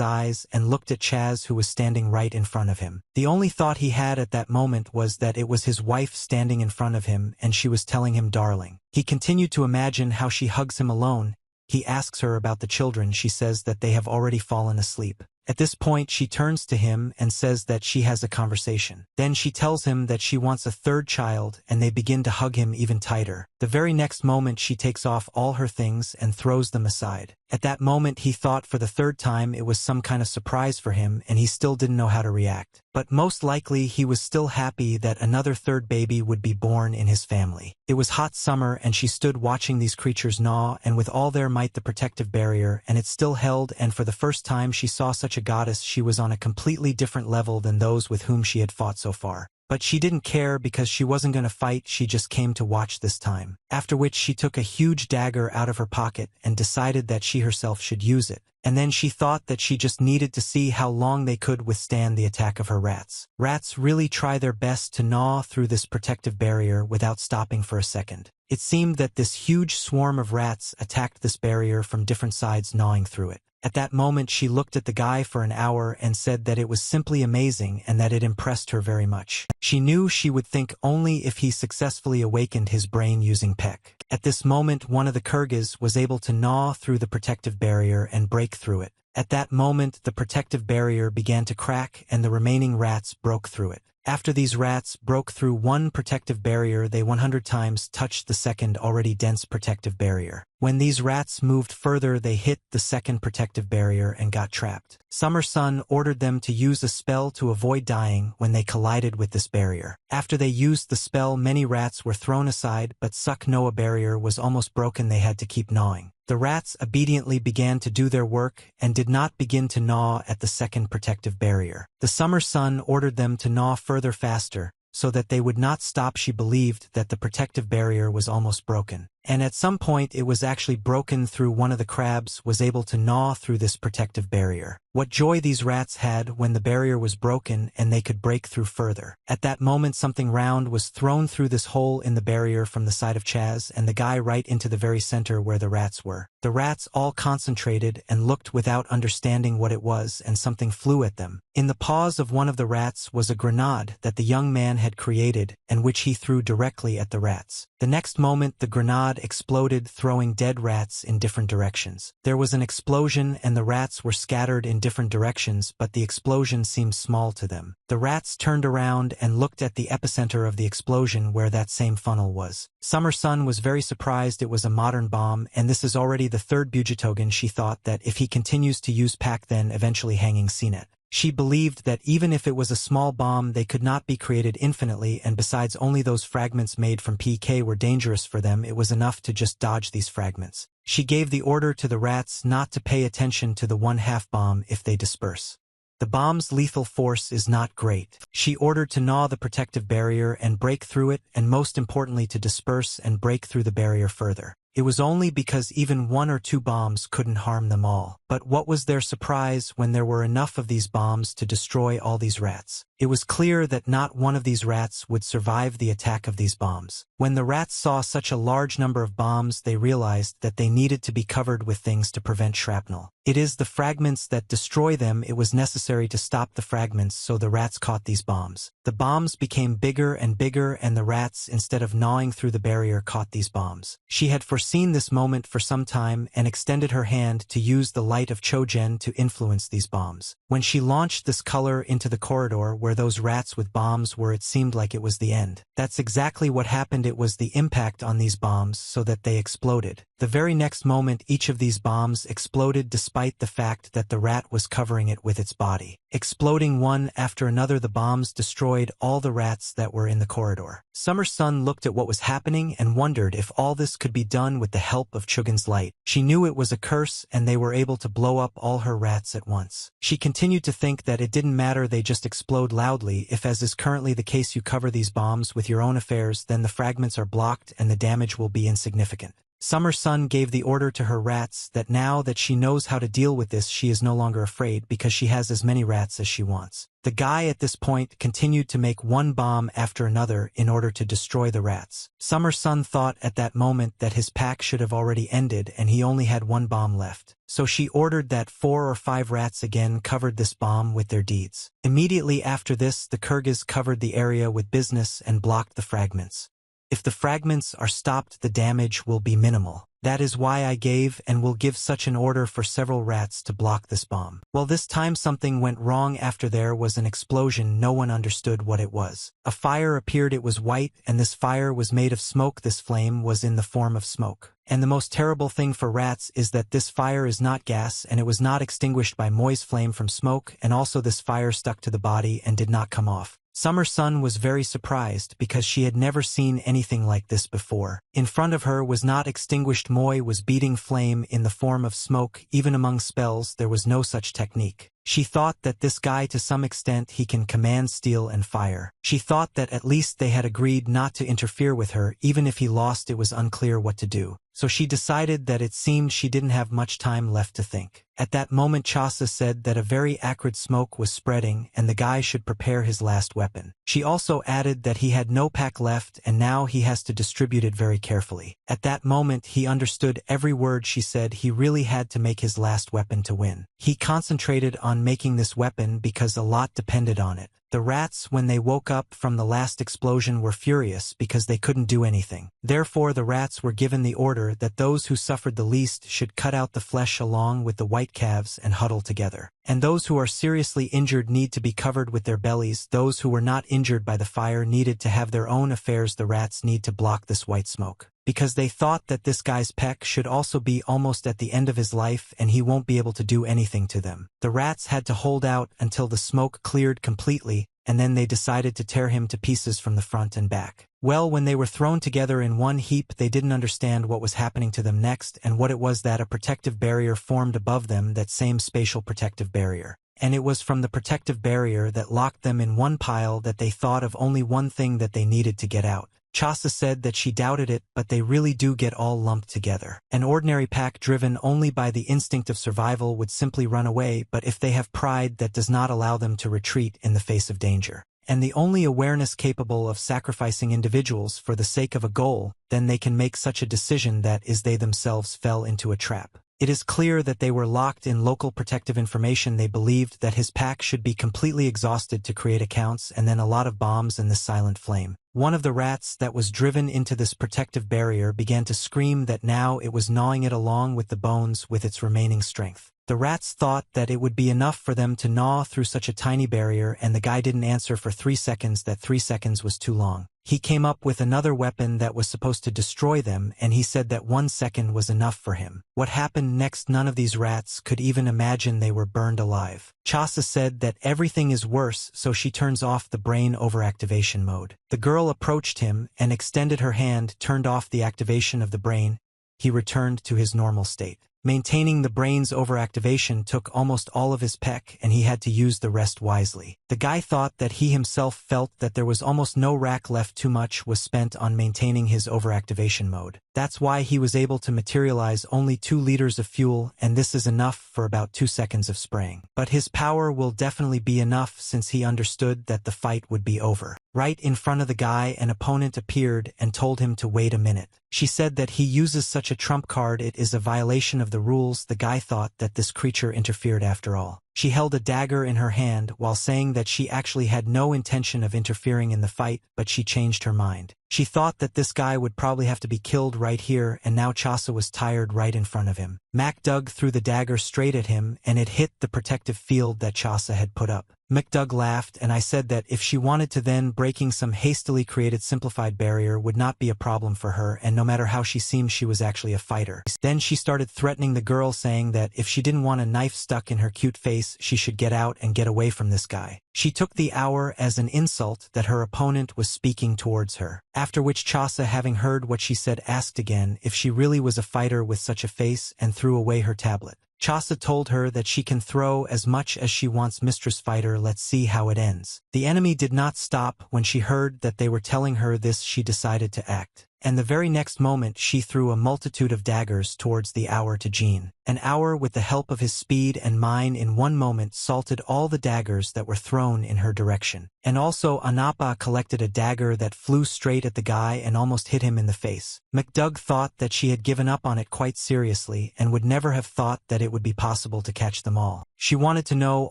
eyes and looked at Chaz, who was standing right in front of him. The only thought he had at that moment was that it was his wife standing in front of him and she was telling him darling. He continued to imagine how she hugs him alone. He asks her about the children. She says that they have already fallen asleep. At this point she turns to him and says that she has a conversation. Then she tells him that she wants a third child and they begin to hug him even tighter. The very next moment she takes off all her things and throws them aside. At that moment he thought for the third time it was some kind of surprise for him and he still didn't know how to react. But most likely he was still happy that another third baby would be born in his family. It was hot summer and she stood watching these creatures gnaw and with all their might the protective barrier, and it still held, and for the first time she saw such a goddess. She was on a completely different level than those with whom she had fought so far. But she didn't care because she wasn't going to fight, she just came to watch this time. After which she took a huge dagger out of her pocket and decided that she herself should use it. And then she thought that she just needed to see how long they could withstand the attack of her rats. Rats really try their best to gnaw through this protective barrier without stopping for a second. It seemed that this huge swarm of rats attacked this barrier from different sides, gnawing through it. At that moment she looked at the guy for an hour and said that it was simply amazing and that it impressed her very much. She knew she would think only if he successfully awakened his brain using Peck. At this moment one of the Kurgas was able to gnaw through the protective barrier and break through it. At that moment the protective barrier began to crack and the remaining rats broke through it. After these rats broke through one protective barrier, they 100 times touched the second already dense protective barrier. When these rats moved further, they hit the second protective barrier and got trapped. Summer Sun ordered them to use a spell to avoid dying when they collided with this barrier. After they used the spell, many rats were thrown aside, but Suck Noah barrier was almost broken. They had to keep gnawing. The rats obediently began to do their work and did not begin to gnaw at the second protective barrier. The Summer Sun ordered them to gnaw further faster, so that they would not stop. She believed that the protective barrier was almost broken. And at some point it was actually broken through. One of the crabs was able to gnaw through this protective barrier. What joy these rats had when the barrier was broken and they could break through further. At that moment something round was thrown through this hole in the barrier from the side of Chaz and the guy right into the very center where the rats were. The rats all concentrated and looked without understanding what it was, and something flew at them. In the paws of one of the rats was a grenade that the young man had created and which he threw directly at the rats. The next moment the grenade exploded, throwing dead rats in different directions. There was an explosion and the rats were scattered in different directions, but the explosion seemed small to them. The rats turned around and looked at the epicenter of the explosion where that same funnel was. Summer Sun was very surprised. It was a modern bomb, and this is already the third Bujitogen. She thought that if he continues to use Pack, then eventually hanging CNET. She believed that even if it was a small bomb, they could not be created infinitely, and besides only those fragments made from PK were dangerous for them. It was enough to just dodge these fragments. She gave the order to the rats not to pay attention to the one-half bomb if they disperse. The bomb's lethal force is not great. She ordered to gnaw the protective barrier and break through it, and most importantly to disperse and break through the barrier further. It was only because even one or two bombs couldn't harm them all. But what was their surprise when there were enough of these bombs to destroy all these rats? It was clear that not one of these rats would survive the attack of these bombs. When the rats saw such a large number of bombs, they realized that they needed to be covered with things to prevent shrapnel. It is the fragments that destroy them. It was necessary to stop the fragments, so the rats caught these bombs. The bombs became bigger and bigger, and the rats, instead of gnawing through the barrier, caught these bombs. She had foreseen this moment for some time and extended her hand to use the light of Chogen to influence these bombs. When she launched this color into the corridor where those rats with bombs were, it seemed like it was the end. That's exactly what happened. It was the impact on these bombs so that they exploded. The very next moment each of these bombs exploded despite the fact that the rat was covering it with its body. Exploding one after another, the bombs destroyed all the rats that were in the corridor. Summer Sun looked at what was happening and wondered if all this could be done with the help of Chugun's light. She knew it was a curse and they were able to blow up all her rats at once. She continued to think that it didn't matter, they just explode loudly. If, as is currently the case, you cover these bombs with your own affairs, then the fragments are blocked and the damage will be insignificant. Summer Sun gave the order to her rats that now that she knows how to deal with this, she is no longer afraid because she has as many rats as she wants. The guy at this point continued to make one bomb after another in order to destroy the rats. Summer Sun thought at that moment that his pack should have already ended and he only had one bomb left. So she ordered that 4 or 5 rats again covered this bomb with their deeds. Immediately after this, the Kurgas covered the area with business and blocked the fragments. If the fragments are stopped, the damage will be minimal. That is why I gave and will give such an order for several rats to block this bomb. Well, this time something went wrong. After there was an explosion, no one understood what it was. A fire appeared. It was white, and this fire was made of smoke. This flame was in the form of smoke. And the most terrible thing for rats is that this fire is not gas and it was not extinguished by Moi's flame from smoke, and also this fire stuck to the body and did not come off. Summer Sun was very surprised because she had never seen anything like this before. In front of her was not extinguished Moi was beating flame in the form of smoke. Even among spells there was no such technique. She thought that this guy to some extent he can command steel and fire. She thought that at least they had agreed not to interfere with her. Even if he lost it was unclear what to do. So she decided that it seemed she didn't have much time left to think. At that moment Chasa said that a very acrid smoke was spreading and the guy should prepare his last weapon. She also added that he had no pack left and now he has to distribute it very carefully. At that moment he understood every word she said. He really had to make his last weapon to win. He concentrated on making this weapon because a lot depended on it. The rats, when they woke up from the last explosion, were furious because they couldn't do anything. Therefore the rats were given the order that those who suffered the least should cut out the flesh along with the white calves and huddle together. And those who are seriously injured need to be covered with their bellies. Those who were not injured by the fire needed to have their own affairs. The rats need to block this white smoke, because they thought that this guy's peck should also be almost at the end of his life and he won't be able to do anything to them. The rats had to hold out until the smoke cleared completely, and then they decided to tear him to pieces from the front and back. Well, when they were thrown together in one heap, they didn't understand what was happening to them next, and what it was that a protective barrier formed above them, that same spatial protective barrier. And it was from the protective barrier that locked them in one pile that they thought of only one thing that they needed to get out. Chasa said that she doubted it, but they really do get all lumped together. An ordinary pack driven only by the instinct of survival would simply run away, but if they have pride that does not allow them to retreat in the face of danger, and the only awareness capable of sacrificing individuals for the sake of a goal, then they can make such a decision that is they themselves fell into a trap. It is clear that they were locked in local protective information. They believed that his pack should be completely exhausted to create accounts and then a lot of bombs and the silent flame. One of the rats that was driven into this protective barrier began to scream that now it was gnawing it along with the bones with its remaining strength. The rats thought that it would be enough for them to gnaw through such a tiny barrier, and the guy didn't answer for 3 seconds. That 3 seconds was too long. He came up with another weapon that was supposed to destroy them, and he said that 1 second was enough for him. What happened next, none of these rats could even imagine. They were burned alive. Chasa said that everything is worse, so she turns off the brain overactivation mode. The girl approached him and extended her hand, turned off the activation of the brain. He returned to his normal state. Maintaining the brain's overactivation took almost all of his peck, and he had to use the rest wisely. The guy thought that he himself felt that there was almost no rack left. Too much was spent on maintaining his overactivation mode. That's why he was able to materialize only 2 liters of fuel, and this is enough for about 2 seconds of spraying. But his power will definitely be enough since he understood that the fight would be over. Right in front of the guy, an opponent appeared and told him to wait a minute. She said that he uses such a trump card, it is a violation of the rules. The guy thought that this creature interfered after all. She held a dagger in her hand while saying that she actually had no intention of interfering in the fight, but she changed her mind. She thought that this guy would probably have to be killed right here, and now Chasa was tired right in front of him. Mac dug threw the dagger straight at him, and it hit the protective field that Chasa had put up. McDoug laughed, and I said that if she wanted to, then breaking some hastily created simplified barrier would not be a problem for her, and no matter how she seemed, she was actually a fighter. Then she started threatening the girl, saying that if she didn't want a knife stuck in her cute face, she should get out and get away from this guy. She took the hour as an insult that her opponent was speaking towards her. After which Chasa, having heard what she said, asked again if she really was a fighter with such a face, and threw away her tablet. Chasa told her that she can throw as much as she wants. Mistress Fighter, let's see how it ends. The enemy did not stop. When she heard that they were telling her this, she decided to act. And the very next moment she threw a multitude of daggers towards the hour to Jean. An hour, with the help of his speed and mine, in one moment salted all the daggers that were thrown in her direction. And also Anapa collected a dagger that flew straight at the guy and almost hit him in the face. McDoug thought that she had given up on it quite seriously and would never have thought that it would be possible to catch them all. She wanted to know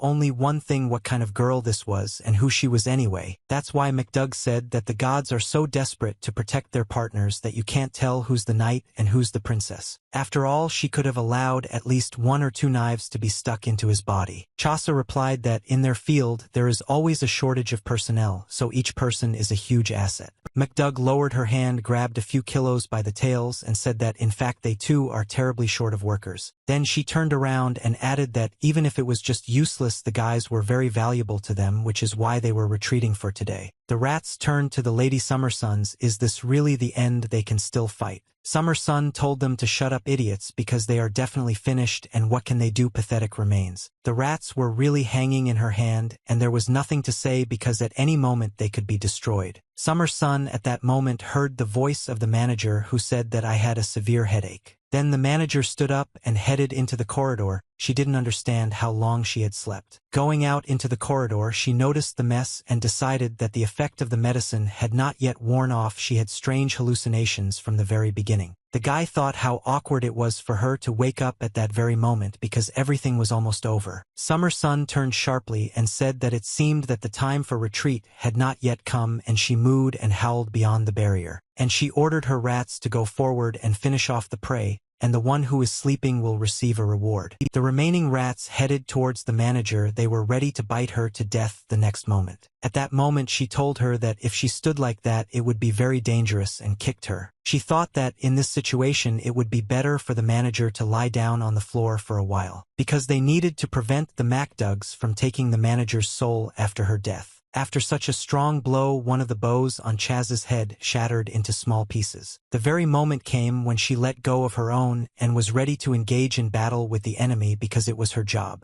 only one thing: what kind of girl this was and who she was anyway. That's why McDoug said that the gods are so desperate to protect their partners that you can't tell who's the knight and who's the princess. After all, she could have allowed at least 1 or 2 knives to be stuck into his body. Chasa replied that in their field there is always a shortage of personnel, so each person is a huge asset. McDoug lowered her hand, grabbed a few kilos by the tails, and said that in fact they too are terribly short of workers. Then she turned around and added that even if it was just useless, the guys were very valuable to them, which is why they were retreating for today. The rats turned to the Lady Summer Sons. Is this really the end? They can still fight. Summer Sun told them to shut up, idiots, because they are definitely finished, and what can they do? Pathetic remains. The rats were really hanging in her hand, and there was nothing to say because at any moment they could be destroyed. Summer Sun at that moment heard the voice of the manager, who said that I had a severe headache. Then the manager stood up and headed into the corridor. She didn't understand how long she had slept. Going out into the corridor, she noticed the mess and decided that the effect of the medicine had not yet worn off. She had strange hallucinations from the very beginning. The guy thought how awkward it was for her to wake up at that very moment because everything was almost over. Summer Sun turned sharply and said that it seemed that the time for retreat had not yet come, and she mooed and howled beyond the barrier. And she ordered her rats to go forward and finish off the prey, and the one who is sleeping will receive a reward. The remaining rats headed towards the manager. They were ready to bite her to death the next moment. At that moment she told her that if she stood like that it would be very dangerous, and kicked her. She thought that in this situation it would be better for the manager to lie down on the floor for a while, because they needed to prevent the MacDugs from taking the manager's soul after her death. After such a strong blow, one of the bows on Chaz's head shattered into small pieces. The very moment came when she let go of her own and was ready to engage in battle with the enemy because it was her job.